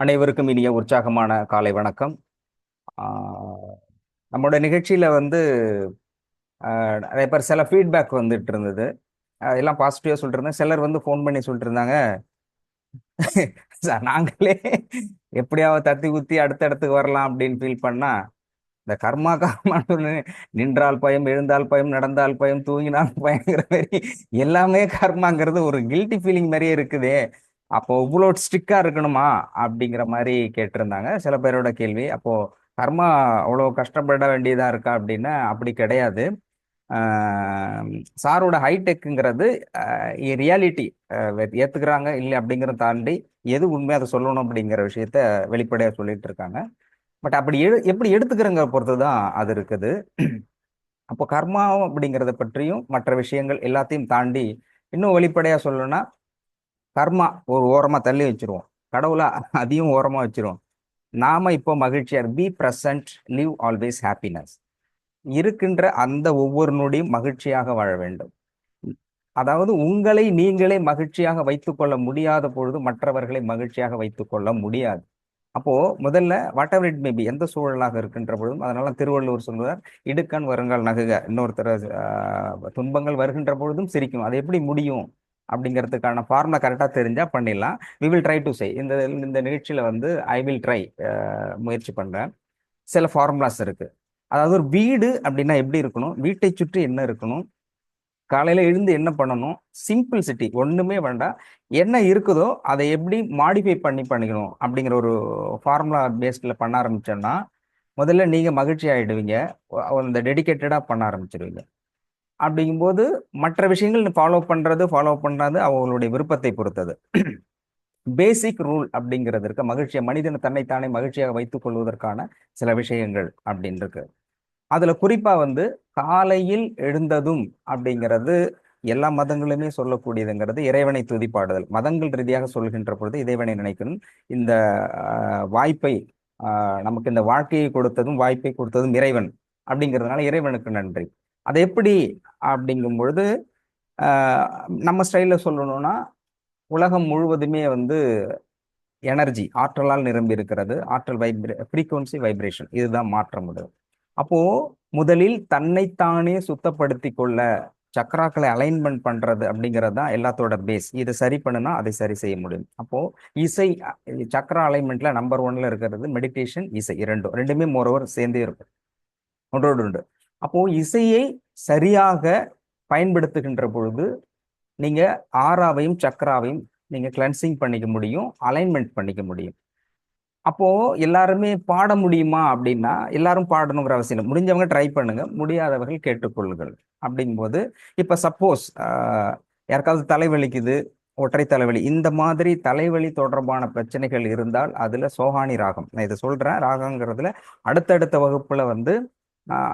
அனைவருக்கும் இனிய உற்சாகமான காலை வணக்கம். ஆஹ் நம்மளோட நிகழ்ச்சியில வந்து நிறைய பேர் சில ஃபீட்பேக் வந்துட்டு இருந்தது. எல்லாம் பாசிட்டிவா சொல்லிட்டு இருந்தேன். சிலர் வந்து ஃபோன் பண்ணி சொல்லிட்டு இருந்தாங்க, "சார், நாங்களே எப்படியாவது தத்தி குத்தி அடுத்த இடத்துக்கு வரலாம் அப்படின்னு ஃபீல் பண்ணா, இந்த கர்மா கர்மான்னு நின்றால் பயம், எழுந்தால் பயம், நடந்தால் பயம், தூங்கினால் பயங்கிற மாதிரி எல்லாமே கர்மாங்கிறது ஒரு கில்ட்டி ஃபீலிங் மாதிரியே இருக்குதே. அப்போ இவ்வளோ ஸ்ட்ரிக்டா இருக்கணுமா அப்படிங்கிற மாதிரி கேட்டிருந்தாங்க சில பேரோட கேள்வி. அப்போ கர்மா அவ்வளோ கஷ்டப்பட வேண்டியதா இருக்கா அப்படின்னா அப்படி கிடையாது. ஆஹ் சாரோட ஹைடெக்குங்கிறது ரியாலிட்டி ஏத்துக்கிறாங்க இல்லை அப்படிங்கிறத தாண்டி எது உண்மை அதை சொல்லணும் அப்படிங்கிற விஷயத்த வெளிப்படையா சொல்லிட்டு இருக்காங்க. பட் அப்படி எப்படி எடுத்துக்கிறங்க பொறுத்து தான் அது இருக்குது. அப்போ கர்மாவும் அப்படிங்கிறத பற்றியும் மற்ற விஷயங்கள் எல்லாத்தையும் தாண்டி இன்னும் வெளிப்படையா சொல்லணும்னா, கர்மா ஒரு ஓரமா தள்ளி வச்சிருவோம், கடவுளா அதையும் ஓரமா வச்சிருவோம். நாம இப்போ மகிழ்ச்சியா be present, live always happiness. இருக்கின்ற அந்த ஒவ்வொரு நொடியும் மகிழ்ச்சியாக வாழ வேண்டும். அதாவது உங்களை நீங்களே மகிழ்ச்சியாக வைத்துக் கொள்ள முடியாத பொழுது மற்றவர்களை மகிழ்ச்சியாக வைத்துக் கொள்ள முடியாது. அப்போ முதல்ல வாட் எவர் இட் மேபி, எந்த சூழலாக இருக்கின்ற பொழுதும், அதனால திருவள்ளுவர் சொல்லுவார், இடுக்கண் வருங்கால் நகுக. இன்னொருத்தர் துன்பங்கள் வருகின்ற பொழுதும் சிரிக்கும். அது எப்படி முடியும் அப்படிங்கிறதுக்கான ஃபார்முலா கரெக்டாக தெரிஞ்சா பண்ணிடலாம். We will try to say, இந்த இந்த நிகழ்ச்சியில வந்து ஐ வில் ட்ரை, முயற்சி பண்றேன். சில ஃபார்முலாஸ் இருக்கு. அதாவது ஒரு வீடு அப்படின்னா எப்படி இருக்கணும், வீட்டை சுற்றி என்ன இருக்கணும், காலையில எழுந்து என்ன பண்ணணும், சிம்பிள்சிட்டி, ஒண்ணுமே வேண்டாம், என்ன இருக்குதோ அதை எப்படி மாடிஃபை பண்ணிக்கணும் அப்படிங்கிற ஒரு ஃபார்முலா பேஸ்ட்ல பண்ண ஆரம்பிச்சோம்னா முதல்ல நீங்க மகிழ்ச்சி ஆயிடுவீங்க. அந்த டெடிகேட்டடா பண்ண ஆரம்பிச்சிருவீங்க. அப்படிங்கும்போது மற்ற விஷயங்கள் ஃபாலோ பண்றது அவங்களுடைய விருப்பத்தை பொறுத்தது. பேசிக் ரூல் அப்படிங்கிறது இருக்கு. மகிழ்ச்சியை மனிதன் தன்னைத்தானே மகிழ்ச்சியாக வைத்துக் கொள்வதற்கான சில விஷயங்கள் அப்படின்னு இருக்கு. அதுல குறிப்பா வந்து காலையில் எழுந்ததும் அப்படிங்கிறது எல்லா மதங்களுமே சொல்லக்கூடியதுங்கிறது இறைவனை துதிப்பாடுதல். மதங்கள் ரீதியாக சொல்கின்ற பொழுது இறைவனை நினைக்கணும். இந்த வாய்ப்பை, நமக்கு இந்த வாழ்க்கையை கொடுத்ததும் வாய்ப்பை கொடுத்ததும் இறைவன் அப்படிங்கிறதுனால இறைவனுக்கு நன்றி. அது எப்படி அப்படிங்கும் பொழுது ஆஹ் நம்ம ஸ்டைல்ல சொல்லணும்னா, உலகம் முழுவதுமே வந்து எனர்ஜி, ஆற்றலால் நிரம்பி இருக்கிறது. ஆற்றல் ஃப்ரீக்வன்சி வைப்ரேஷன், இதுதான் மாற்ற முடியும். அப்போ முதலில் தன்னைத்தானே சுத்தப்படுத்தி கொள்ள சக்கராக்களை அலைன்மெண்ட் பண்றது அப்படிங்கிறது தான் எல்லாத்தோட பேஸ். இதை சரி பண்ணுனா அதை சரி செய்ய முடியும். அப்போ இசை, சக்கரா அலைன்மெண்ட்ல நம்பர் ஒன்ல இருக்கிறது மெடிடேஷன், இசை. ரெண்டுமே மோரோவர் சேர்ந்தே இருக்கும், ஒன்றோடு உண்டு. அப்போ இசையை சரியாக பயன்படுத்துகின்ற பொழுது நீங்க ஆறாவையும் சக்கராவையும் நீங்க கிளென்சிங் பண்ணிக்க முடியும், அலைன்மெண்ட் பண்ணிக்க முடியும். அப்போ எல்லாருமே பாட முடியுமா அப்படின்னா எல்லாரும் பாடணுங்கிற அவசியம் இல்லை. முடிஞ்சவங்க ட்ரை பண்ணுங்க, முடியாதவர்கள் கேட்டுக்கொள்ளுங்கள். அப்படிங்கும்போது இப்ப சப்போஸ் யாருக்காவது தலைவலிக்குது, ஒற்றை தலைவலி, இந்த மாதிரி தலைவலி தொடர்பான பிரச்சனைகள் இருந்தால் அதுல சோஹானி ராகம், நான் இதை சொல்றேன். ராகங்கிறதுல அடுத்தடுத்த வகுப்புல வந்து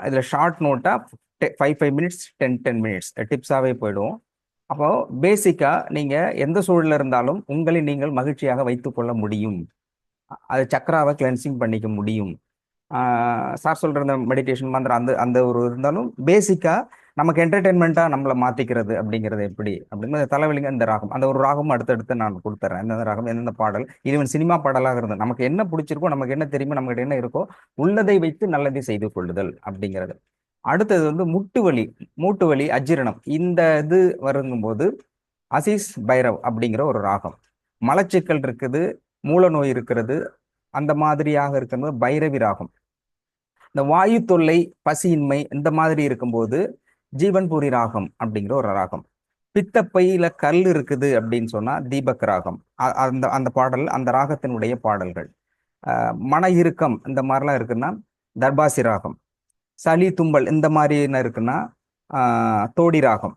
இதுல ஷார்ட் நோட்டா 5 5 மினிட்ஸ், 10 10 மினிட்ஸ் டிப்ஸாவே போயிடுவோம். அப்போ பேசிக்கா நீங்க எந்த சூழல்ல இருந்தாலும் உங்களை நீங்கள் மகிழ்ச்சியாக வைத்துக் கொள்ள முடியும். அது சக்கராவை கிளென்சிங் பண்ணிக்க முடியும். சார் சொல்ற அந்த மெடிடேஷன் மந்திரம் அந்த அந்த ஒரு இருந்தாலும் பேசிக்கா நமக்கு என்டர்டைன்மெண்ட்டா நம்மளை மாத்திக்கிறது அப்படிங்கிறது எப்படி அப்படிங்கிறது தலைவலிங்க. இந்த ராகம், அந்த ஒரு ராகம் அடுத்தடுத்து நான் கொடுத்துறேன். எந்தெந்த ராகம், எந்தெந்த பாடல், ஈவன் சினிமா பாடலாக இருந்தது, நமக்கு என்ன பிடிச்சிருக்கோ, நமக்கு என்ன தெரியுமோ, நமக்கு என்ன இருக்கோ உள்ளதை வைத்து நல்லதை செய்து கொள்ளுதல் அப்படிங்கிறது. அடுத்தது வந்து முட்டு வலி, மூட்டு வலி, அஜீரணம், இந்த இது வருங்கும்போது அசீஸ் பைரவ் அப்படிங்கிற ஒரு ராகம். மலச்சிக்கல் இருக்குது, மூல நோய் இருக்கிறது, அந்த மாதிரியாக இருக்கிறது பைரவி ராகம். இந்த வாயு தொல்லை, பசியின்மை, இந்த மாதிரி இருக்கும்போது ஜீவன்பூரி ராகம் அப்படிங்கிற ஒரு ராகம். பித்தப்பையில கல் இருக்குது அப்படின்னு சொன்னா தீபக் ராகம். அந்த அந்த பாடல், அந்த ராகத்தினுடைய பாடல்கள். மன இறுக்கம் இந்த மாதிரிலாம் இருக்குன்னா தர்பாசி ராகம். சளி தும்பல் இந்த மாதிரி என்ன இருக்குன்னா தோடி ராகம்.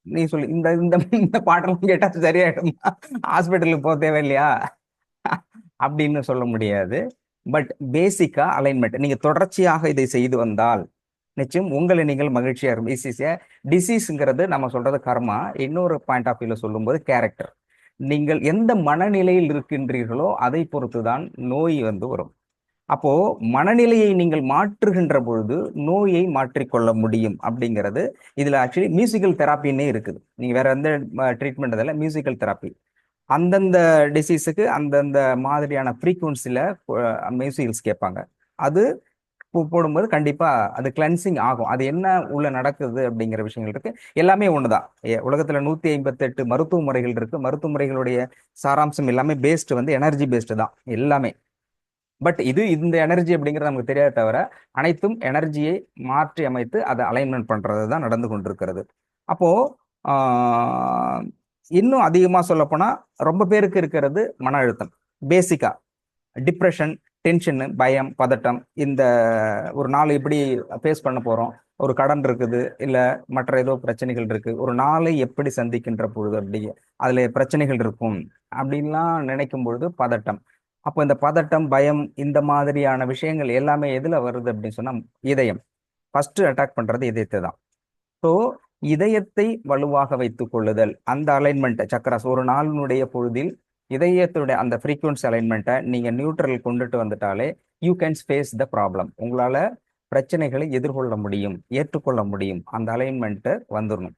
நீ சொல்லு, இந்த இந்த இந்த பாட்டெல்லாம் கேட்டா சரியாயிடும், ஹாஸ்பிட்டலுக்கு போக தேவையில்லையா அப்படின்னு சொல்ல முடியாது. பட் பேசிக்கா அலைன்மெண்ட் நீங்க தொடர்ச்சியாக இதை செய்து வந்தால் நிச்சயம் உங்களை நீங்கள் மகிழ்ச்சியா இருக்கும். டிசீஸ்ங்கிறது நம்ம சொல்றது கர்மா. இன்னொரு பாயிண்ட் ஆஃப் வியூல சொல்லும்போது கேரக்டர். நீங்கள் எந்த மனநிலையில் இருக்கின்றீர்களோ அதை பொறுத்துதான் நோய் வந்து வரும். அப்போ மனநிலையை நீங்கள் மாற்றுகின்ற பொழுது நோயை மாற்றிக்கொள்ள முடியும் அப்படிங்கிறது இதுல ஆக்சுவலி மியூசிக்கல் தெராப்பின்னே இருக்குது. நீங்க வேற எந்த ட்ரீட்மெண்ட் அதில் மியூசிக்கல் தெராப்பி. அந்தந்த டிசீஸுக்கு அந்தந்த மாதிரியான ஃப்ரீக்குவன்சியில் மியூசிக்ஸ் கேட்பாங்க. அது போடும்போது கண்டிப்பா அது கிளென்சிங் ஆகும். அது என்ன உள்ள நடக்குது அப்படிங்கிற விஷயங்கள் இருக்கு. எல்லாமே ஒண்ணுதான். உலகத்துல 158 மருத்துவ முறைகள் இருக்கு. மருத்துவ முறைகளுடைய சாராம்சம் எல்லாமே பேஸ்டு வந்து எனர்ஜி பேஸ்டு தான் எல்லாமே. பட் இந்த எனர்ஜி அப்படிங்கிறது நமக்கு தெரியாத தவிர அனைத்தும் எனர்ஜியை மாற்றி அமைத்து அதை அலைன்மெண்ட் பண்றது தான் நடந்து கொண்டிருக்கிறது. அப்போ இன்னும் அதிகமா சொல்ல போனா ரொம்ப பேருக்கு இருக்கிறது மன அழுத்தம். பேசிக்கா டிப்ரெஷன், டென்ஷனு, பயம், பதட்டம். இந்த ஒரு நாள் எப்படி ஃபேஸ் பண்ண போறோம், ஒரு கடன் இருக்குது, இல்ல மற்ற ஏதோ பிரச்சனைகள் இருக்கு, ஒரு நாளை எப்படி சந்திக்கின்ற பொழுது அப்படி அதுல பிரச்சனைகள் இருக்கும் அப்படின்லாம் நினைக்கும் பொழுது பதட்டம். அப்போ இந்த பதட்டம், பயம், இந்த மாதிரியான விஷயங்கள் எல்லாமே எதுல வருது அப்படின்னு சொன்னா இதயம். ஃபர்ஸ்ட் அட்டாக் பண்றது இதயத்தை தான். ஸோ இதயத்தை வலுவாக வைத்துக் கொள்ளுதல், அந்த அலைன்மெண்ட் சக்கராஸ் ஒரு நாளினுடைய பொழுதில் இதயத்துடைய அந்த ஃப்ரீக்வன்சி அலைன்மெண்ட்டை நீங்க நியூட்ரல் கொண்டுட்டு வந்துட்டாலே you can face the problem. உங்களால பிரச்சனைகளை எதிர்கொள்ள முடியும், ஏற்றுக்கொள்ள முடியும். அந்த அலைன்மெண்ட்டு வந்துடணும்.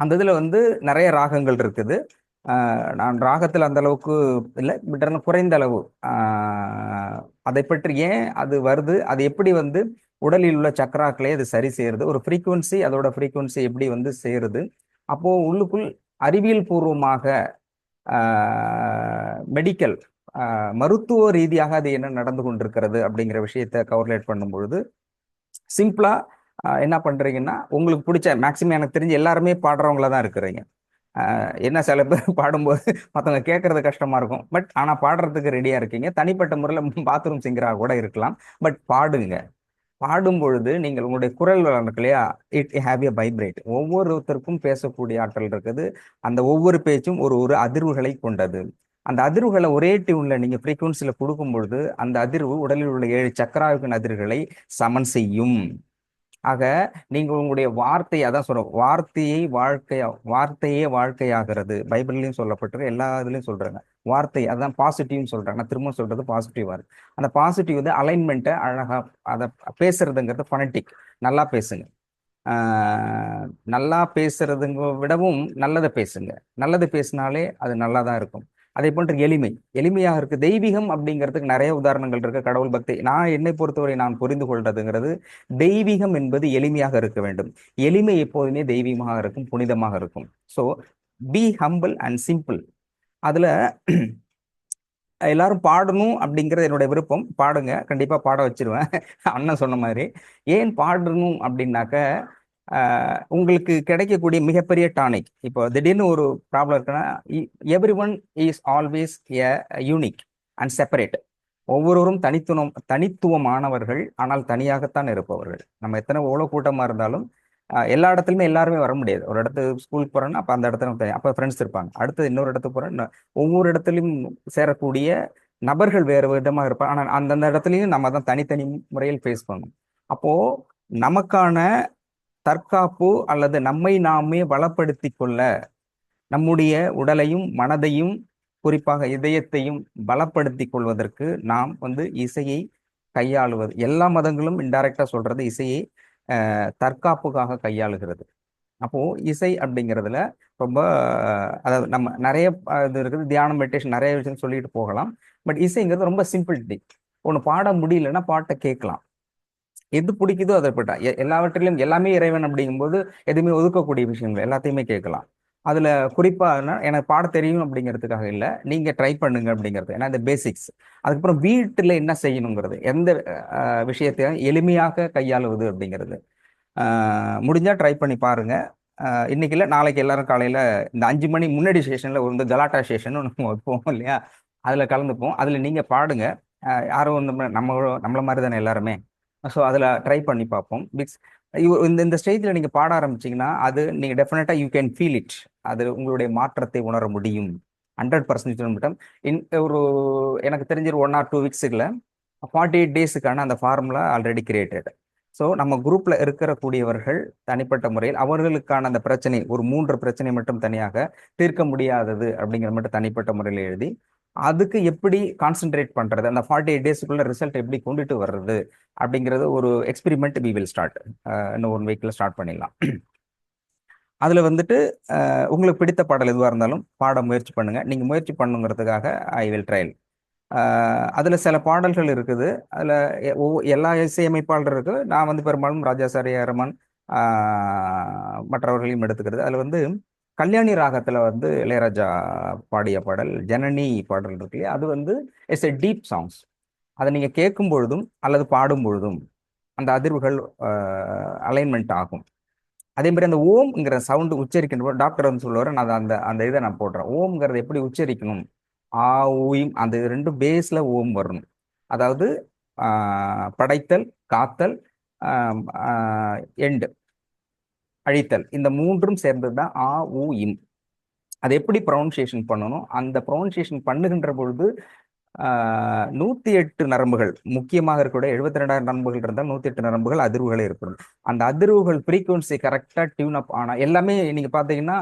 அந்த இதுல வந்து நிறைய ராகங்கள் இருக்குது. நான் ராகத்தில் அந்த அளவுக்கு இல்லை, பட் குறைந்த அளவு. அதை பற்றி ஏன் அது வருது, அது எப்படி வந்து உடலில் உள்ள சக்கராக்களே அது சரி செய்யறது, ஒரு ஃப்ரீக்குவன்சி அதோட ஃப்ரீக்குவன்சி எப்படி வந்து சேருது. அப்போ உள்ளுக்குள் அறிவியல் பூர்வமாக மெடிக்கல் மருத்துவ ரீதியாக அது என்ன நடந்து கொண்டிருக்கிறது அப்படிங்கிற விஷயத்தை கவர்லேட் பண்ணும் பொழுது சிம்பிளா என்ன பண்றீங்கன்னா, உங்களுக்கு பிடிச்ச மேக்சிமம் எனக்கு தெரிஞ்சு எல்லாருமே பாடுறவங்களா தான் இருக்கிறீங்க. என்ன சில பேர் பாடும்போது மற்றவங்க கேட்கறது கஷ்டமா இருக்கும், பட் ஆனால் பாடுறதுக்கு ரெடியா இருக்கீங்க. தனிப்பட்ட முறையில் பாத்ரூம் சிங்கராக கூட இருக்கலாம், பட் பாடுங்க. பாடும் பொழுது நீங்கள் உங்களுடைய குரல் இருக்கு இல்லையா, இட் ஹேவ் எ வைப்ரேட். ஒவ்வொருத்தருக்கும் பேசக்கூடிய ஆற்றல் இருக்குது. அந்த ஒவ்வொரு பேச்சும் ஒரு ஒரு அதிர்வுகளை கொண்டது. அந்த அதிர்வுகளை ஒரே டியூன்ல நீங்க ஃப்ரீக்குவன்சில கொடுக்கும் பொழுது அந்த அதிர்வு உடலில் உள்ள 7 சக்கராவின் அதிர்வுகளை சமன் செய்யும். ஆக நீங்க உங்களுடைய வார்த்தையை, அதான் சொல்றோம், வார்த்தையே வாழ்க்கையாகிறது. பைபிள்லயும் சொல்லப்பட்டிருக்கு, எல்லா இதுலயும் சொல்றாங்க. வார்த்தை அதான் பாசிட்டிவ்னு சொல்றாங்க. நான் திரும்ப சொல்றது பாசிட்டிவா இருக்கு. அந்த பாசிட்டிவ் வந்து அலைன்மெண்ட்டை அழகா அதை பேசுறதுங்கிறது ஃபனட்டிக். நல்லா பேசுங்க. நல்லா பேசுறதுங்க விடவும் நல்லதை பேசுங்க. நல்லது பேசினாலே அது நல்லா தான் இருக்கும். அதே போன்று எளிமையாக இருக்கு. தெய்வீகம் அப்படிங்கிறதுக்கு நிறைய உதாரணங்கள் இருக்கு. கடவுள் பக்தி, நான் என்னை பொறுத்தவரை நான் புரிந்து கொள்றதுங்கிறது, தெய்வீகம் என்பது எளிமையாக இருக்க வேண்டும். எளிமை எப்போதுமே தெய்வீகமாக இருக்கும், புனிதமாக இருக்கும். So B humble and simple. அதுல எல்லாரும் பாடணும் அப்படிங்கிறது என்னுடைய விருப்பம். பாடுங்க, கண்டிப்பா பாட வச்சிருவேன். அண்ணன் சொன்ன மாதிரி ஏன் பாடணும் அப்படின்னாக்க உங்களுக்கு கிடைக்கக்கூடிய மிகப்பெரிய டானிக். இப்போ திடீர்னு ஒரு ப்ராப்ளம் இருக்குன்னா, every one is always a unique and separate. ஒவ்வொருவரும் தனித்துவமானவர்கள், ஆனால் தனியாகத்தான் இருப்பவர்கள். நம்ம எவ்வளோ கூட்டமாக இருந்தாலும் எல்லா இடத்துலையுமே எல்லாருமே வர முடியாது. ஒரு இடத்துக்கு ஸ்கூலுக்கு போறோன்னா அப்போ அந்த இடத்துல தனி, அப்போ ஃப்ரெண்ட்ஸ் இருப்பாங்க. அடுத்து இன்னொரு இடத்துக்கு போறோம், ஒவ்வொரு இடத்துலையும் சேரக்கூடிய நபர்கள் வேறு விதமாக இருப்பாங்க. ஆனால் அந்தந்த இடத்துலையும் நம்ம தான் தனித்தனி முறையில் ஃபேஸ் பண்ணணும். அப்போ நமக்கான தற்காப்பு அல்லது நம்மை நாமே பலப்படுத்தி கொள்ள நம்முடைய உடலையும் மனதையும் குறிப்பாக இதயத்தையும் பலப்படுத்தி கொள்வதற்கு நாம் வந்து இசையை கையாளுவது. எல்லா மதங்களும் இன்டைரக்டா சொல்றது இசையை தற்காப்புக்காக கையாளுகிறது. அப்போ இசை அப்படிங்கிறதுல ரொம்ப அதாவது நம்ம நிறைய இது இருக்குது, தியானம், மெடிடேஷன், நிறைய விஷயம் சொல்லிட்டு போகலாம். பட் இசைங்கிறது ரொம்ப சிம்பிளிட்டி. ஒன்று பாட முடியலன்னா பாட்டை கேட்கலாம். எது பிடிக்குதோ அதை போட்டா எல்லாவற்றிலும் எல்லாமே இறைவன் அப்படிங்கும்போது எதுவுமே ஒதுக்கக்கூடிய விஷயங்கள் எல்லாத்தையுமே கேட்கலாம். அதுல குறிப்பா எனக்கு பாட தெரியும் அப்படிங்கிறதுக்காக இல்லை, நீங்க ட்ரை பண்ணுங்க அப்படிங்கிறது. ஏன்னா இந்த பேசிக்ஸ். அதுக்கப்புறம் வீட்டுல என்ன செய்யணுங்கிறது, எந்த விஷயத்தையும் எளிமையாக கையாளுவது அப்படிங்கிறது முடிஞ்சா ட்ரை பண்ணி பாருங்க. இன்னைக்கு இல்லை, நாளைக்கு எல்லாரும் காலையில இந்த 5 மணி முன்னாடி செஷன்ல வந்து கலாட்டா செஷன் நம்ம வைப்போம் இல்லையா, அதுல கலந்துப்போம். அதுல நீங்க பாடுங்க. யாரும் நம்மள மாதிரி தானே எல்லாருமே. ஸோ அதில் ட்ரை பண்ணி பார்ப்போம். இந்த ஸ்டேஜில் நீங்கள் பாட ஆரம்பிச்சிங்கன்னா அது நீங்கள் டெஃபினட்டாக யூ கேன் ஃபீல் இட். அது உங்களுடைய மாற்றத்தை உணர முடியும். 100% மட்டும் ஒரு எனக்கு தெரிஞ்ச 1 or 2 வீக்ஸுக்குள்ள 48 டேஸுக்கான அந்த ஃபார்முலா ஆல்ரெடி கிரியேட்டட். ஸோ நம்ம குரூப்பில் இருக்கக்கூடியவர்கள் தனிப்பட்ட முறையில் அவர்களுக்கான அந்த பிரச்சனை, ஒரு 3 பிரச்சனை மட்டும் தனியாக தீர்க்க முடியாதது அப்படிங்கிற மட்டும் தனிப்பட்ட முறையில் எழுதி அதுக்கு எப்படி கான்சென்ட்ரேட் பண்றது, அந்த 48 டேஸுக்குள்ள ரிசல்ட் எப்படி கொண்டுட்டு வர்றது அப்படிங்கிறது ஒரு எக்ஸ்பெரிமெண்ட் வி வில் ஸ்டார்ட். இன்னும் 1 வீக்ல ஸ்டார்ட் பண்ணிடலாம். அதில் வந்துட்டு உங்களுக்கு பிடித்த பாடல் எதுவாக இருந்தாலும் பாட முயற்சி பண்ணுங்க. நீங்கள் முயற்சி பண்ணுங்கிறதுக்காக ஐ வில் ட்ரையல். அதில் சில பாடல்கள் இருக்குது. அதில் எல்லா இசையமைப்பாளரும் இருக்குது. நான் வந்து பெரும்பாலும் ராஜா சார், ஏ ஆர் ரஹ்மான், மற்றவர்களையும் எடுத்துக்கிறது. அதில் வந்து கல்யாணி ராகத்தில் வந்து இளையராஜா பாடிய பாடல் ஜனனி பாடல் இருக்கு இல்லையா, அது வந்து இட்ஸ் எ டீப் சாங்ஸ். அதை நீங்கள் கேட்கும் பொழுதும் அல்லது பாடும் பொழுதும் அந்த அதிர்வுகள் அலைன்மெண்ட் ஆகும். அதே மாதிரி அந்த ஓம்ங்கிற சவுண்டு உச்சரிக்கின்ற போது டாக்டர் வந்து சொல்லுவார், நான் அந்த அந்த இதை நான் போடுறேன். ஓம்ங்கிறது எப்படி உச்சரிக்கணும்? ஆ ஊயும் அந்த ரெண்டும் பேஸ்ல ஓம் வரணும். அதாவது படைத்தல், காத்தல், எண்டு, அழித்தல், இந்த மூன்றும் சேர்ந்தது தான் ஆ ஊ இம். அது எப்படி ப்ரொனன்சியேஷன் பண்ணணும்? அந்த ப்ரொனன்சியேஷன் பண்ணுகின்ற பொழுது 108 நரம்புகள் முக்கியமாக இருக்கக்கூடிய 72,000 நரம்புகள் இருந்தால் 108 நரம்புகள் அதிர்வுகளை ஏற்படும். அந்த அதிர்வுகள் ஃப்ரீக்குவன்சி கரெக்டாக டியூன் அப் ஆனால் எல்லாமே நீங்க பார்த்தீங்கன்னா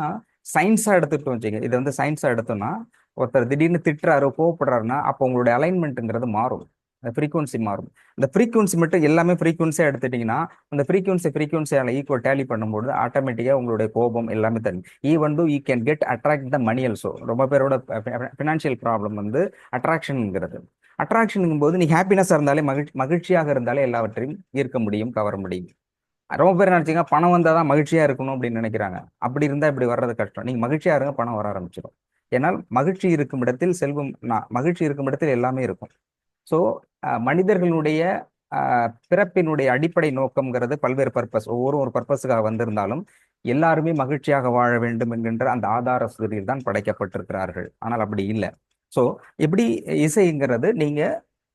சயின்ஸா எடுத்துட்டோம் வச்சுங்க. இது வந்து சயின்ஸா எடுத்தோம்னா ஒருத்தர் திடீர்னு திட்டுறாரு, கோவப்படுறாருன்னா அப்போ உங்களுடைய அலைன்மெண்ட்டுங்கிறது மாறும். அந்த ஃப்ரீக்குவன்சி மாறும். இந்த ஃப்ரீக்குவன்சி மட்டும் எல்லாமே ஃப்ரீக்குவன்சியா எடுத்துட்டீங்கன்னா அந்த ஃப்ரீக்குவன்சியால ஈக்குவல் டேலி பண்ணும்போது ஆட்டோமேட்டிக்கா உங்களுடைய கோபம் எல்லாமே தரும். Even to you can get attract the money also. ரொம்ப பேரோட ஃபினான்ஷியல் ப்ராப்ளம் வந்து அட்ராக்ஷனுங்கிறது. அட்ராக்ஷனுங்கும் போது நீ ஹாப்பினஸாக இருந்தாலே மகிழ்ச்சியாக இருந்தாலே எல்லாவற்றையும் ஈர்க்க முடியும், கவர முடியும். ரொம்ப பேர் நினைச்சீங்க பணம் வந்தால் தான் மகிழ்ச்சியா இருக்கணும் அப்படின்னு நினைக்கிறாங்க. அப்படி இருந்தால் இப்படி வர்றது கஷ்டம். நீங்க மகிழ்ச்சியா இருங்க, பணம் வர ஆரம்பிச்சிடும். ஏன்னால் மகிழ்ச்சி இருக்கும் இடத்தில் செல்வம், மகிழ்ச்சி இருக்கும் இடத்தில் எல்லாமே இருக்கும். ஸோ மனிதர்களுடைய பிறப்பினுடைய அடிப்படை நோக்கம்ங்கிறது பல்வேறு பர்பஸ், ஒரு பர்பஸுக்காக வந்திருந்தாலும் எல்லாருமே மகிழ்ச்சியாக வாழ வேண்டும் என்கின்ற அந்த ஆதார சுதியில் தான் படைக்கப்பட்டிருக்கிறார்கள். ஆனால் அப்படி இல்லை. ஸோ எப்படி இசைங்கிறது நீங்க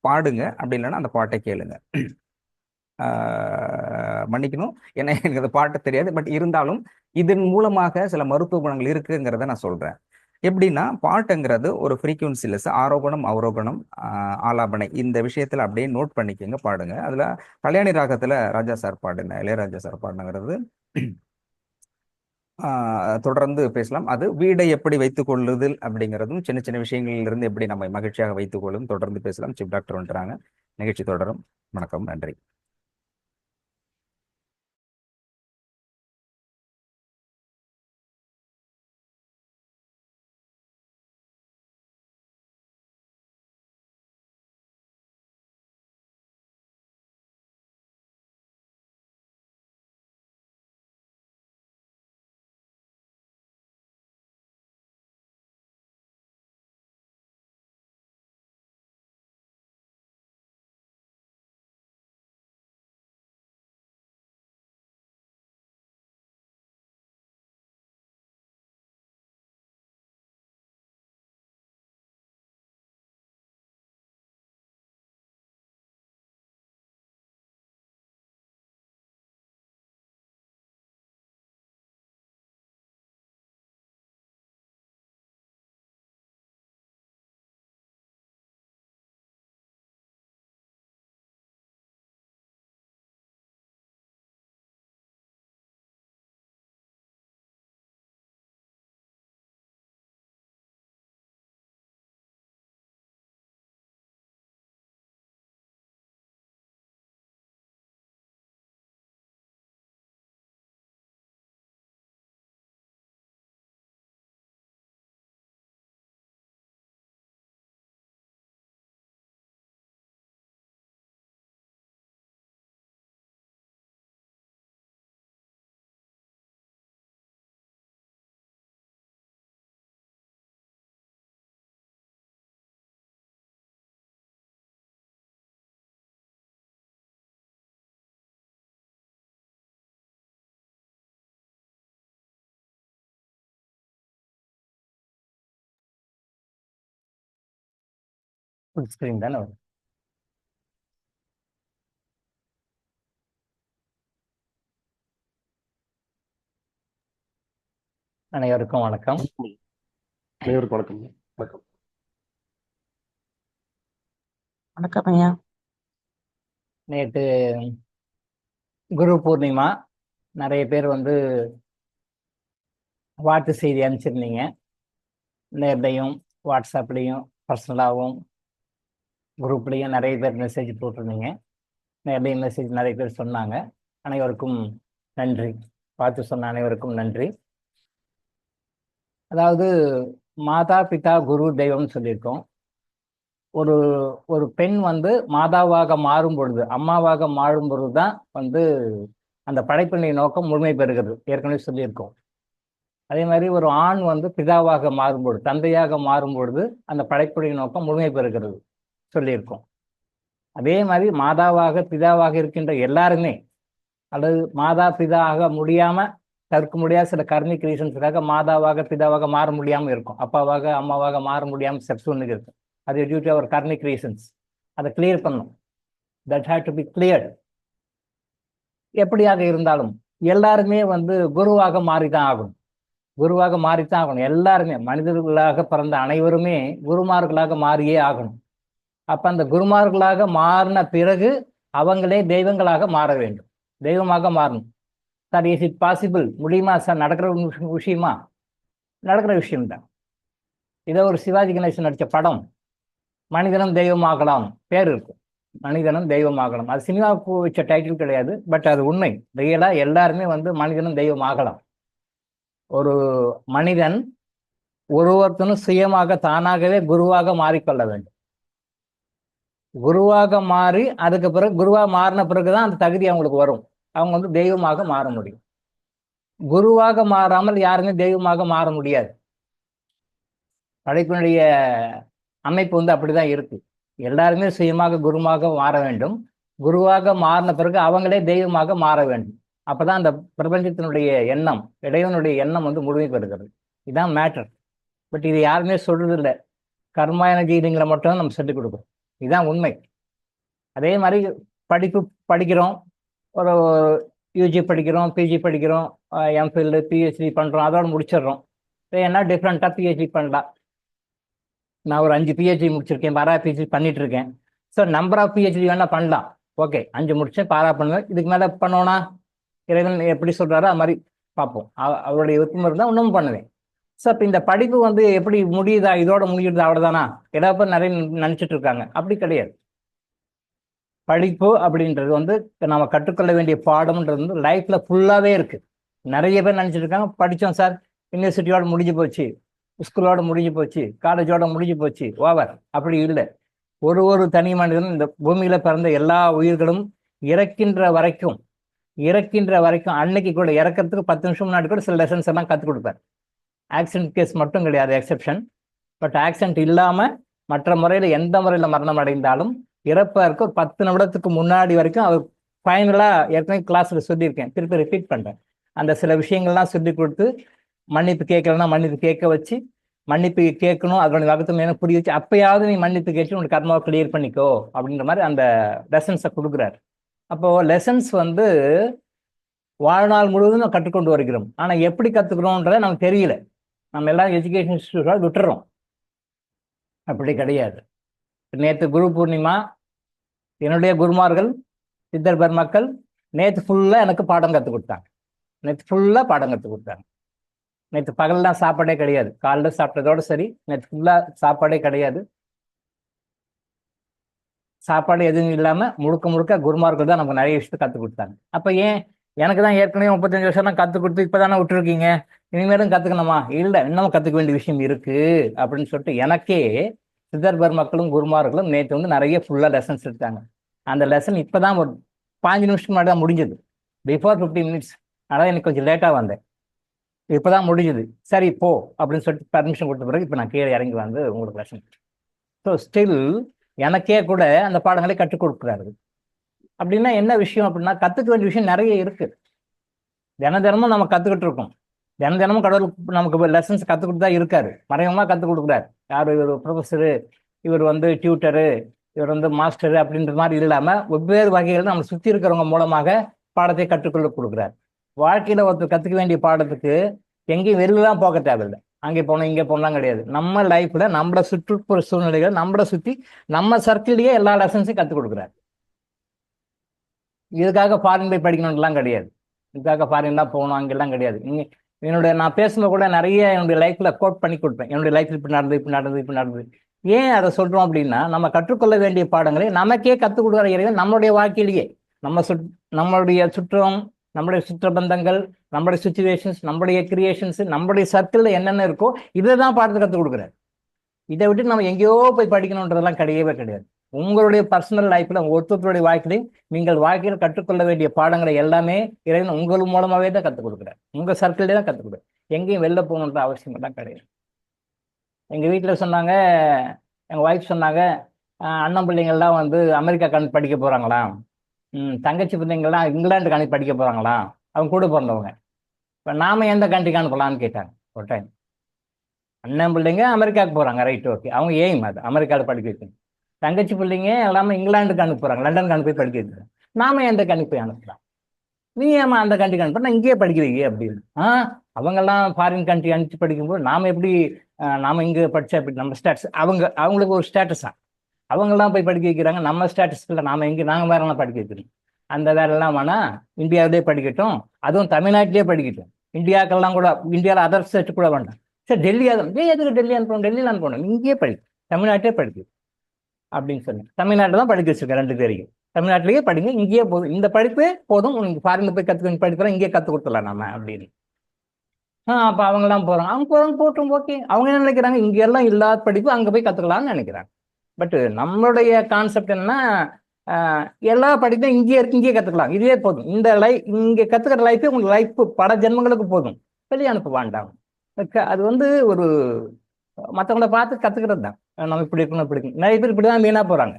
பாடுங்க, அப்படி இல்லைன்னா அந்த பாட்டை கேளுங்க. மன்னிக்கணும், ஏன்னா எனக்கு அந்த பாட்டு தெரியாது. பட் இருந்தாலும் இதன் மூலமாக சில மருத்துவ குணங்கள் இருக்குங்கிறத நான் சொல்றேன். எப்படின்னா பாட்டுங்கிறது ஒரு ஃப்ரீக்குவன்சிலெஸ், ஆரோகணம், அவரோகணம், ஆலாபனை, இந்த விஷயத்துல அப்படியே நோட் பண்ணிக்கோங்க, பாடுங்க. அதுல கல்யாணி ராகத்துல ராஜா சார் பாடுன, இளையராஜா சார் பாடுனங்கிறது தொடர்ந்து பேசலாம். அது வீடை எப்படி வைத்துக் கொள்ளுதல் அப்படிங்கிறதும் சின்ன சின்ன விஷயங்களில் இருந்து எப்படி நம்ம மகிழ்ச்சியாக வைத்துக் கொள்ளும் தொடர்ந்து பேசலாம். சீஃப் டாக்டர் வந்துட்டாங்க. நிகழ்ச்சி தொடரும். வணக்கம், நன்றி. ஸ்கிரீன் தானே வரும். அனைவருக்கும் வணக்கம். அனைவருக்கும் வணக்கம். வணக்கம். வணக்கம் ஐயா. நேற்று குரு பூர்ணிமா, நிறைய பேர் வந்து வாழ்த்து செய்தி அனுப்பிச்சிருந்தீங்க. நேர்லையும் வாட்ஸ்அப்லேயும் பர்சனலாகவும் குரூப்லேயும் நிறைய பேர் மெசேஜ் போட்டிருந்தீங்க. நேர்லையும் மெசேஜ் நிறைய பேர் சொன்னாங்க. அனைவருக்கும் நன்றி. பார்த்து சொன்ன அனைவருக்கும் நன்றி. அதாவது மாதா பிதா குரு தெய்வம்னு சொல்லியிருக்கோம். ஒரு ஒரு பெண் வந்து மாதாவாக மாறும் பொழுது, அம்மாவாக மாறும் பொழுது தான் வந்து அந்த படைப்பினை நோக்கம் முழுமை பெறுகிறது. ஏற்கனவே சொல்லியிருக்கோம். அதே மாதிரி ஒரு ஆண் வந்து பிதாவாக மாறும்பொழுது, தந்தையாக மாறும் பொழுது அந்த படைப்பினை நோக்கம் முழுமை பெறுகிறது சொல்லியிருக்கோம். அதே மாதிரி மாதாவாக பிதாவாக இருக்கின்ற எல்லாருமே, அல்லது மாதா பிதா ஆக முடியாம தவிர்க்க முடியாத சில கர்மிக் ரீசன்ஸுக்காக மாதாவாக பிதாவாக மாற முடியாமல் இருக்கும், அப்பாவாக அம்மாவாக மாற முடியாமல் ஸ்டெப்ஸ் ஒன்று இருக்கும். அது due to our karmic reasons. அதை கிளியர் பண்ணும். That had to be cleared. எப்படியாக இருந்தாலும் எல்லாருமே வந்து குருவாக மாறிதான் ஆகணும். குருவாக மாறித்தான் ஆகணும். எல்லாருமே மனிதர்களாக பிறந்த அனைவருமே குருமார்களாக மாறியே ஆகணும். அப்ப அந்த குருமார்களாக மாறின பிறகு அவங்களே தெய்வங்களாக மாற வேண்டும், தெய்வமாக மாறணும். Sir, is it possible? முடியுமா சார்? நடக்கிற விஷயமா? நடக்கிற விஷயம்தான். இதை ஒரு சிவாஜி கணேசன் நடித்த படம் மனிதனும் தெய்வமாகலாம் பேர் இருக்கும். மனிதனும் தெய்வமாகலாம். அது சினிமாவுக்கு வச்ச டைட்டில் கிடையாது, பட் அது உண்மை. ரியலா எல்லாருமே வந்து மனிதனும் தெய்வம் ஆகலாம். ஒரு மனிதன் ஒருவருத்தனும் சுயமாக தானாகவே குருவாக மாறிக்கொள்ள வேண்டும். குருவாக மாறி அதுக்கு பிறகு குருவாக மாறின பிறகுதான் அந்த தகுதி அவங்களுக்கு வரும். அவங்க வந்து தெய்வமாக மாற முடியும். குருவாக மாறாமல் யாருமே தெய்வமாக மாற முடியாது. படைப்பினுடைய அமைப்பு வந்து அப்படிதான் இருக்கு. எல்லாருமே சுயமாக குருவாக மாற வேண்டும். குருவாக மாறின பிறகு அவங்களே தெய்வமாக மாற வேண்டும். அப்பதான் அந்த பிரபஞ்சத்தினுடைய எண்ணம், இறைவனுடைய எண்ணம் வந்து முழுமை பெறுகிறது. இதுதான் மேட்டர். பட் இது யாருமே சொல்றது இல்லை. கர்மா எனர்ஜிங்கிற மட்டும்தான் நம்ம சொல்லிக் கொடுக்குறோம். இதுதான் உண்மை. அதே மாதிரி படிப்பு படிக்கிறோம், ஒரு யூஜி படிக்கிறோம், பிஜி படிக்கிறோம், எம்ஃபில் பிஹெச்டி பண்ணுறோம், அதோட முடிச்சிடுறோம். என்ன டிஃப்ரெண்ட்டாக பிஹெச்டி பண்ணலாம். நான் ஒரு 5 பிஹெச்டி முடிச்சிருக்கேன், பாரா பிஹெச்டி பண்ணிட்டு இருக்கேன். ஸோ நம்பர் ஆஃப் பிஹெச்டி வேணால் பண்ணலாம். ஓகே, 5 முடிச்சேன், பாரா பண்ணுவேன். இதுக்கு மேலே பண்ணோன்னா இறைவன் எப்படி சொல்கிறாரோ அது மாதிரி பார்ப்போம். அவருடைய விருப்பம் இருந்தால் இன்னமும் பண்ணுவேன். ஸோ இப்போ இந்த படிப்பு வந்து எப்படி முடியுதா, இதோட முடியுது அவ்வளோதானா? எல்லா பேர் நிறைய நினச்சிட்டு இருக்காங்க. அப்படி கிடையாது. படிப்பு அப்படின்றது வந்து நம்ம கற்றுக்கொள்ள வேண்டிய பாடம்ன்றது வந்து லைஃப்ல ஃபுல்லாகவே இருக்கு. நிறைய பேர் நினச்சிட்டு இருக்காங்க, படித்தோம் சார், யூனிவர்சிட்டியோட முடிஞ்சு போச்சு, ஸ்கூலோட முடிஞ்சு போச்சு, காலேஜோட முடிஞ்சு போச்சு, ஓவர். அப்படி இல்லை. ஒரு தனி மனிதனும், இந்த பூமியில பிறந்த எல்லா உயிர்களும் இறக்கின்ற வரைக்கும் அன்னைக்கு கூட இறக்கிறதுக்கு 10 நிமிஷம் முன்னாடி கூட சில லெசன்ஸ் எல்லாம் கற்றுக் கொடுப்பார். ஆக்சிடென்ட் கேஸ் மட்டும் கிடையாது எக்ஸெப்ஷன். பட் ஆக்சிடென்ட் இல்லாமல் மற்ற முறையில் எந்த முறையில் மரணம் அடைந்தாலும் இறப்பதற்கு ஒரு 10 நிமிடத்துக்கு முன்னாடி வரைக்கும் அவர் ஃபைனலாக ஏற்கனவே கிளாஸில் சொல்லியிருக்கேன், திருப்பி ரிப்பீட் பண்ணுறேன். அந்த சில விஷயங்கள்லாம் சொல்லி கொடுத்து மன்னிப்பு கேட்கலன்னா மன்னிப்பு கேட்க வச்சு, மன்னிப்பு கேட்கணும் அதோட வகத்தை மேலே புரிய வச்சு, அப்பயாவது நீ மன்னிப்பு கேட்டு உனக்கு கர்மாவை கிளியர் பண்ணிக்கோ அப்படின்ற மாதிரி அந்த லெசன்ஸை கொடுக்குறாரு. அப்போது லெசன்ஸ் வந்து வாழ்நாள் முழுவதும் கற்றுக்கொண்டு வருகிறோம். ஆனால் எப்படி கற்றுக்கிறோன்றதை நமக்கு தெரியல. நம்ம எல்லாம் எஜுகேஷன் இன்ஸ்டியூட்டோட விட்டுறோம். அப்படி கிடையாது. நேற்று குரு பூர்ணிமா, என்னுடைய குருமார்கள் சித்தர் பெருமக்கள் நேற்று ஃபுல்லாக எனக்கு பாடம் கற்றுக் கொடுத்தாங்க. நேற்று பகல்லாம் சாப்பாடே கிடையாது. காலைல சாப்பிட்டதோட சரி, நேற்று ஃபுல்லாக சாப்பாடே கிடையாது. சாப்பாடு எதுவும் இல்லாமல் முழுக்க குருமார்கள் தான் நமக்கு நிறைய விஷயத்தை கற்றுக் கொடுத்தாங்க. அப்போ ஏன் எனக்கு தான் ஏற்கனவே 35 வருஷம் தான் கற்றுக் கொடுத்து இப்போ தானே விட்டுருக்கீங்க, இனிமேலும் கற்றுக்கணுமா? இல்லை, இன்னமும் கற்றுக்க வேண்டிய விஷயம் இருக்குது அப்படின்னு சொல்லிட்டு எனக்கே சித்தர் பெருமக்களும் குருமார்களும் நேற்று வந்து நிறைய ஃபுல்லாக லெசன்ஸ் எடுத்தாங்க. அந்த லெசன் இப்போ தான் ஒரு 5 நிமிஷத்துக்கு முன்னாடி தான் முடிஞ்சது. Before 15 minutes. அதான் எனக்கு கொஞ்சம் லேட்டாக வந்தேன். இப்போ தான் முடிஞ்சது. சரி போ அப்படின்னு சொல்லிட்டு பர்மிஷன் கொடுத்த பிறகு இப்போ நான் கீழே இறங்கி வந்து உங்களுக்கு லெசன். ஸோ ஸ்டில் எனக்கே கூட அந்த பாடங்களை கற்றுக் கொடுக்குறாரு. அப்படின்னா என்ன விஷயம் அப்படின்னா, கற்றுக்க வேண்டிய விஷயம் நிறைய இருக்குது. தினமும் நம்ம கற்றுக்கிட்டு இருக்கோம். தினமும் கடவுள் நமக்கு லெசன்ஸ் கற்றுக் கொடுத்தா இருக்காரு, மறைமுகமாக கற்றுக் கொடுக்குறாரு. யார் இவர் ப்ரொஃபஸரு, இவர் வந்து டியூட்டரு, இவர் வந்து மாஸ்டரு அப்படின்ற மாதிரி இல்லாமல் வெவ்வேறு வகைகள் நம்ம சுற்றி இருக்கிறவங்க மூலமாக பாடத்தை கற்றுக்கொள்ள கொடுக்குறாரு. வாழ்க்கையில் ஒருத்தர் கற்றுக்க வேண்டிய பாடத்துக்கு எங்கேயும் வெளியெல்லாம் போக தேவையில்லை. அங்கே போனோம் இங்கே போனலாம் கிடையாது. நம்ம லைஃப்பில் நம்மளோட சுற்றுப்புற சூழ்நிலைகள் நம்மளை சுற்றி நம்ம சர்க்கிள்லேயே எல்லா லெசன்ஸையும் கற்றுக் கொடுக்குறாரு. இதுக்காக ஃபாரின் போய் படிக்கணும்லாம் கிடையாது. இதுக்காக ஃபாரின்லாம் போகணும் அங்கெல்லாம் கிடையாது. நான் பேசும்போது கூட நிறைய என்னுடைய லைஃப்ல கோட் பண்ணி கொடுப்பேன். என்னுடைய லைஃப்ல இப்படி நடந்தது. ஏன் அதை சொல்றோம் அப்படின்னா, நம்ம கற்றுக்கொள்ள வேண்டிய பாடங்களை நமக்கே கற்றுக் கொடுக்குற இறைவன் நம்மளுடைய வாழ்க்கையிலேயே நம்மளுடைய சுற்றம், நம்முடைய சுற்ற பந்தங்கள், நம்மளுடைய சுச்சுவேஷன்ஸ், நம்மளுடைய கிரியேஷன்ஸ், நம்மளுடைய சர்க்கிளில் என்னென்ன இருக்கோ இதை தான் பாடத்தை கற்றுக் கொடுக்குறாரு. இதை விட்டு நம்ம எங்கேயோ போய் படிக்கணுன்றதெல்லாம் கிடையவே கிடையாது. உங்களுடைய பர்சனல் லைஃப்ல ஒருத்தருடைய வாழ்க்கையிலையும் நீங்கள் வாழ்க்கையில் கற்றுக்கொள்ள வேண்டிய பாடங்களை எல்லாமே இறைவன் உங்கள் மூலமாவே தான் கற்றுக் கொடுக்குறாரு. உங்க சர்க்கிள்லேயே தான் கற்றுக் கொடுக்குறாரு. எங்கேயும் வெளில போகணுன்ற அவசியம் எல்லாம் கிடையாது. எங்க வீட்டில் சொன்னாங்க, எங்க ஒய்ஃப் சொன்னாங்க, அண்ணன் பிள்ளைங்கள்லாம் வந்து அமெரிக்கா கணக்கு படிக்க போறாங்களாம், தங்கச்சி பிள்ளைங்கள்லாம் இங்கிலாந்து கணக்கு படிக்க போறாங்களாம், அவங்க கூட பிறந்தவங்க. இப்போ நாம எந்த கண்ட்ரிக்கு அனுப்பலான்னு கேட்டாங்க ஒரு டைம். அண்ணன் பிள்ளைங்க அமெரிக்காவுக்கு போறாங்க, ரைட், ஓகே, அவங்க எய்ம் அது அமெரிக்காவில் படிக்க வைக்கணும். தங்கச்சி பிள்ளைங்க எல்லாமே இங்கிலாந்துக்கு அனுப்ப போறாங்க, லண்டனுக்கு அனுப்பி படிக்க வைக்கிறாங்க. நாம எந்த கண்ட்ரி போய் அனுப்பலாம்? நீ ஏமா அந்த கண்ட்ரிக்கு அனுப்ப, நான் இங்கேயே படிக்க வைக்க அப்படின்னு. அவங்கெல்லாம் ஃபாரின் கண்ட்ரி அனுப்பிச்சு படிக்கும்போது நாம எப்படி நாம இங்கே படிச்சா எப்படி நம்ம ஸ்டேட்டஸ், அவங்களுக்கு ஒரு ஸ்டேட்டஸா அவங்கெல்லாம் போய் படிக்க வைக்கிறாங்க, நம்ம ஸ்டேட்டஸ் இல்லை, நாம எங்கே நாங்கள் வேறெல்லாம் படிக்க வைக்கிறோம். அந்த வேலைலாம் வேணா இந்தியாவிலே படிக்கட்டும், அதுவும் தமிழ்நாட்டிலே படிக்கட்டும். இந்தியாக்கெல்லாம் கூட, இந்தியாவில் அதர் ஸ்டேட் கூட வேண்டாம். சரி, டெல்லி எதுக்கு டெல்லி அனுப்பணும், டெல்லியில் அனுப்பணும், இங்கேயே படிக்கும், தமிழ்நாட்டிலே படிக்கும் அப்படின்னு சொன்னேன். தமிழ்நாட்டில் தான் படிக்க வச்சிருக்கேன் 2 பேரையும். தமிழ்நாட்டிலேயே படிங்க, இங்கேயே போதும், இந்த படிப்பே போதும், உனக்கு ஃபாரினில் போய் கற்றுக்க படிக்கலாம், இங்கேயே கற்றுக் கொடுத்துடலாம் நம்ம அப்படின்னு. அப்போ அவங்கெல்லாம் போகிறாங்க, அவங்க போகிறாங்க, போட்டும், ஓகே. அவங்க என்ன நினைக்கிறாங்க, இங்கெல்லாம் இல்லாத படிப்பு அங்கே போய் கற்றுக்கலாம்னு நினைக்கிறாங்க. பட் நம்மளுடைய கான்செப்ட் என்னன்னா, எல்லா படிப்பும் இங்கேயே இருக்கு, இங்கேயே கற்றுக்கலாம், இதே போதும், இந்த இங்கே கற்றுக்கிற லைஃபே உங்களுக்கு லைஃப் பல ஜென்மங்களுக்கு போதும், வெளியே அனுப்ப வேண்டாம். அது வந்து ஒரு மற்றவங்கள பார்த்து கற்றுக்கிறது தான். நம்ம இப்படி இருக்கணும், இப்படி இருக்கணும். நிறைய பேர் இப்படி தான் வீணாக போகிறாங்க.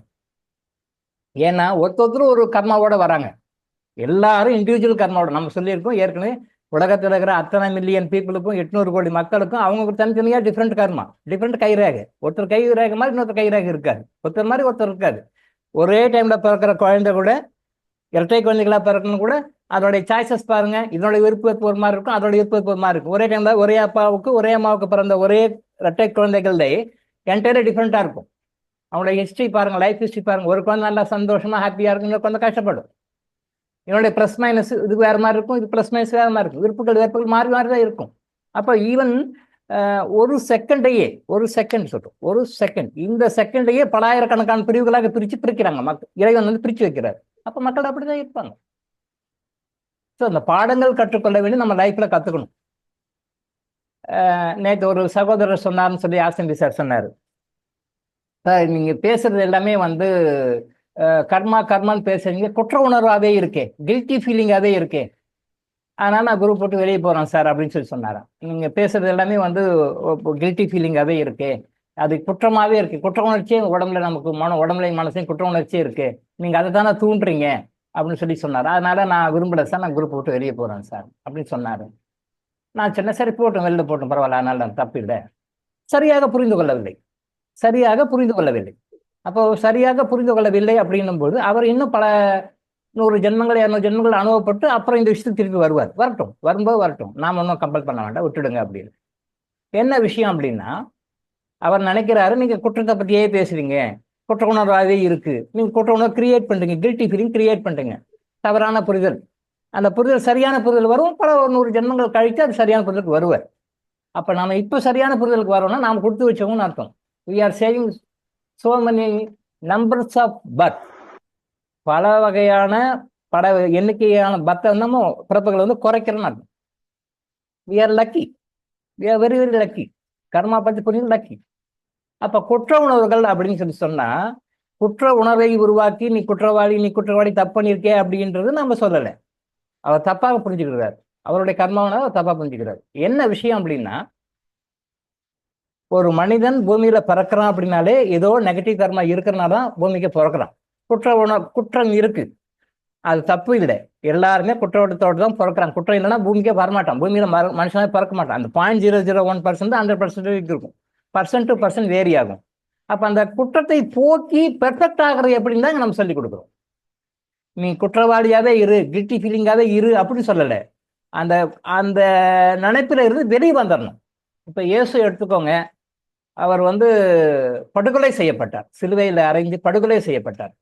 ஏன்னா ஒருத்தரும் ஒரு கர்மாவோட வராங்க, எல்லாரும் இண்டிவிஜுவல் கர்மாவோட. நம்ம சொல்லியிருக்கோம் ஏற்கனவே, உலகத்தில் இருக்கிற அத்தனை மில்லியன் பீப்புளுக்கும் 800 கோடி மக்களுக்கும் அவங்க தனித்தனியாக டிஃப்ரெண்ட் கர்மா, டிஃப்ரெண்ட் கைரேகை. ஒருத்தர் கைரேகை மாதிரி இன்னொருத்தர் கைரேகை இருக்காது, ஒருத்தர் மாதிரி ஒருத்தர் இருக்காது. ஒரே டைமில் பிறக்கிற குழந்தை கூட, இரட்டை குழந்தைகளாக பிறக்கணும் கூட, அதோடைய சாய்ஸஸ் பாருங்க, இதனுடைய விருப்பம் ஒரு மாதிரி இருக்கும், அதோட விருப்பம் ஒரு மாதிரி இருக்கும். ஒரே டைம்ல ஒரே அப்பாவுக்கு ஒரே அம்மாவுக்கு பிறந்த ஒரே இரட்டை குழந்தைகளுடைய என்டையரா டிஃப்ரெண்ட்டாக இருக்கும். அவங்களோட ஹிஸ்ட்ரி பாருங்க, லைஃப் ஹிஸ்ட்ரி பாருங்க. ஒரு குழந்தை நல்லா சந்தோஷமா ஹாப்பியாக இருக்கும், இன்னொரு குழந்தை கஷ்டப்படும். என்னுடைய ப்ளஸ் மைனஸ் இதுக்கு வேறு மாதிரி இருக்கும், இது ப்ளஸ் மைனஸ் வேறு மாதிரி இருக்கும், வெறுப்புகள் மாறி மாறி தான் இருக்கும். அப்போ ஈவன் ஒரு செகண்ட் சொல்கிறோம், ஒரு செகண்ட், இந்த செகண்டையே பலாயிரக்கணக்கான பிரிவுகளாக பிரிக்கிறாங்க மக்கள். இறைவன் வந்து பிரித்து வைக்கிறார். அப்போ மக்கள் அப்படி தான் இருப்பாங்க. ஸோ அந்த பாடங்கள் கற்றுக்கொள்ள வேண்டி நம்ம லைஃப்பில் கற்றுக்கணும். நேற்று ஒரு சகோதரர் சொன்னார்னு சொல்லி ஆசந்தி சார் சொன்னார், சார் நீங்கள் பேசுறது எல்லாமே வந்து கர்மான்னு பேசுறீங்க, குற்ற உணர்வாகவே இருக்கே, கில்ட்டி ஃபீலிங்காகவே இருக்கே, அதனால் நான் குரூப் போட்டு வெளியே போகிறேன் சார் அப்படின்னு சொல்லி சொன்னாராம். நீங்கள் பேசுறது எல்லாமே வந்து கில்ட்டி ஃபீலிங்காகவே இருக்கே, அது குற்றமாகவே இருக்குது, குற்ற உணர்ச்சியே உடம்புல, நமக்கு உடம்புலையும் மனசையும் குற்ற உணர்ச்சியே இருக்குது, நீங்கள் அதை தானே தூண்டுறீங்க அப்படின்னு சொல்லி சொன்னார். அதனால நான் விரும்பலை சார், நான் குரூப் போட்டு வெளியே போகிறேன் சார் அப்படின்னு சொன்னார். நான் சொன்ன சரி போட்டோம், வெளில போட்டோம், பரவாயில்ல, அதனால தப்பு இல்லை. சரியாக புரிந்து கொள்ளவில்லை. அப்போ சரியாக புரிந்து கொள்ளவில்லை அப்படின்னும் போது அவர் இன்னும் பல 100 ஜென்மங்கள் 200 ஜென்மங்கள் அனுபவப்பட்டு அப்புறம் இந்த விஷயத்துக்கு திருப்பி வரும்போது வரட்டும், நாம் ஒன்றும் கம்பல் பண்ண வேண்டாம், விட்டுடுங்க அப்படின்னு. என்ன விஷயம் அப்படின்னா, அவர் நினைக்கிறாரு, நீங்க குற்றத்தை பற்றியே பேசுறீங்க, குற்ற உணர்வாகவே இருக்கு, நீங்க குற்ற உணர்வு கிரியேட் பண்றீங்க, கில்ட்டி ஃபீலிங் கிரியேட் பண்றீங்க, தவறான புரிதல். அந்த புரிதல் சரியான புரிதல் வரும், பல 100 ஜென்மங்கள் கழித்து அது சரியான புரிதலுக்கு வருவார். அப்போ நாம இப்போ சரியான புரிதலுக்கு வரோம்னா நாம் கொடுத்து வச்சவங்கன்னு அர்த்தம். we are saving so many numbers of birth, பல வகையான எண்ணிக்கையான பிறப்புகளை வந்து குறைக்கிறோன்னு அர்த்தம். we are lucky, we are very very lucky. கர்மா பற்றி புரிஞ்சு லக்கி. அப்ப குற்ற உணர்வுகள் அப்படின்னு சொல்லி சொன்னா, குற்ற உணர்வை உருவாக்கி நீ குற்றவாளி தப்பு பண்ணியிருக்கே அப்படின்றது நம்ம சொல்லலை. அவர் தப்பாக புரிஞ்சுக்கிறார், அவருடைய கர்மாவனை அவர் தப்பா புரிஞ்சுக்கிறார். என்ன விஷயம் அப்படின்னா, ஒரு மனிதன் பூமியில பிறக்கிறான் அப்படின்னாலே ஏதோ நெகட்டிவ் கர்மா இருக்கிறனால தான் பூமிக்கு பிறக்கிறான். குற்றம் இருக்கு, அது தப்பு இல்லை. எல்லாருமே குற்றத்தோடு தான் பிறக்கிறாங்க. குற்றம் இல்லைன்னா பூமிக்கே வரமாட்டான், பூமியில மனுஷனாவே பிறக்க மாட்டான். அந்த 0.001% 100% இருக்கும், பர்சன்ட் டு பர்சன்ட் வேரி ஆகும். அப்ப அந்த குற்றத்தை போக்கி பெர்ஃபெக்ட் ஆகிறது எப்படின்னு தான் நம்ம சொல்லி கொடுக்குறோம். நீ குற்றவாளியாவே இரு, கில்ட்டி ஃபீலிங்காவே இரு அப்படின்னு சொல்லலை. அந்த அந்த நினைப்பில இருந்து வெளியே வந்துடணும். இப்ப இயேசு எடுத்துக்கோங்க, அவர் வந்து படுகொலை செய்யப்பட்டார், சிலுவையில் அறைந்து படுகொலை செய்யப்பட்டார்.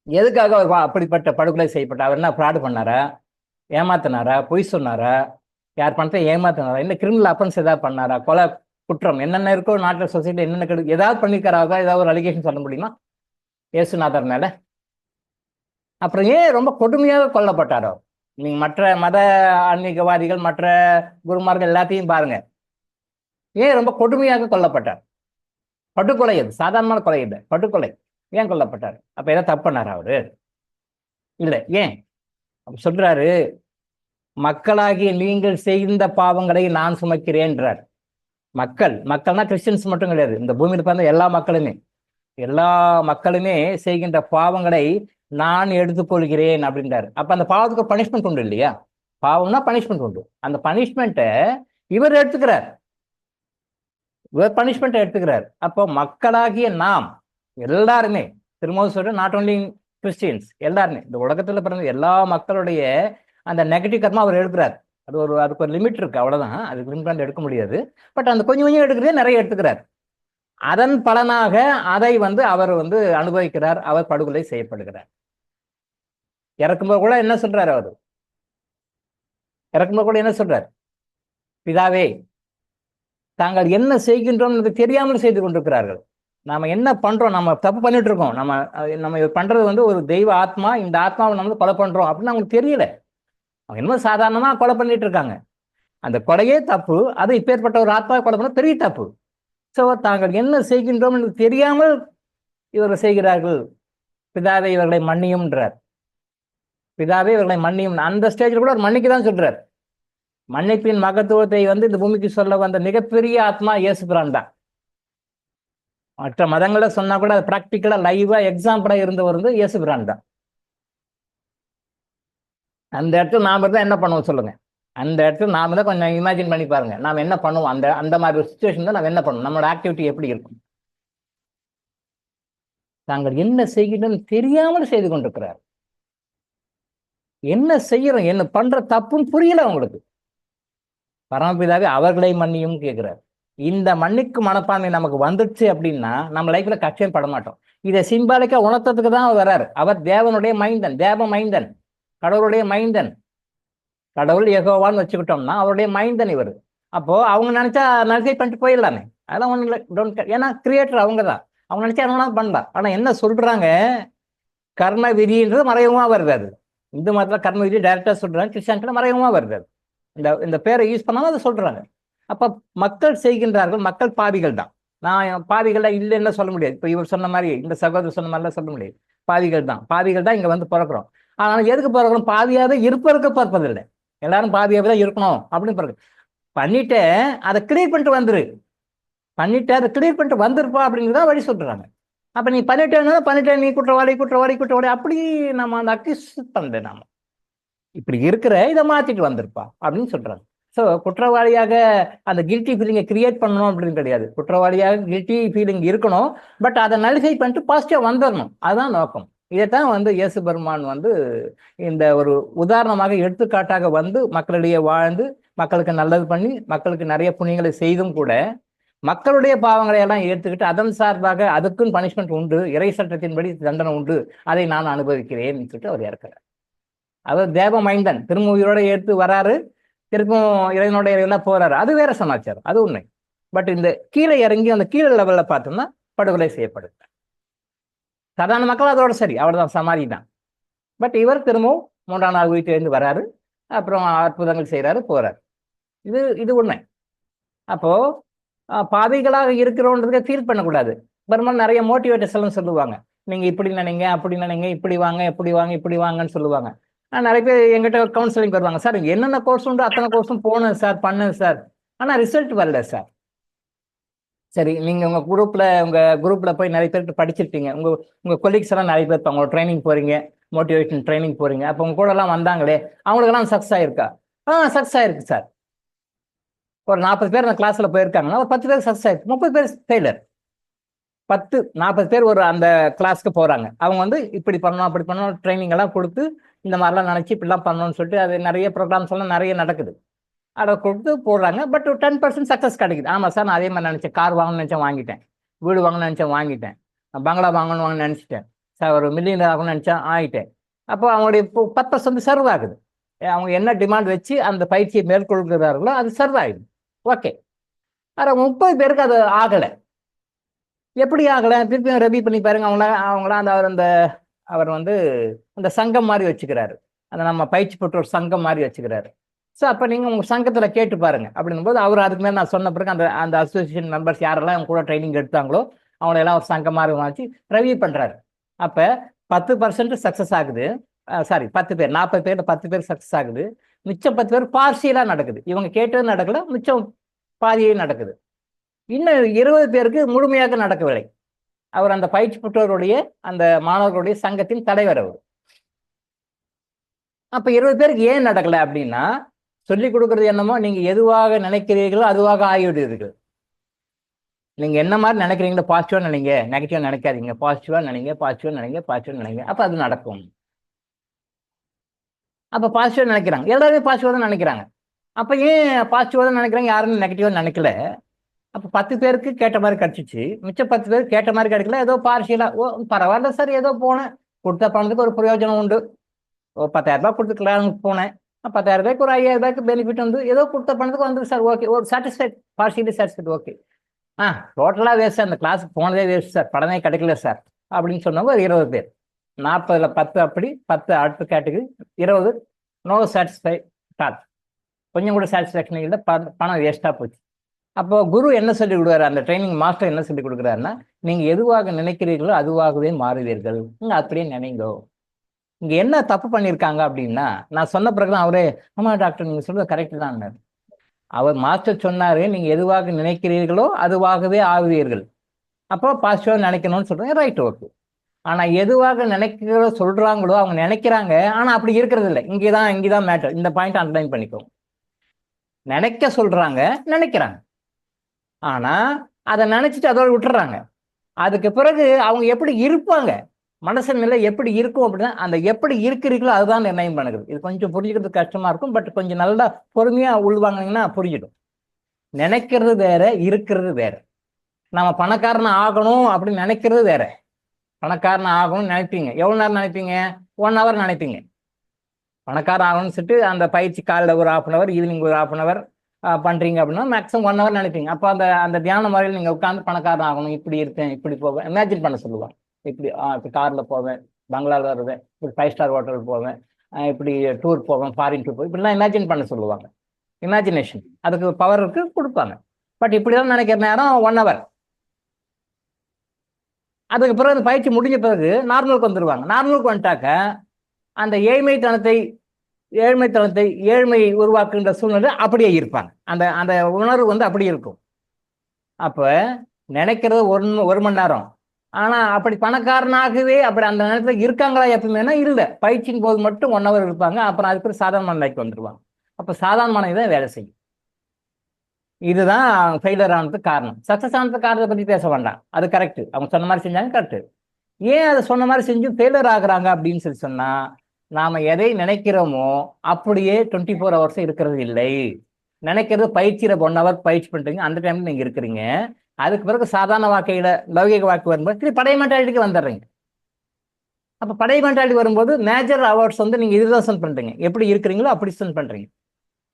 எதுக்காக அவர் அப்படிப்பட்ட படுகொலை செய்யப்பட்டார்? அவர் என்ன ஃப்ராடு பண்ணாரா, ஏமாத்தினாரா, பொய் சொன்னாரா, யார் பணத்தை ஏமாத்தினாரா, இல்லை கிரிமினல் அஃபென்ஸ் ஏதாவது பண்ணாரா, கொலை குற்றம் என்னென்ன இருக்கோ நாட்டில் சொசைட்டி என்னென்ன ஏதாவது பண்ணிருக்காராக, ஏதாவது ஒரு அலிகேஷன் சொல்ல முடியுமா இயேசுநாதர் மேல? அப்புறம் ஏன் ரொம்ப கொடுமையாக கொல்லப்பட்டாரோ? நீங்க மற்ற மத ஆன்மீகவாதிகள், மற்ற குருமார்கள் எல்லாத்தையும் பாருங்க. ஏன் ரொம்ப கொடுமையாக கொல்லப்பட்டார்? படுகொலை, அது சாதாரணமான கொலை இல்லை, படுகொலை. ஏன் கொல்லப்பட்டார்? அப்ப ஏதாவது தப்பு பண்ணாரா அவரு? இல்லை. ஏன் அப்ப சொல்றாரு, மக்களாகிய நீங்கள் செய்த பாவங்களை நான் சுமக்கிறேன்றார். மக்கள்னா கிறிஸ்டியன்ஸ் மட்டும் கிடையாது, இந்த பூமியில பிறந்த எல்லா மக்களுமே செய்கின்ற பாவங்களை நான் எடுத்துக்கொள்கிறேன் அப்படின்றாரு. அப்ப அந்த பாவத்துக்கு ஒரு பனிஷ்மெண்ட் உண்டு இல்லையா? பாவம்னா பனிஷ்மெண்ட் உண்டு. அந்த பனிஷ்மெண்ட்டை இவர் எடுத்துக்கிறார். பனிஷ்மெண்ட் எடுத்துக்கிறார். அப்போ மக்களாகிய நாம் எல்லாருமே, திரும்பவும் சொல்றேன், நாட் ஓன்லி கிறிஸ்டியன்ஸ், எல்லாருமே இந்த உலகத்துல பிறந்த எல்லா மக்களுடைய அந்த நெகட்டிவ் கர்மா அவர் எடுக்கிறார். அதுக்கு ஒரு லிமிட் இருக்கு, அவ்வளவுதான். அதுக்கு லிமிட் எடுக்க முடியாது. பட் அந்த கொஞ்சம் கொஞ்சம் எடுக்கிறதே நிறைய எடுத்துக்கிறார். அதன் பலனாக அதை அவர் அனுபவிக்கிறார். அவர் படுகொலை செய்யப்படுகிறார். இறக்கும்போது கூட என்ன சொல்றாரு? என்ன சொல்றார்? பிதாவே, தாங்கள் என்ன செய்கின்றோம் தெரியாமல் செய்து கொண்டிருக்கிறார்கள். நாம என்ன பண்றோம்? நம்ம தப்பு பண்ணிட்டு இருக்கோம். நம்ம பண்றது ஒரு தெய்வ ஆத்மா, இந்த ஆத்மாவை நம்ம கொலை பண்றோம் அப்படின்னு அவங்களுக்கு தெரியல. அவங்க என்னமோ சாதாரணமா கொலை பண்ணிட்டு இருக்காங்க. அந்த கொலையே தப்பு. அது இப்பேற்பட்ட ஒரு ஆத்மாவை கொலை பண்ண பெரிய தப்பு. ஸோ தாங்கள் என்ன செய்கின்றோம் என்று தெரியாமல் இவர்கள் செய்கிறார்கள். பிதாவே, இவர்களை மன்னியும்ன்றார். பிதாவே, இவர்களை மன்னியும். அந்த ஸ்டேஜில் கூட ஒரு மன்னிக்கு தான் சொல்றார். மன்னிப்பின் மகத்துவத்தை இந்த பூமிக்கு சொல்ல வந்த மிகப்பெரிய ஆத்மா இயேசு பிரான் தான். மற்ற மதங்களை சொன்னா கூட அது பிராக்டிக்கலா லைவா எக்ஸாம்பிளா இருந்தவர் இயேசு பிரான் தான். அந்த இடத்துல நாம தான் என்ன பண்ணுவோம் சொல்லுங்க? அந்த இடத்துல நாம தான் கொஞ்சம் இமேஜின் பண்ணி பாருங்க. நாம என்ன பண்ணுவோம்? அந்த மாதிரி ஒரு சுச்சுவேஷன் தான் நம்ம என்ன பண்ணுவோம்? நம்மளோட ஆக்டிவிட்டி எப்படி இருக்கும்? தாங்கள் என்ன செய்கின்றோம் தெரியாமல் செய்து கொண்டிருக்கிறார். என்ன செய்யறோம், என்ன பண்ற தப்புன்னு புரியல அவங்களுக்கு. பரமபிதாவே, அவர்களை மன்னியும் கேட்கிறார். இந்த மன்னிக்கு மனப்பான்மை நமக்கு வந்துடுச்சு அப்படின்னா நம்ம லைஃப்ல கஷ்டம் பட மாட்டோம். இதை சிம்பாலிக்கா உணர்த்ததுக்கு தான் அவர் வர்றாரு. அவர் தேவனுடைய மைந்தன், தேவ மைந்தன், கடவுளுடைய மைந்தன். கடவுள் யெகோவான்னு வச்சுக்கிட்டோம்னா அவருடைய மைந்தன் இவர். அப்போ அவங்க நினைச்சா நல்கை பண்ணிட்டு போயிடலாமே, அதெல்லாம் ஒன்றும் இல்லை. Don't care. ஏன்னா கிரியேட்டர் அவங்க தான். அவங்க நினைச்சா என்ன பண்ணலாம். ஆனா என்ன சொல்றாங்க? கர்ம விதின்றது மறைமுகமா வருது. அது இந்து மதத்துல கர்ம விதி டைரக்டா சொல்றாங்க, கிறிஸ்டியானிட்டில மறைமுகமா வருது. இந்த பேரை யூஸ் பண்ணாலும் அதை சொல்றாங்க. அப்ப மக்கள் செய்கின்றார்கள், மக்கள் பாவிகள் தான். நான் பாவிகள் இல்லைன்னு சொல்ல முடியாது. இப்ப இவர் சொன்ன மாதிரி, இந்த சகோதரர் சொன்ன மாதிரிலாம் சொல்ல முடியாது. பாவிகள் தான் இங்க பிறக்கிறோம். ஆனா எதுக்கு பிறக்கிறோம்? பாவியாவே இருப்பதற்கு பிறப்பதில்லை. எல்லாரும் பாவியாவே தான் இருக்கணும் அப்படின்னு பிறகு பண்ணிட்டு அதை கிளியர் பண்ணிட்டு அதை கிளியர் பண்ணிட்டு வந்துருப்பா அப்படிங்கிறதா வழி சொல்றாங்க. அப்ப நீ பண்ணிட்டேன், நீ குற்றவாளி அப்படி நம்ம அந்த அக்யூஸ் பண்ணல. நாம இப்படி இருக்கிற இதை மாத்திட்டு வந்திருப்பா அப்படின்னு சொல்றாங்க. ஸோ குற்றவாளியாக அந்த கில்ட்டி ஃபீலிங்கை கிரியேட் பண்ணணும் அப்படின்னு கிடையாது. குற்றவாளியாக கில்ட்டி ஃபீலிங் இருக்கணும், பட் அதை நலிஃபை பண்ணிட்டு பாசிட்டிவா வந்துடணும். அதுதான் நோக்கம். இதைத்தான் இயேசு பெருமான் இந்த ஒரு உதாரணமாக எடுத்துக்காட்டாக மக்களிடையே வாழ்ந்து மக்களுக்கு நல்லது பண்ணி மக்களுக்கு நிறைய புண்ணியங்களை செய்தும் கூட மக்களுடைய பாவங்களை எல்லாம் ஏற்றுக்கிட்டு அதன் சார்பாக அதுக்குன்னு பனிஷ்மெண்ட் உண்டு, இறை சட்டத்தின்படி தண்டனை உண்டு, அதை நான் அனுபவிக்கிறேன் சொல்லிட்டு அவர் இறக்கிறார். அவர் தேவ மைந்தன், திரும்ப உயிரோட ஏற்று வராரு, திரும்பவும் இறைவனோட இறைவனா போறாரு. அது வேற சமாச்சாரம், அது உண்மை. பட் இந்த கீழே இறங்கி அந்த கீழே லெவல்ல பார்த்தோம்னா படுகொலை செய்யப்படுது. சாதாரண மக்கள் அதோட சரி, அவ்வளவுதான், சமாதி தான். பட் இவர் திரும்பவும் 3ஆம் நாள் உயிர் எழுந்து வராரு, அப்புறம் அற்புதங்கள் செய்யறாரு, போறாரு. இது உண்மை. அப்போ பாவிகளாக இருக்கிறோன்றதுக்கு ஃபீல் பண்ணக்கூடாது. பெரும்பாலும் நிறைய மோட்டிவேட்டர்ஸ் எல்லாம் சொல்லுவாங்க, நீங்க இப்படி நினைங்க, அப்படி நினைங்க, இப்படி வாங்க, இப்படி வாங்கன்னு சொல்லுவாங்க. நிறைய பேர் எங்கிட்ட ஒரு கவுன்சிலிங் வருவாங்க, சார் என்னென்ன கோர்ஸ் உண்டு அத்தனை கோர்ஸும் போனேன் சார், பண்ணேன் சார், ஆனா ரிசல்ட் வரல சார். சரி, நீங்க உங்க குரூப்ல போய் நிறைய பேர் படிச்சிருப்பீங்க, உங்க கொலீக்ஸ் எல்லாம் நிறைய பேர் இருப்பாங்க, ட்ரைனிங் போறீங்க, மோட்டிவேஷன் ட்ரைனிங் போறீங்க. அப்போ உங்க கூட எல்லாம் வந்தாங்களே, அவங்களுக்கெல்லாம் சக்ஸஸ் ஆயிருக்கா? சக்ஸஸ் ஆயிருக்கு சார். ஒரு 40 பேர் அந்த கிளாஸ்ல போயிருக்காங்கன்னா ஒரு 10 பேர் சக்ஸஸ் ஆயிருக்கு, 30 பேர் ஃபெயிலர். 40 பேர் ஒரு அந்த கிளாஸ்க்கு போறாங்க. அவங்க இப்படி பண்ணணும், அப்படி பண்ணணும், ட்ரைனிங் எல்லாம் கொடுத்து இந்த மாதிரிலாம் நினைச்சு இப்படிலாம் பண்ணணும்னு சொல்லிட்டு அது நிறைய ப்ரோக்ராம்ஸ் எல்லாம் நிறைய நடக்குது. அதை கொடுத்து போடுறாங்க. பட் 10% சக்ஸஸ் கிடைக்குது. ஆமா சார், நான் அதே மாதிரி நினைச்சேன், கார் வாங்கணும்னு நினைச்சேன் வாங்கிட்டேன், வீடு வாங்கணும்னு நினைச்சேன் வாங்கிட்டேன், பங்களா வாங்கணும்னு நினைச்சிட்டேன் சார், ஒரு மில்லியன் ஆகணும்னு நினைச்சேன் ஆகிட்டேன். அப்போ அவங்களுடைய 10% சர்வ் ஆகுது. அவங்க என்ன டிமாண்ட் வச்சு அந்த பயிற்சியை மேற்கொள்கிறார்களோ அது சர்வ் ஆகுது. ஓகே. ஆனால் 30 பேருக்கு அது ஆகலை. எப்படி ஆகலை? திருப்பியும் ரெவி பண்ணி பாருங்க. அவங்களா அவர் அந்த சங்கம் மாதிரி வச்சுக்கிறாரு. அதை நம்ம பயிற்சி பெற்ற ஒரு சங்கம் மாதிரி வச்சுக்கிறாரு. ஸோ அப்போ நீங்கள் உங்கள் சங்கத்தில் கேட்டு பாருங்க. அப்படின்னும்போது அவர் அதுக்கு மேலே நான் சொன்ன பிறகு அந்த அந்த அசோசியேஷன் மெம்பர்ஸ் யாரெல்லாம் அவங்க கூட ட்ரைனிங் எடுத்தாங்களோ அவங்களெல்லாம் ஒரு சங்கம் மாதிரி வச்சு ரிவ்யூ பண்ணுறாரு. அப்போ 10% சக்ஸஸ் ஆகுது. சாரி 10 பேர், 40 பேரில் 10 பேர் சக்ஸஸ் ஆகுது. மிச்சம் 10 பேர் பார்சியலாக நடக்குது. இவங்க கேட்டது நடக்கல, மிச்சம் பாதியே நடக்குது. இன்னும் 20 பேருக்கு முழுமையாக நடக்கவில்லை. அவர் அந்த பயிற்சி பெற்றோருடைய அந்த மாணவர்களுடைய சங்கத்தின் தலைவர் அவர். அப்ப 20 பேருக்கு ஏன் நடக்கல அப்படின்னா, சொல்லிக் கொடுக்கறது என்னமோ நீங்க எதுவாக நினைக்கிறீர்களோ அதுவாக ஆகிவிடுவீர்கள். நீங்க என்ன மாதிரி நினைக்கிறீங்களோ பாசிட்டிவா நினைங்க, நெகட்டிவா நினைக்காதீங்க. பாசிட்டிவா நினைங்க, பாசிட்டிவா நினைங்க, பாசிட்டிவா நினைங்க. அப்ப அது நடக்கும். அப்ப பாசிட்டிவா நினைக்கிறாங்க, எல்லாருமே பாசிட்டிவா தான் நினைக்கிறாங்க. அப்ப ஏன் பாசிட்டிவா தான் நினைக்கிறாங்க, யாருமே நெகட்டிவா நினைக்கல? அப்ப 10 பேருக்கு கேட்ட மாதிரி கிடைச்சிச்சு, மிச்சம் 10 பேருக்கு கேட்ட மாதிரி கிடைக்கல. ஏதோ பார்சியலா, ஓ பரவாயில்ல சார், ஏதோ போனேன், கொடுத்த பணத்துக்கு ஒரு பிரயோஜனம் உண்டு. 10,000 ரூபாய் கொடுத்து கிளாஸுக்கு போனேன், 10,000 ரூபாய்க்கு ஒரு 5,000 ரூபாய்க்கு பெனிஃபிட் வந்து ஏதோ கொடுத்த பணத்துக்கு வந்து சார், ஓகே, ஒரு சாட்டிஸ்ஃபைட், பார்சியலி சாட்டிஸ்ஃபைட், ஓகே. டோட்டலாக வேஸ்ட் சார், அந்த கிளாஸுக்கு போனதே வேஸ்ட் சார், படமே கிடைக்கல சார் அப்படின்னு சொன்னவங்க ஒரு 20 பேர். 40ல் 10 அப்படி, 10 அடுத்த கேட்டகரி, 20 நோ சாட்டிஸ்ஃபை டாட், கொஞ்சம் கூட சாட்டிஸ்ஃபேக்ஷன் இல்லை, பணம் வேஸ்ட்டாக போச்சு. அப்போ குரு என்ன சொல்லி கொடுக்குறாரு, அந்த ட்ரைனிங் மாஸ்டர் என்ன சொல்லி கொடுக்குறாருன்னா, நீங்கள் எதுவாக நினைக்கிறீர்களோ அதுவாகவே மாறுவீர்கள். நீங்கள் அப்படியே நினைங்கோ. இங்கே என்ன தப்பு பண்ணியிருக்காங்க அப்படின்னா, நான் சொன்ன பிறகுதான் அவரே, ஆமாம் டாக்டர் நீங்கள் சொல்றது கரெக்டு தான். அவர் மாஸ்டர் சொன்னாரு, நீங்க எதுவாக நினைக்கிறீர்களோ அதுவாகவே ஆகுவீர்கள். அப்போ பாசிட்டிவா நினைக்கணும்னு சொல்றேன், ரைட், ஓகே. ஆனா எதுவாக நினைக்கிறோ சொல்றாங்களோ அவங்க நினைக்கிறாங்க, ஆனா அப்படி இருக்கிறது இல்லை. இங்கேதான் மேட்டர். இந்த பாயிண்ட் அண்டர்லைன் பண்ணிக்கோ. நினைக்க சொல்றாங்க, நினைக்கிறாங்க, ஆனா அதை நினைச்சிட்டு அதோட விட்டுறாங்க. அதுக்கு பிறகு அவங்க எப்படி இருப்பாங்க, மனசு நிலை எப்படி இருக்கும் அப்படின்னா, அந்த எப்படி இருக்கிறீர்களோ அதுதான் நிர்ணயம் பண்ணுது. இது கொஞ்சம் புரிஞ்சுக்கிறது கஷ்டமா இருக்கும், பட் கொஞ்சம் நல்லா பொறுமையா உள்வாங்கினீங்கன்னா புரிஞ்சிடும். நினைக்கிறது வேற, இருக்கிறது வேற. நம்ம பணக்காரன் ஆகணும் அப்படின்னு நினைக்கிறது வேற. பணக்காரன் ஆகணும்னு நினைப்பீங்க, எவ்வளவு நேரம் நினைப்பீங்க? 1 hour நினைப்பீங்க. பணக்காரன் ஆகணும்னு சொல்லிட்டு அந்த பயிற்சி காலையில் ஒரு 1/2 hour, ஈவினிங் ஒரு 1/2 hour பண்றீங்க அப்படின்னா மேக்ஸிமம் 1 hour நினைப்பீங்க. அப்போ அந்த அந்த தியான முறையில் நீங்க உட்காந்து பணக்காரன் ஆகணும், இப்படி இருக்கேன், இப்படி போவேன், இமேஜின் பண்ண சொல்லுவாங்க. இப்படி இப்போ காரில் போவேன், பங்களாவில் வருவேன், இப்படி 5 star ஹோட்டலுக்கு போவேன், இப்படி டூர் போவேன், ஃபாரின் டூர் போவேன், இப்படிலாம் இமேஜின் பண்ண சொல்லுவாங்க. இமேஜினேஷன் அதுக்கு பவர் இருக்கு, கொடுப்பாங்க. பட் இப்படிதான் நினைக்கிற நேரம் 1 hour. அதுக்கு பிறகு அந்த பயிற்சி முடிஞ்ச பிறகு நார்மலுக்கு வந்துடுவாங்க. நார்மலுக்கு வந்துட்டாக்க அந்த ஏழ்மை உருவாக்குகின்ற சூழ்நிலை அப்படியே இருப்பாங்க. அந்த அந்த உணர்வு வந்து அப்படியே இருக்கும். அப்ப நினைக்கிறது 1 மணி நேரம், ஆனா அப்படி பணக்காரனாகவே அப்படி அந்த நேரத்தில் இருக்காங்களா எப்பவுமே? இல்லை. பயிற்சியின் போது மட்டும் 1 hour இருப்பாங்க, அப்புறம் அதுக்கு சாதாரண நிலைக்கு வந்துடுவாங்க. அப்ப சாதாரண மனை தான் வேலை செய்யும். இதுதான் ஃபெயிலியர் ஆனதுக்கு காரணம். சக்சஸ் ஆனதுக்கு காரணத்தை பத்தி பேச வேண்டாம், அது கரெக்ட். அவங்க சொன்ன மாதிரி செஞ்சாங்க, கரெக்ட். ஏன் அதை சொன்ன மாதிரி செஞ்சு ஃபெயிலியர் ஆகுறாங்க அப்படின்னு சொன்னா, நாம எதை நினைக்கிறோமோ அப்படியே 24 hours இருக்கிறது இல்லை. நினைக்கிறது பயிற்சியில 1 hour பயிற்சி பண்றீங்க, அந்த டைம்ல நீங்க இருக்கிறீங்க. அதுக்கு பிறகு சாதாரண வாழ்க்கையில லௌகிக வாழ்க்கை வரும்போது திருப்பி பழைய மென்டாலிட்டிக்கு வந்துடுறீங்க. அப்ப பழைய மென்டாலிட்டி வரும்போது மேஜர் ஹவர்ஸ் வந்து நீங்க இதுதான் ஸ்பெண்ட் பண்றீங்க, எப்படி இருக்கிறீங்களோ அப்படி ஸ்பெண்ட் பண்றீங்க.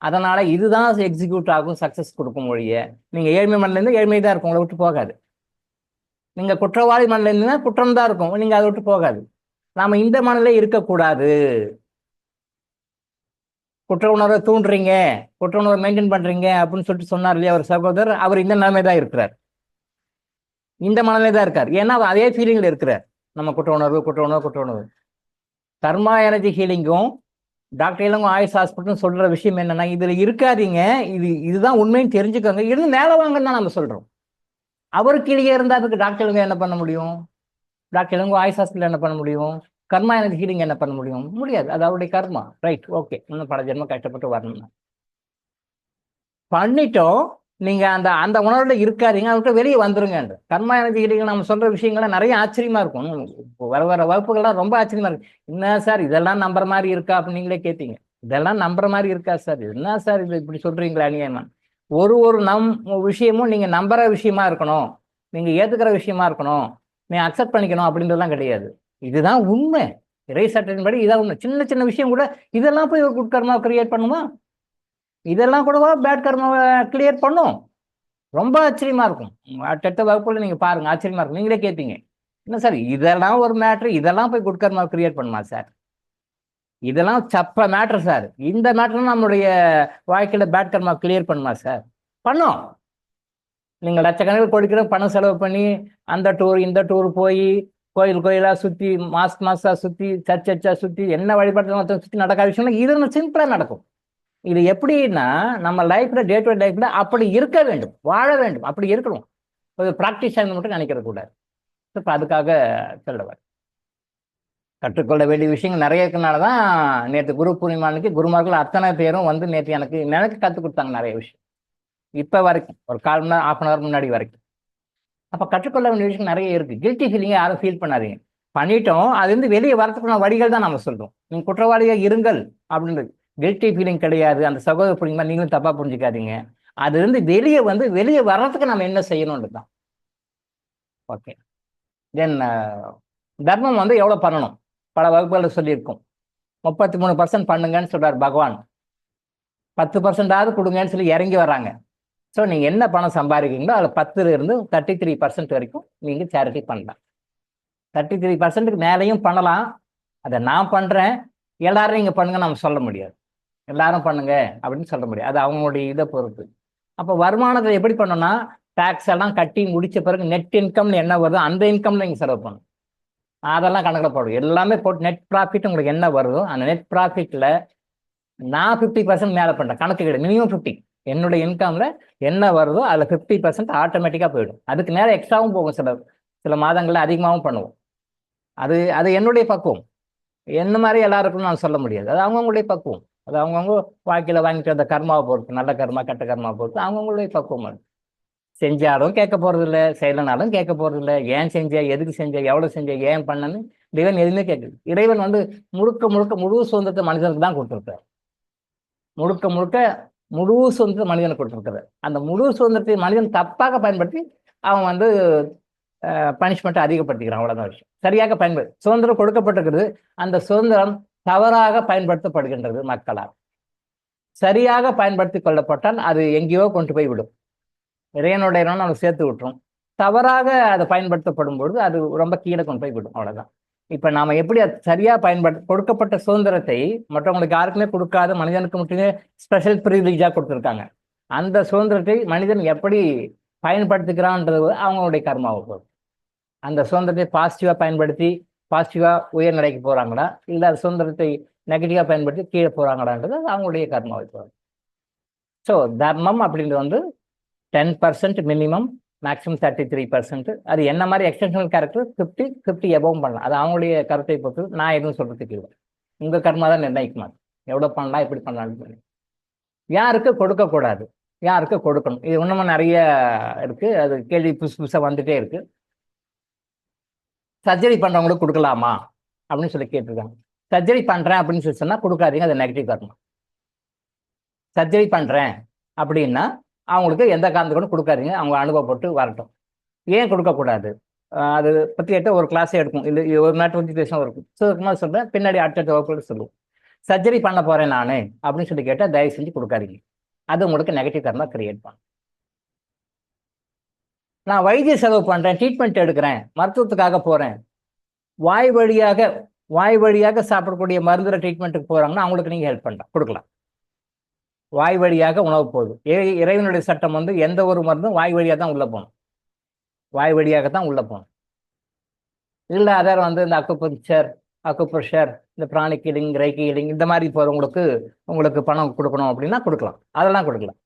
அதனால இதுதான் எக்ஸிக்யூட் ஆகும், சக்சஸ் கொடுக்கும் மொழிய. நீங்க ஏழ்மை மண்ணில இருந்து ஏழ்மை தான் இருக்கும், உங்களை விட்டு போகாது. நீங்க குற்றவாளி மண்ணில இருந்துன்னா குற்றம் தான் இருக்கும், நீங்க அதை விட்டு போகாது. நாம இந்த மண்ணில இருக்கக்கூடாது. குற்ற உணர்வை தூண்டுறீங்க, குற்ற உணர்வை மெயின்டைன் பண்றீங்க அப்படின்னு சொல்லிட்டு சொன்னார் இல்லையா ஒரு சகோதரர், அவர் இந்த நிலைமை தான் இருக்கிறார், இந்த மனநிலை தான் இருக்கார். ஏன்னா அவர் அதே ஃபீலிங்ல இருக்கிறார். நம்ம குற்ற உணர்வு. கர்மா எனர்ஜி ஹீலிங்கும் டாக்டர் இளங்கோ ஆயுஷ் ஹாஸ்பிட்டல் சொல்ற விஷயம் என்னன்னா, இதுல இருக்காதீங்க, இதுதான் உண்மைன்னு தெரிஞ்சுக்கோங்க, இருந்து மேலே வாங்கன்னு தான் நம்ம சொல்றோம். அவருக்கு கீழே இருந்தா அதுக்கு டாக்டர் இளங்கோ என்ன பண்ண முடியும்? டாக்டர் இளங்கோ ஆயுஷ் ஹாஸ்பிட்டல் என்ன பண்ண முடியும்? கர்மா எனர்ஜி ஹீலிங் என்ன பண்ண முடியும்? முடியாது. அது அவருடைய கர்மா, ரைட், ஓகே. இன்னும் பல ஜென்மம் கஷ்டப்பட்டு வரணும். பண்ணிட்டோம், நீங்க அந்த அந்த உணர்வுல இருக்காதீங்க, அதை விட்டு வெளியே வந்துருங்க. கர்மா எனர்ஜி ஹீலிங் நம்ம சொல்ற விஷயங்கள்லாம் நிறைய ஆச்சரியமா இருக்கும். வர வகுப்புகள்லாம் ரொம்ப ஆச்சரியமா இருக்கு. என்ன சார் இதெல்லாம் நம்புற மாதிரி இருக்கா அப்படின்னு நீங்களே கேட்பீங்க. இதெல்லாம் நம்புற மாதிரி இருக்கா சார்? என்ன சார் இது இப்படி சொல்றீங்களா? அநியாயமா. ஒரு விஷயமும் நீங்க நம்புற விஷயமா இருக்கணும், நீங்க ஏத்துக்கிற விஷயமா இருக்கணும், நீங்க அக்செப்ட் பண்ணிக்கணும் அப்படின்றதுலாம் கிடையாது. இதுதான் உண்மை. இறை சட்டத்தின் படி இதான் உண்மை. சின்ன சின்ன விஷயம் கூட இதெல்லாம் போய் ஒரு குட் கர்மா கிரியேட் பண்ணுமா? இதெல்லாம் கூடவா பேட் கர்மாவை கிளியர் பண்ணும்? ரொம்ப ஆச்சரியமா இருக்கும். அடுத்த வகுப்புல நீங்க பாருங்க, ஆச்சரியமா இருக்கும். நீங்களே கேட்பீங்க, என்ன சார் இதெல்லாம் ஒரு மேட்ரு, இதெல்லாம் போய் குட் கர்மா கிரியேட் பண்ணுமா சார்? இதெல்லாம் சப்ப மேட்ரு சார். இந்த மேட்ரு நம்மளுடைய வாழ்க்கையில பேட் கர்மா கிளியர் பண்ணுமா சார்? பண்ணும். நீங்க லட்சக்கணக்கில் கோடிக்கணக்கில் பணம் செலவு பண்ணி அந்த டூர் இந்த டூர் போய் கோயில் கோயிலா சுத்தி மாசா சுத்தி சர்ச்சா சுத்தி என்ன வழிபாட்டு சுத்தி நடக்காத விஷயம் இது சிம்பிளா நடக்கும். இது எப்படின்னா நம்ம லைஃப்ல டே டு லைஃப்ல அப்படி இருக்க வேண்டும், வாழ வேண்டும், அப்படி இருக்கணும். ஒரு ப்ராக்டிஸ் ஆகணும் மட்டும் நினைக்கிறது கூடாது. இப்போ அதுக்காக சொல்லுவார். கற்றுக்கொள்ள வேண்டிய விஷயங்கள் நிறைய இருக்கனால தான் நேற்று குரு பூர்ணிமானுக்கு குருமார்கள் அத்தனை பேரும் வந்து நேற்று எனக்கு கற்றுக் கொடுத்தாங்க நிறைய விஷயம். இப்போ வரைக்கும் ஒரு 1/4 மணி நேரம் 1/2 hour முன்னாடி வரைக்கும். அப்போ கற்றுக்கொள்ள வேண்டிய விஷயம் நிறைய இருக்கு. கில்ட்டி ஃபீலிங்கை யாரும் ஃபீல் பண்ணாதீங்க. பண்ணிட்டோம், அது வந்து வெளியே வரதுக்கான வழிகள் தான் நம்ம சொல்றோம். நீங்க குற்றவாளியாக இருங்கள் அப்படின்றது கில்ட்டி ஃபீலிங் கிடையாது. அந்த சகோதர புரியுமா, நீங்களும் தப்பா புரிஞ்சுக்காதீங்க. அது இருந்து வெளியே வர்றதுக்கு நம்ம என்ன செய்யணும்ன்றது தான். ஓகே. தென் தர்மம் வந்து எவ்வளோ பண்ணணும், பல வகுப்புகளில் சொல்லியிருக்கோம். 33% பண்ணுங்கன்னு சொல்றார் பகவான். 10%ஆவது கொடுங்கன்னு சொல்லி இறங்கி வர்றாங்க. ஸோ நீங்கள் என்ன பணம் சம்பாதிக்கிறீங்களோ அதில் 10% 33% வரைக்கும் நீங்கள் சேரிட்டி பண்ணலாம். 33%க்கு மேலேயும் பண்ணலாம். அதை நான் பண்ணுறேன், எல்லாரும் நீங்கள் பண்ணுங்க நம்ம சொல்ல முடியாது. எல்லாரும் பண்ணுங்க அப்படின்னு சொல்ல முடியாது. அது அவங்களுடைய இதை பொறுத்து. அப்போ வருமானத்தை எப்படி பண்ணணும்னா, டேக்ஸ் எல்லாம் கட்டி முடிச்ச பிறகு நெட் இன்கம்னு என்ன வருதோ அந்த இன்கம்ல நீங்கள் செலவு பண்ணணும். அதெல்லாம் கணக்கில் போடும். எல்லாமே போட்டு நெட் ப்ராஃபிட் உங்களுக்கு என்ன வருதோ அந்த நெட் ப்ராஃபிட்ல நான் 50% மேலே பண்ணுறேன். கணக்கு கிடையாது, மினிமம் 50. என்னுடைய இன்கம்ல என்ன வருதோ அதில் 50% ஆட்டோமேட்டிக்காக போயிடும். அதுக்கு நேரம் எக்ஸ்ட்ராவும் போகும். சில மாதங்களில் அதிகமாகவும் பண்ணுவோம். அது என்னுடைய பக்குவம். என்ன மாதிரி எல்லாருக்கும் நான் சொல்ல முடியாது. அது அவங்கவுங்களுடைய பக்குவம். அது அவங்கவுங்க வாழ்க்கையில் வாங்கிட்டு அந்த கர்மாவை பொறுத்து, நல்ல கர்மா கெட்ட கர்மாவை பொறுத்து அவங்கவுங்களுடைய பக்குவம். அது செஞ்சாலும் கேட்க போறது இல்லை, செய்யலனாலும் கேட்க போறது இல்லை. ஏன் செஞ்ச, எதுக்கு செஞ்ச, எவ்வளவு செஞ்ச, ஏன் பண்ணன்னு இறைவன் எதுவுமே கேட்குது. இறைவன் வந்து முழுக்க முழு சுதந்திரத்தை மனிதனுக்கு தான் கொடுத்துருக்காரு. முழு சுதந்திரத்தை மனிதனுக்கு கொடுத்துருக்காரு. அந்த முழு சுதந்திரத்தை மனிதன் தப்பாக பயன்படுத்தி அவன் வந்து பனிஷ்மெண்ட்டை அதிகப்படுத்திக்கிறான். அவ்வளோதான் விஷயம். சரியாக சுதந்திரம் கொடுக்கப்பட்டிருக்கிறது. அந்த சுதந்திரம் தவறாக பயன்படுத்தப்படுகின்றது மக்களால். சரியாக பயன்படுத்தி கொள்ளப்பட்டால் அது எங்கேயோ கொண்டு போய் விடும். இறைவனோட நம்ம சேர்த்து விட்டுரும். தவறாக அதை பயன்படுத்தப்படும் பொழுது அது ரொம்ப கீழே கொண்டு போய் விடும். அவ்வளோதான். இப்போ நாம எப்படி அது சரியாக கொடுக்கப்பட்ட சுதந்திரத்தை மற்றவங்களுக்கு யாருக்குமே கொடுக்காத மனிதனுக்கு மட்டுமே ஸ்பெஷல் ப்ரிவிலேஜாக கொடுத்துருக்காங்க. அந்த சுதந்திரத்தை மனிதன் எப்படி பயன்படுத்திக்கிறான்ன்றது அவங்களுடைய கர்மாவை பொறுத்து. அந்த சுதந்திரத்தை பாசிட்டிவாக பயன்படுத்தி பாசிட்டிவாக உயர்நிலைக்கு போகிறாங்களா, இல்லை அந்த சுதந்திரத்தை நெகட்டிவாக பயன்படுத்தி கீழே போகிறாங்களான்றது அவங்களுடைய கர்மாவை பொறுத்து. ஸோ தர்மம் அப்படின்றது வந்து 10% மினிமம், மேக்ஸிமம் 33%. அது என்ன மாதிரி எக்ஸ்டென்ஷனல் கேரக்டர் 50 எபவும் பண்ணலாம். அது அவங்களுடைய கருத்தை பொறுத்து. நான் எதுவும் சொல்றதுக்கு இல்லை. உங்கள் கர்மா தான் நிர்ணயிக்குமா எவ்வளோ பண்ணலாம், எப்படி பண்ணலாம்னு. யாருக்கு கொடுக்கக்கூடாது, யாருக்கு கொடுக்கணும், இது இன்னமும் நிறைய இருக்கு. அது கேள்வி புதுசாக வந்துட்டே இருக்கு. சர்ஜரி பண்ணுறவங்களுக்கு கொடுக்கலாமா அப்படின்னு சொல்லி கேட்டிருக்காங்க. சர்ஜரி பண்ணுறேன் அப்படின்னு சொல்லி சொன்னால் கொடுக்காதீங்க, அது நெகட்டிவ் கர்மா. சர்ஜரி பண்ணுறேன் அப்படின்னா அவங்களுக்கு எந்த காரணத்துக்கும் கொடுக்காதீங்க, அவங்க அனுபவப்பட்டு வரட்டும். ஏன் கொடுக்கக்கூடாது அது பற்றி கேட்ட ஒரு கிளாஸே எடுக்கும். இல்லை ஒரு நாட்டு பற்றி பேசவும் இருக்கும். சுருக்கமாக சொல்கிறேன், பின்னாடி அடுத்த வகுப்புகள் சொல்லுவோம். சர்ஜரி பண்ண போகிறேன் நான் அப்படின்னு சொல்லி கேட்டால் தயவு செஞ்சு கொடுக்காதீங்க. அது உங்களுக்கு நெகட்டிவ் கர்மா கிரியேட் பண்ணும். நான் வைத்திய செலவு பண்ணுறேன், ட்ரீட்மெண்ட் எடுக்கிறேன், மருத்துவத்துக்காக போகிறேன், வாய் வழியாக சாப்பிடக்கூடிய மருந்துல ட்ரீட்மெண்ட்டுக்கு போகிறாங்கன்னா அவங்களுக்கு நீங்கள் ஹெல்ப் பண்ணலாம், கொடுக்கலாம். வாய் வழியாக உணவு போகுது. இறைவனுடைய சட்டம் வந்து எந்த ஒரு மருந்தும் வாய் வழியாக தான் உள்ளே போகணும், வாய் வழியாக தான் உள்ளே போகணும். இல்லை அதர் வந்து இந்த அக்குப்ரெஷர், இந்த பிராணிக் ஹீலிங், ரைக்கி ஹீலிங் இந்த மாதிரி உங்களுக்கு பணம் கொடுக்கணும் அப்படின்னா கொடுக்கலாம், அதெல்லாம் கொடுக்கலாம்.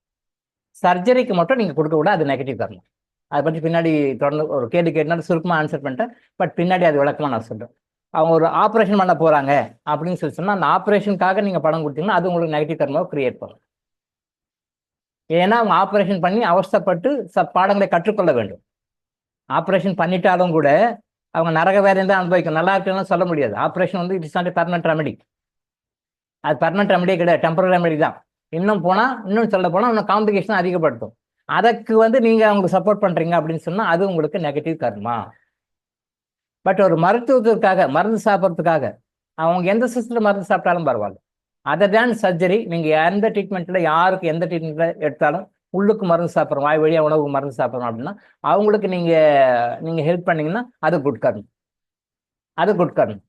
சர்ஜரிக்கு மட்டும் நீங்கள் கொடுக்க விட, அது நெகட்டிவ் கர்மா. அதை பற்றி பின்னாடி தொடர்ந்து ஒரு கேள்வி கேட்டாலும் சுருக்கமாக ஆன்சர் பண்ணிட்டேன். பட் பின்னாடி அது விளக்கமாக நான் சொல்கிறேன். அவங்க ஒரு ஆப்ரேஷன் பண்ண போகிறாங்க அப்படின்னு சொல்லி சொன்னால் அந்த ஆப்ரேஷனுக்காக நீங்கள் பணம் கொடுத்தீங்கன்னா அது உங்களுக்கு நெகட்டிவ் கர்மாவை கிரியேட் பண்ணும். ஏன்னா அவங்க ஆப்ரேஷன் பண்ணி அவஸ்தைப்பட்டு பாடங்களை கற்றுக்கொள்ள வேண்டும். ஆப்ரேஷன் பண்ணிட்டாலும் கூட அவங்க நரக வேதனை தான் அனுபவிக்கும், நல்லா இருக்குன்னு சொல்ல முடியாது. ஆப்ரேஷன் வந்து இட்ஸ் நாட் பெர்மனன்ட் ரெமெடி. அது பெர்மனன்ட் ரெமெடியே கிடையாது, டெம்பரரி ரெமெடி தான். இன்னும் சொல்ல போனால் இன்னும் காம்ப்ளிகேஷன் அதிகப்படுத்தும். அதுக்கு வந்து நீங்கள் அவங்களுக்கு சப்போர்ட் பண்ணுறீங்க அப்படின்னு சொன்னால் அது உங்களுக்கு நெகட்டிவ் கர்மா. பட் ஒரு மருத்துவத்திற்காக மருந்து சாப்பிட்றதுக்காக அவங்க எந்த சிஸ்டத்தில் மருந்து சாப்பிட்டாலும் பரவாயில்ல. அதர் தேன் சர்ஜரி, நீங்கள் எந்த ட்ரீட்மெண்ட்டில் யாருக்கு எந்த ட்ரீட்மெண்ட்டில் எடுத்தாலும் உள்ளுக்கு மருந்து சாப்பிட்றோம், வாய் வழியாக உணவுக்கு மருந்து சாப்பிட்றோம் அப்படின்னா அவங்களுக்கு நீங்கள் ஹெல்ப் பண்ணிங்கன்னா அது குட் கர்மம்.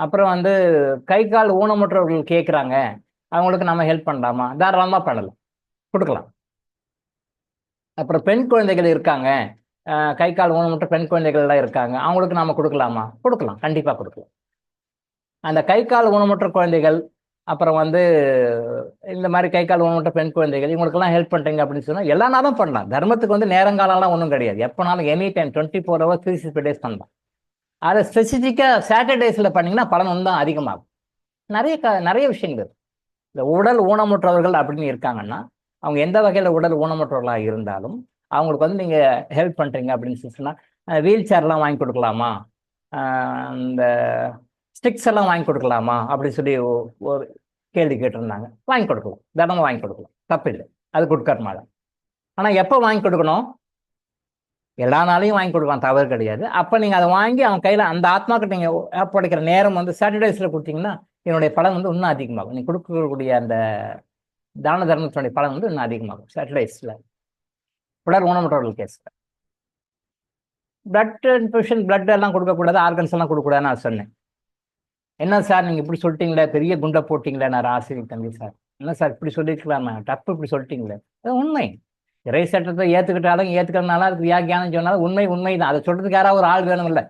அப்புறம் வந்து கை கால் ஊனமுற்றவர்கள் கேட்குறாங்க, அவங்களுக்கு நம்ம ஹெல்ப் பண்ணலாமா? தாராளமாக பண்ணலாம், கொடுக்கலாம். அப்புறம் பெண் குழந்தைகள் இருக்காங்க, கை கால் ஊனமுற்ற பெண் குழந்தைகள்லாம் இருக்காங்க, அவங்களுக்கு நாம கொடுக்கலாமா? கொடுக்கலாம், கண்டிப்பாக கொடுக்கலாம். அந்த கை கால் ஊனமுற்ற குழந்தைகள், அப்புறம் வந்து இந்த மாதிரி கை கால் ஊனமுற்ற பெண் குழந்தைகள், இவங்களுக்கெல்லாம் ஹெல்ப் பண்ணுறீங்க அப்படின்னு சொன்னால் எல்லா நாளும் பண்ணலாம். தர்மத்துக்கு வந்து நேரங்காலம்லாம் ஒன்றும் கிடையாது. எப்போனாலும் எனி டைம் 24 hours 365 days பண்ணலாம். அதை ஸ்பெசிஃபிக்காக சாட்டர்டேஸில் பண்ணிங்கன்னா பலன் இன்னும் தான் அதிகமாகும். நிறைய விஷயங்கள் இருக்கு. இந்த உடல் ஊனமுற்றவர்கள் அப்படின்னு இருக்காங்கன்னா, அவங்க எந்த வகையில் உடல் ஊனமுற்றவர்களாக இருந்தாலும் அவங்களுக்கு வந்து நீங்கள் ஹெல்ப் பண்ணுறீங்க அப்படின்னு சொன்னால் வீல் சேர்லாம் வாங்கி கொடுக்கலாமா, இந்த ஸ்டிக்ஸ் எல்லாம் வாங்கி கொடுக்கலாமா அப்படின்னு சொல்லி ஒரு கேள்வி கேட்டிருந்தாங்க. வாங்கி கொடுக்கலாம், தினமும் வாங்கி கொடுக்கலாம், தப்பில்லை, அது குட்கர்மா தான். ஆனால் எப்போ வாங்கி கொடுக்கணும்? எல்லா நாளையும் வாங்கி கொடுக்கலாம், தவறு கிடையாது. அப்போ நீங்கள் அதை வாங்கி அவன் கையில் அந்த ஆத்மாக்கிட்ட நீங்கள் ஒப்படைக்கிற நேரம் வந்து சாட்டர்டேஸில் கொடுத்தீங்கன்னா என்னுடைய பலன் வந்து இன்னும் அதிகமாகும். நீங்கள் கொடுக்கக்கூடிய அந்த தான தர்மத்தினுடைய பலன் வந்து இன்னும் அதிகமாகும் சாட்டர்டேஸில் உடல் ஊனமுற்றவர்கள் கேஸில். பிளட் ட்ரான்ஸ்ஃபியூஷன், பிளட் எல்லாம் கொடுக்கக்கூடாது, ஆர்கன்ஸ் எல்லாம் கொடுக்கக்கூடாதுன்னு நான் சொன்னேன். என்ன சார் நீங்கள் இப்படி சொல்லிட்டீங்களே, பெரிய குண்டை போட்டிங்களே நான் ஆசிரியர் தம்பி சார், என்ன சார் இப்படி சொல்லியிருக்கலாமா, டப்பு இப்படி சொல்லிட்டீங்களே? அது உண்மை. இறை சட்டத்தை ஏற்றுக்கிட்டாலும் ஏற்றுக்கிறதுனால அதுக்கு வியாக்கியானம் சொன்னாலும் உண்மை தான். அதை சொல்றதுக்கு யாராவது ஒரு ஆள் வேணும் இல்லை?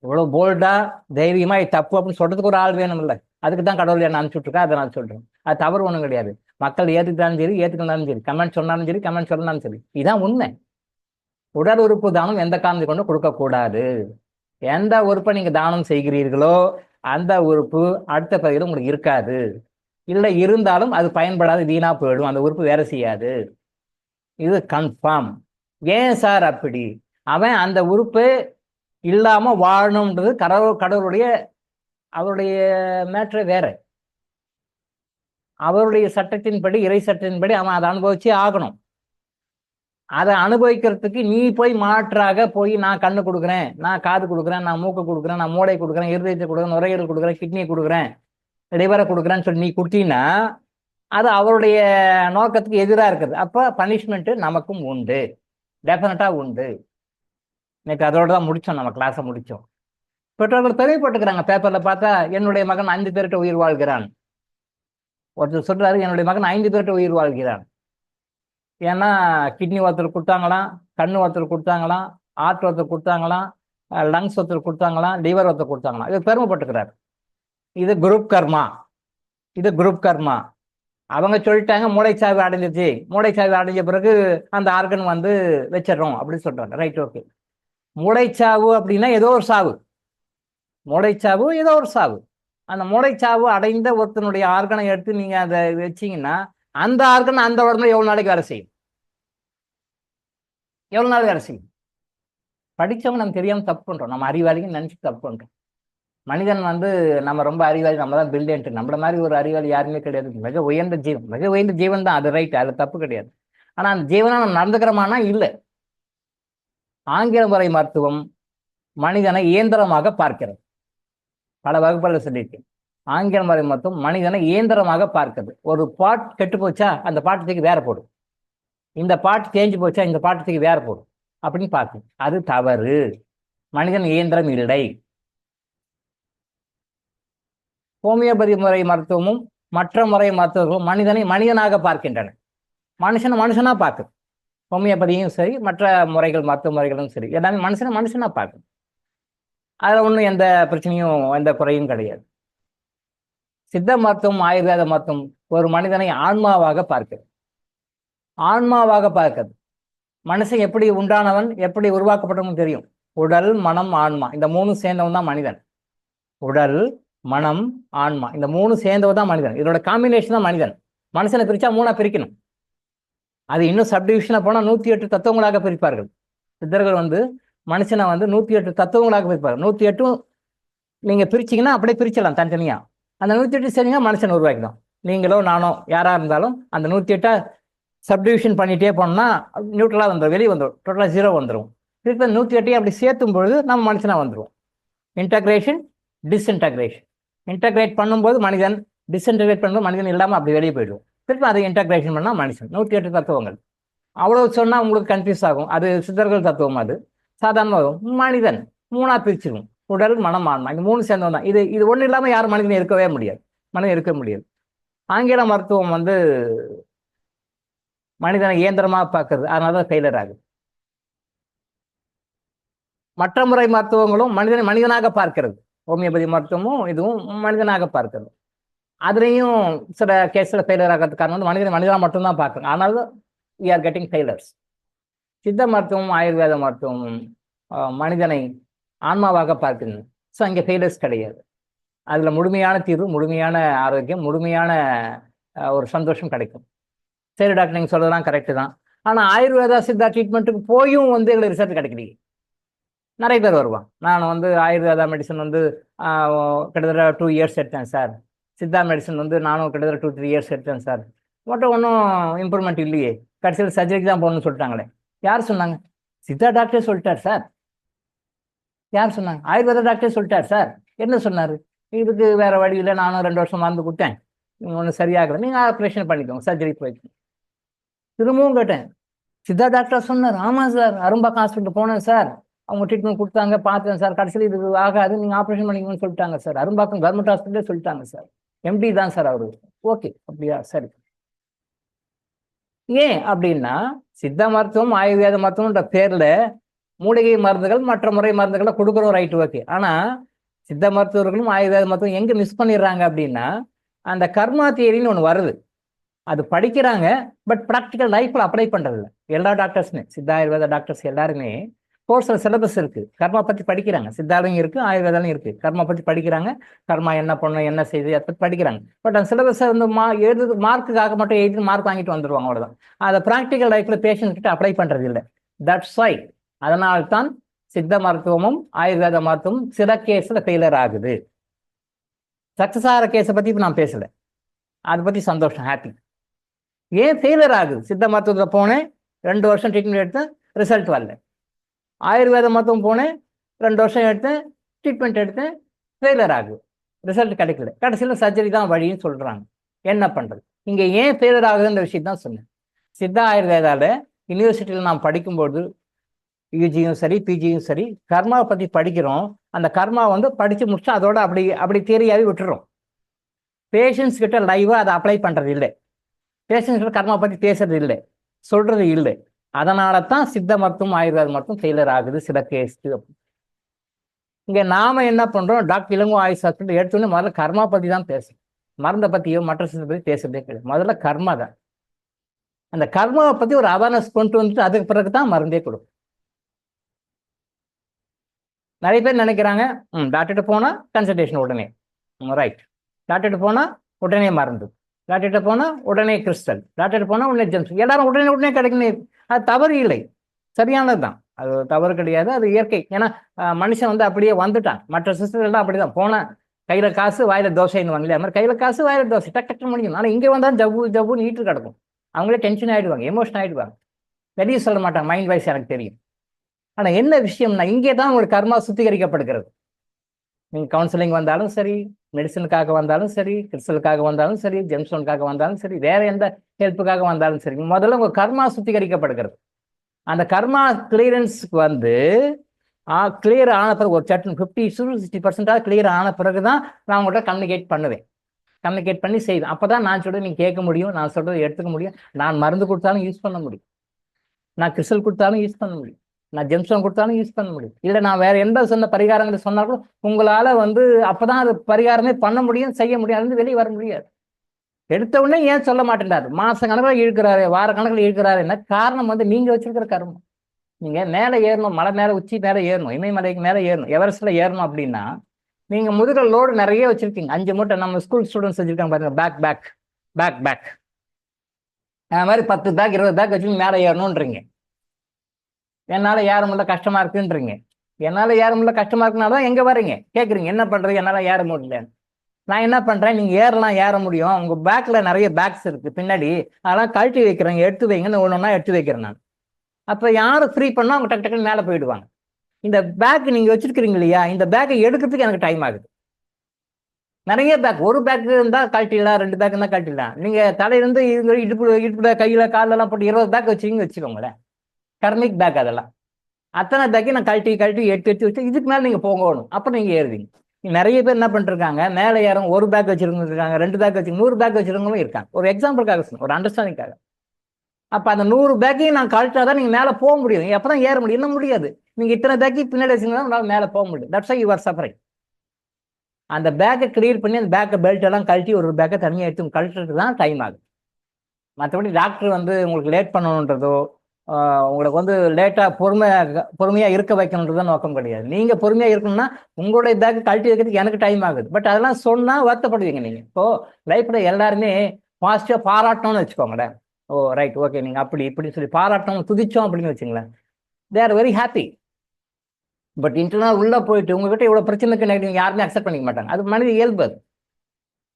இவ்வளோ போல்டா தைரியமா இது தப்பு அப்படின்னு சொல்றதுக்கு ஒரு ஆள் வேணும் இல்லை? அதுக்கு தான் கடவுள் என்ன அனுப்பிச்சுட்ருக்கா, அதை நான் சொல்றேன். அது தவறு ஒன்றும் கிடையாது. மக்கள் ஏற்றுக்கிட்டாலும் சரி, ஏற்றுக்கிட்டாலும் சரி, கமெண்ட் சொன்னாலும் சரி, கமெண்ட் சொல்லனாலும் சரி, இதுதான் உண்மை. உடல் உறுப்பு தானம் எந்த காரணத்தை கொண்டு கொடுக்கக்கூடாது. எந்த உறுப்பை நீங்க தானம் செய்கிறீர்களோ அந்த உறுப்பு அடுத்த பகுதியில் உங்களுக்கு இருக்காது. இல்லை இருந்தாலும் அது பயன்படாது, வீணா போயிடும், அந்த உறுப்பு வேலை செய்யாது. இது கன்ஃபார்ம். ஏன் சார் அப்படி? அவன் அந்த உறுப்பு இல்லாம வாழணும்ன்றது கடவுளுடைய அவருடைய மேட்ரு வேற. அவருடைய சட்டத்தின்படி, இறை சட்டத்தின்படி அவன் அதை அனுபவிச்சே ஆகணும். அதை அனுபவிக்கிறதுக்கு நீ போய் மாற்றாக போய் நான் கண்ணு கொடுக்குறேன், நான் காது கொடுக்குறேன், நான் மூக்கு கொடுக்குறேன், நான் மூளை கொடுக்குறேன், இருதயத்தை கொடுக்குறேன், நுரையீரல் கொடுக்குறேன், கிட்னியை கொடுக்குறேன், லிவரை கொடுக்குறேன்னு சொல்லி நீ கொடுத்தீங்கன்னா அது அவருடைய நோக்கத்துக்கு எதிராக இருக்குது. அப்போ பனிஷ்மெண்ட்டு நமக்கும் உண்டு, டெஃபினட்டாக உண்டு. இன்னைக்கு அதோட தான் முடித்தோம், நம்ம கிளாஸை முடித்தோம். பெற்றோர்கள் பெருமைப்பட்டுக்கிறாங்க, பேப்பரில் பார்த்தா என்னுடைய மகன் 5 பேர்கிட்ட உயிர் வாழ்கிறான். ஒருத்தர் சொல்கிறாரு என்னுடைய மகன் 5 பேர்கிட்ட உயிர் வாழ்கிறான். ஏன்னா கிட்னி ஒருத்தர் கொடுத்தாங்களாம், கண்ணு ஒருத்தர் கொடுத்தாங்களாம், ஹார்ட் ஒருத்தர் கொடுத்தாங்களாம், லங்ஸ் ஒருத்தர் கொடுத்தாங்களாம், லிவர் ஒருத்தர் கொடுத்தாங்களாம். இது பெருமைப்பட்டுக்கிறார். இது குரூப் கர்மா, இது குரூப் கர்மா. அவங்க சொல்லிட்டாங்க மூளைச்சாவு அடைஞ்சிச்சு, மூளைச்சாவு அடைஞ்ச பிறகு அந்த ஆர்கன் வந்து வச்சிடறோம் அப்படின்னு சொல்றாங்க. Right, okay. மூளைச்சாவு அப்படின்னா ஏதோ ஒரு சாவு, மூளைச்சாவு ஏதோ ஒரு சாவு. அந்த மூளைச்சாவு அடைந்த ஒருத்தனுடைய ஆர்கனை எடுத்து நீங்க அதை வச்சீங்கன்னா அந்த ஆர்கன் அந்த உடம்புல எவ்வளவு நாளைக்கு வேலை செய்யும்? எவ்வளவு நாள் வேலை செய்யும்? படிச்சவங்க நம்ம தெரியாம தப்பு பண்றோம், நம்ம அறிவாளின்னு நினைச்சு தப்பு பண்றோம். மனிதன் வந்து நம்ம ரொம்ப அறிவாளி, நம்ம தான் பிரில்லியன்ட், நம்மள மாதிரி ஒரு அறிவாளி யாருமே கிடையாது. மிக உயர்ந்த ஜீவன், மிக உயர்ந்த ஜீவன் தான் அது, ரைட், அது தப்பு கிடையாது. ஆனா அந்த ஜீவனா நம்ம நடந்துக்கிறோமானா இல்லை. ஆங்கில முறை மருத்துவம் மனிதனை இயந்திரமாக பார்க்கிறது. பல வகுப்புகளை சொல்லியிருக்கேன். ஆங்கில முறை மருத்துவம் மனிதனை இயந்திரமாக பார்க்கிறது. ஒரு பாட் கெட்டு போச்சா அந்த பாட்டத்துக்கு வேற போடும், இந்த பாட்டு தேஞ்சு போச்சா இந்த பாட்டத்துக்கு வேற போடும் அப்படின்னு பார்க்கும். அது தவறு. மனிதன் இயந்திரம் இல்லை. ஹோமியோபதி முறை மருத்துவமும் மற்ற முறை மருத்துவர்களும் மனிதனை மனிதனாக பார்க்கின்றன. மனுஷனா பார்க்குது. ஹோமியோபதியும் சரி, மற்ற முறைகள் மருத்துவ முறைகளும் சரி, எல்லாமே மனுஷனா பார்க்குது. அதில் ஒன்றும் எந்த பிரச்சனையும் எந்த குறையும் கிடையாது. சித்த மருத்துவம், ஆயுர்வேத மருத்துவம் ஒரு மனிதனை ஆன்மாவாக பார்க்குது. ஆன்மாவாக பார்க்குது. மனுஷன் எப்படி உண்டானவன், எப்படி உருவாக்கப்பட்டவன் தெரியும். உடல், மனம், ஆன்மா, இந்த 3 சேர்ந்தவன் தான் மனிதன். உடல், மனம், ஆன்மா, இந்த 3 சேர்ந்தவன் தான் மனிதன். இதோட காம்பினேஷன் தான் மனிதன். மனுஷனை பிரிச்சா 3ஆ பிரிக்கணும். அது இன்னும் சப்டிவிஷனாக போனால் 108 தத்துவங்களாக பிரிப்பார்கள். சித்தர்கள் வந்து மனுஷனை வந்து 108 தத்துவங்களாக பிரிப்பார்கள். 108 நீங்கள் பிரிச்சிங்கன்னா அப்படியே பிரிச்சிடலாம் தனித்தனியாக. அந்த 108 சரிங்க மனுஷன் உருவாக்கிடும். நீங்களோ நானோ யாராக இருந்தாலும் அந்த 108 சப்டிவிஷன் பண்ணிகிட்டே போனோம்னா நியூட்ரலாக வந்துடும், வெளியே வந்துடும், டோட்டலாக 0 வந்துடும். திருப்பி 108 அப்படி சேர்த்தும் பொழுது நம்ம மனுஷனாக வந்துடும். Integration, disintegration. இன்டகிரேட் பண்ணும்போது மனிதன், டிஸ்இன்டகிரேட் பண்ணும்போது மனிதன் இல்லாமல் அப்படி வெளியே போயிடும். திருப்பி அதை இன்டகிரேஷன் பண்ணால் மனுஷன். 108 தத்துவங்கள். அவ்வளோ சொன்னால் உங்களுக்கு கன்ஃபியூஸ் ஆகும். அது சித்தர்கள் தத்துவம். அது சாதாரண மனிதன் 3ஆ பிரிச்சிடும். உடல், மனம், ஆன்மா, இந்த 3 சேர்ந்தவன் தான். இது ஒண்ணு இல்லாம யாரும் மனிதன் இருக்கவே முடியாது. மனிதன் இருக்க முடியாது. ஆங்கில மருத்துவம் வந்து மனிதனை இயந்திரமா பார்க்கறது, அதனாலதான் ஃபெயிலர் ஆகுது. மற்ற முறை மருத்துவங்களும் மனிதனை மனிதனாக பார்க்கிறது. ஹோமியோபதி மருத்துவமும் இதுவும் மனிதனாக பார்க்கிறது. அதுலேயும் சில கேஸ்ல ஃபெயிலியர் ஆகிறதுக்கு காரணம் வந்து மனிதனை மனிதனாக மட்டும்தான் பார்க்கணும். அதனால we are getting failures. சித்த மருத்துவமும் ஆயுர்வேத மருத்துவமும் மனிதனை ஆன்மாவாக பார்க்கணும். ஸோ அங்கே ஃபெயிலர்ஸ் கிடையாது. அதில் முழுமையான தீர்வு, முழுமையான ஆரோக்கியம், முழுமையான ஒரு சந்தோஷம் கிடைக்கும். சரி டாக்டர், நீங்கள் சொல்றதெல்லாம் கரெக்டு தான். ஆனால் ஆயுர்வேதா சித்தா ட்ரீட்மெண்ட்டுக்கு போயும் வந்து எங்களுக்கு ரிசல்ட் கிடைக்கலையே. நிறைய பேர் வருவான், நான் வந்து ஆயுர்வேதா மெடிசன் வந்து கிட்டத்தட்ட 2 இயர்ஸ் எடுத்தேன் சார், சித்தா மெடிசன் வந்து நானும் கிட்டத்தட்ட 2-3 இயர்ஸ் எடுத்தேன் சார், மட்டும் ஒன்றும் இம்ப்ரூவ்மெண்ட் இல்லையே, கடைசியில் சர்ஜரிக்கு தான் போகணும்னு சொல்லிட்டாங்களே. யார் சொன்னாங்க? சித்தா டாக்டரே சொல்லிட்டார் சார். யார் சொன்னாங்க? ஆயுர்வேத டாக்டரே சொல்லிட்டார் சார். என்ன சொன்னார்? இதுக்கு வேற வழி இல்லை, நானும் 2 வருஷம் மருந்து கொடுத்தேன், நீங்கள் ஒன்றும் சரியாகலை, நீங்கள் ஆப்ரேஷன் பண்ணிக்கோங்க, சர்ஜரி போய்க்கு. திரும்பவும் கேட்டேன், சித்தா டாக்டர் சொன்னார். ஆமாம் சார், அரும்பாக்கம் ஹாஸ்பிட்டல் போனேன் சார், அவங்க ட்ரீட்மெண்ட் கொடுத்தாங்க, பார்த்தேன் சார், கடைசியில் இது ஆகாது, நீங்கள் ஆப்ரேஷன் பண்ணிக்கணும்னு சொல்லிட்டாங்க சார். அரும்பாக்கம் கவர்மெண்ட் ஹாஸ்பிட்டலே சொல்லிட்டாங்க சார். எம்டி தான் சார் அவரு. ஓகே, அப்படியா, சரி. ஏன் அப்படின்னா சித்த மருத்துவம் ஆயுர்வேத மருத்துவம்ன்ற பேர்ல மூலிகை மருந்துகள் மற்ற முறை மருந்துகளை கொடுக்குறோம், ரைட்டு, ஓகே. ஆனா சித்த மருத்துவர்களும் ஆயுர்வேத மருத்துவம் எங்க மிஸ் பண்ணிடுறாங்க அப்படின்னா, அந்த கர்மா தியரின்னு ஒன்று வருது, அது படிக்கிறாங்க, பட் ப்ராக்டிக்கல் லைஃப்ல அப்ளை பண்றது இல்லை. எல்லா டாக்டர்ஸுமே, சித்த ஆயுர்வேத டாக்டர்ஸ் எல்லாருமே கோர்ஸில் சிலபஸ் இருக்கு, கர்மா பற்றி படிக்கிறாங்க. சித்தாலையும் இருக்கு, ஆயுர்வேதாலையும் இருக்கு. கர்மா பற்றி படிக்கிறாங்க, கர்மா என்ன பண்ணும், என்ன செய்யுது, அதை பற்றி படிக்கிறாங்க. பட் அந்த சிலபஸை வந்து எழுது மார்க்குக்காக மட்டும் எழுதி மார்க் வாங்கிட்டு வந்துடுவாங்க, அவ்வளோதான். அதை ப்ராக்டிக்கல் லைஃப்ல பேஷண்ட் கிட்ட அப்ளை பண்றது இல்லை. தட்ஸ் வை, அதனால்தான் சித்த மருத்துவமும் ஆயுர்வேத மருத்துவமும் சில கேஸ்ல ஃபெயிலர் ஆகுது. சக்சஸ் ஆகிற கேஸை பத்தி இப்போ நான் பேசல, அதை பத்தி சந்தோஷம், ஹாப்பி. ஏன் ஃபெயிலர் ஆகுது? சித்த மருத்துவத்தில் போனேன், 2 வருஷம் ட்ரீட்மெண்ட் எடுத்தேன், ரிசல்ட் வரல. ஆயுர்வேத மருத்துவம் போனேன், 2 வருஷம் எடுத்தேன், ட்ரீட்மெண்ட் எடுத்தேன், ஃபெயிலர் ஆகுது, ரிசல்ட் கிடைக்கல. கடைசியில் சர்ஜரி தான் வழின்னு சொல்றாங்க. என்ன பண்றது? இங்க ஏன் ஃபெயிலர் ஆகுதுன்ற விஷயம் தான் சொன்னேன். சித்தா ஆயுர்வேதால யூனிவர்சிட்டியில் நாம் படிக்கும்போது, யூஜியும் சரி பிஜியும் சரி, கர்மாவை பத்தி படிக்கிறோம். அந்த கர்மா வந்து படிச்சு முடிச்சா அதோட அப்படி தியரியாவே விட்டுறோம். பேஷண்ட்ஸ் கிட்ட லைவா அதை அப்ளை பண்றது இல்லை, பேஷண்ட்ஸ் கிட்ட கர்மா பத்தி பேசுறது இல்லை, சொல்றது இல்லை. அதனால தான் சித்த மருத்துவம் ஆயுர்வேத மருத்துவம் ஃபெயிலர் ஆகுது சில கேஸ்க்கு. இங்க நாம என்ன பண்றோம், டாக்டர் இளங்கோ ஆயுஷ் ஹாஸ்பிட்டல் எடுத்தோன்னே முதல்ல கர்மா பத்தி தான் பேசும், மருந்தை பத்தியோ மற்ற சித்த பத்தி பேசுறதே கிடையாது. முதல்ல கர்மா தான். அந்த கர்மாவை பத்தி ஒரு அவேர்னஸ் கொண்டு வந்துட்டு அதுக்கு பிறகு தான் மருந்தே கொடுக்கும். நிறைய பேர் நினைக்கிறாங்க, டாக்டர்கிட்ட போனா கன்சல்டேஷன் உடனே, ரைட், டாக்டர்கிட்ட போனா உடனே மருந்து, டாக்டர்கிட்ட போனா உடனே கிறிஸ்டல், டாக்டர்கிட்ட போனா உடனே ஜெம்ஸ், எல்லாரும் உடனே கிடைக்கணும். அது தவறு இல்லை, சரியானது தான், அது தவறு கிடையாது, அது இயற்கை. ஏன்னா மனுஷன் வந்து அப்படியே வந்துட்டான். மற்ற சிஸ்டர் எல்லாம் அப்படிதான், போனா கையில காசு வாயில தோசைன்னு வாங்கல, அது மாதிரி கையில காசு வாயில தோசை, டக்கு டக்குன்னு முடியும். ஆனால் இங்கே வந்தாலும் ஜவ்வு நீட்டு கிடக்கும், அவங்களே டென்ஷன் ஆயிடுவாங்க, எமோஷன் ஆயிடுவாங்க, வெளியே சொல்ல மாட்டாங்க, மைண்ட் வைஸ் எனக்கு தெரியும். ஆனா என்ன விஷயம்னா, இங்கே தான் உங்களுக்கு கர்மா சுத்திகரிக்கப்படுகிறது. நீங்க கவுன்சிலிங் வந்தாலும் சரி, மெடிசனுக்காக வந்தாலும் சரி, கிறிஸ்டலுக்காக வந்தாலும் சரி, ஜெம்ஸ்டோனுக்காக வந்தாலும் சரி, வேற எந்த ஹெல்ப்புக்காக வந்தாலும் சரி, முதல்ல உங்க கர்மா சுத்திகரிக்கப்படுகிறது. அந்த கர்மா கிளியரன்ஸுக்கு வந்து கிளியர் ஆன பிறகு, ஒரு சட்டன் 50-60% கிளியர் ஆன பிறகுதான் நான் உங்கள்கிட்ட கம்யூனிகேட் பண்ணி செய்வேன். அப்பதான் நான் சொல்றது நீங்க கேட்க முடியும், நான் சொல்றதை எடுத்துக்க முடியும். நான் மருந்து கொடுத்தாலும் யூஸ் பண்ண முடியும், நான் கிறிஸ்டல் கொடுத்தாலும் யூஸ் பண்ண முடியும், நான் ஜெம்ஸ்டோன் கொடுத்தாலும் யூஸ் பண்ண முடியும். இல்லை நான் வேற எந்த சொன்ன பரிகாரங்களை சொன்னாலும் உங்களால வந்து அப்பதான் அது பரிகாரமே பண்ண முடியும், செய்ய முடியும், அது வெளியே வர முடியாது. எடுத்த உடனே ஏன் சொல்ல மாட்டேன்டாரு, மாச கணக்கில் இழுக்கிறாரு, வார கணக்கில் இழுக்கிறாரு. என்ன காரணம்? வந்து நீங்க வச்சிருக்கிற கர்மம். நீங்க மேலே ஏறணும், மலை மேலே உச்சி மேலே ஏறணும், இமயமலைக்கு மேலே ஏறணும், எவரெஸ்ட்ல ஏறணும் அப்படின்னா நீங்க முதுக லோடு நிறைய வச்சிருக்கீங்க. 5 மூட்டை நம்ம ஸ்கூல் ஸ்டூடெண்ட்ஸ் வச்சிருக்காங்க பாருங்க, பேக் அது மாதிரி 10 பேக் 20 பேக் வச்சு மேலே ஏறணும்ன்றீங்க. என்னால ஏற முடியல, கஷ்டமா இருக்குன்றீங்க. என்னால ஏற முடியல, கஷ்டமா இருக்குனாதான் எங்க வரீங்க, கேட்குறீங்க என்ன பண்றது, என்னால ஏற முடியல. நான் என்ன பண்றேன், நீங்க ஏற முடியும், உங்க பேக்ல நிறைய பேக்ஸ் இருக்கு பின்னாடி, அதெல்லாம் கழட்டி வைக்கிறேன், எடுத்து வைங்கன்னு ஒன்னொன்னா எடுத்து வைக்கிறேன் நான். அப்ப யாரும் ஃப்ரீ பண்ணா அவங்க டக்கு டக்குன்னு மேலே போயிடுவாங்க. இந்த பேக் நீங்க வச்சிருக்கிறீங்க இல்லையா, இந்த பேக்கை எடுக்கிறதுக்கு எனக்கு டைம் ஆகுது. நிறைய பேக், ஒரு பேக் இருந்தா கழட்டிடலாம், 2 பேக் இருந்தா கழட்டிடலாம். நீங்க தலையிலிருந்து இடுப்பு கையில காலெல்லாம் போட்டு 20 பேக் வச்சுக்கோங்களேன், கர்மிக் பேக். அதெல்லாம் அத்தனை பேக்கை நான் கழட்டி கழட்டி எடுத்து வச்சு இதுக்கு மேலே நீங்கள் போகணும், அப்புறம் நீங்கள் ஏறுவீங்க. நிறைய பேர் என்ன பண்ணிருக்காங்க, மேலே ஏறும் ஒரு பேக் வச்சிருக்கவங்க இருக்காங்க, 2 பேக் வச்சு 100 பேக் வச்சிருக்கவங்களும் இருக்காங்க. ஒரு எக்ஸாம்பிளுக்காக சொன்னேன், ஒரு அண்டர்ஸ்டாண்டிங்காக. அப்போ அந்த 100 பேக்கையும் நான் கழட்டாதான் நீங்கள் மேலே போக முடியும். எப்போ தான் ஏற முடியும்? இன்னும் முடியாது. நீங்கள் இத்தனை பேக்கை பின்னாடி வச்சுருந்தா உங்களால் மேலே போக முடியும். That's why you are suffering. அந்த பேக்கை கிளியர் பண்ணி அந்த பேக்கை பெல்ட் எல்லாம் கழட்டி ஒரு பேக்கை தனியாக எடுத்து கழட்டுறதுக்கு தான் டைம் ஆகுது. மற்றபடி டாக்டர் வந்து உங்களுக்கு லேட் பண்ணணுன்றதோ உங்களுக்கு வந்து லேட்டாக பொறுமையாக இருக்க வைக்கணுன்றது தான் நோக்கம் கிடையாது. நீங்கள் பொறுமையாக இருக்கணும்னா உங்களுடைய பேக்கை கழட்டி வைக்கிறதுக்கு எனக்கு டைம் ஆகுது. பட் அதெல்லாம் சொன்னால் வருத்தப்படுவீங்க நீங்கள். இப்போது லைஃப்பில் எல்லாருமே பாசிட்டிவாக பாராட்டணும்னு வச்சுக்கோங்களேன். ஓ ரைட், ஓகே, நீங்கள் அப்படி இப்படின்னு சொல்லி பாராட்டணும், துதிச்சோம் அப்படின்னு வச்சுங்களேன், they are very happy. But internal உள்ளே போயிட்டு உங்ககிட்ட இவ்வளோ பிரச்சனைக்கு நெகட்டிவ் யாருமே அக்செப்ட் பண்ணிக்க மாட்டாங்க. அது மனித இயல்பு.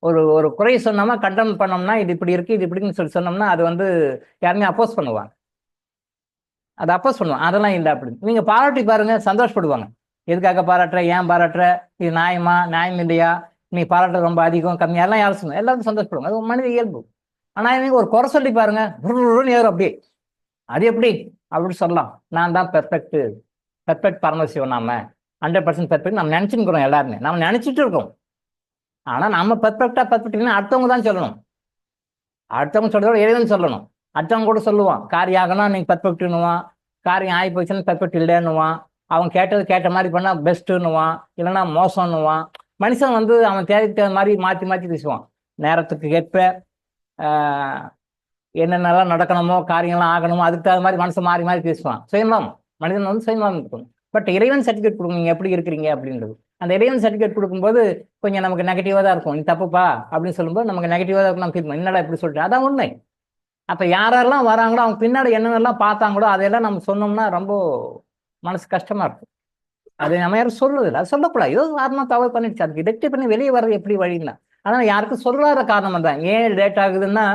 அது ஒரு குறை சொன்னோம்னா, கண்டம் பண்ணோம்னா, இது இப்படி இருக்குது இது இப்படின்னு சொல்லி சொன்னோம்னா அது வந்து யாருமே அப்போஸ் பண்ணுவாங்க. அதை அப்போஸ் பண்ணுவாங்க. அதெல்லாம் இல்லை. அப்படி நீங்கள் பாராட்டி பாருங்க, சந்தோஷப்படுவாங்க. எதுக்காக பாராட்டுற, ஏன் பாராட்டுற, இது நியாயமா நியாயம் இல்லையா, நீ பாராட்டுற ரொம்ப அதிகம் கம்மி, எல்லாம் யாரும் சொல்லுவாங்க, எல்லாரும் சந்தோஷப்படுவாங்க. அது மனித இயல்பு. ஆனால் நீங்கள் ஒரு குறை சொல்லி பாருங்க, ஏறும் அப்படியே. அது எப்படி அப்படின்னு சொல்லலாம்? நான் தான் பெர்ஃபெக்ட் பரமசிவம், நாம 100% பெர்ஃபெக்ட் நம்ம நினச்சிருக்கிறோம். எல்லாருமே நம்ம நினச்சிட்டு இருக்கோம். ஆனால் நம்ம பெர்ஃபெக்ட்னா அடுத்தவங்க தான் சொல்லணும். அடுத்தவங்க சொல்றதோட இறைவன் சொல்லணும். அடுத்தவங்க கூட சொல்லுவான், காரியம் ஆகணும் நீங்கள் பெர்ஃபெக்ட்னுவான், காரியம் ஆகி போச்சுன்னா பெர்ஃபெக்ட் இல்லைன்னுவான், அவன் கேட்ட மாதிரி பண்ணால் பெஸ்ட்டுன்னுவான், இல்லைன்னா மோசம்னுவான். மனுஷன் வந்து அவன் தேவைக்கு தகுந்த மாதிரி மாற்றி பேசுவான். நேரத்துக்கு ஏற்ப என்னென்னலாம் நடக்கணுமோ, காரியங்கள்லாம் ஆகணுமோ, அதுக்கு தகுந்த மாதிரி மனுஷன் மாறி பேசுவான். சுயம்பம் மனிதன் வந்து சுயம்பம் இருக்கணும். பட் இறைவன் சர்டிஃபிகேட் கொடுங்க, நீங்கள் எப்படி இருக்கிறீங்க அப்படின்றது. அந்த இறைவன் சர்டிஃபிகேட் கொடுக்கும்போது கொஞ்சம் நமக்கு நெகட்டிவாக தான் இருக்கும். நீ தப்புப்பா அப்படின்னு சொல்லும்போது நமக்கு நெகட்டிவாக தான் இருக்கும். நம்ம ஃபீல் என்னடா இப்படி சொல்லிட்டு, அதான் உண்மை. அப்போ யாரெல்லாம் வராங்களோ அவங்க பின்னாடி என்னென்னலாம் பார்த்தாங்களோ அதையெல்லாம் நம்ம சொன்னோம்னா ரொம்ப மனசு கஷ்டமாக இருக்கும். அதை நம்ம யாரும் சொல்றது இல்லை, அது சொல்லக்கூடாது. ஏதோ காரணமாக தவறு பண்ணிடுச்சு, அதுக்கு ரெக்டி பண்ணி வெளியே வர்றது எப்படி வழின்னா. ஆனால் யாருக்கும் சொல்லாத காரணம் தான். ஏன் லேட் ஆகுதுன்னா,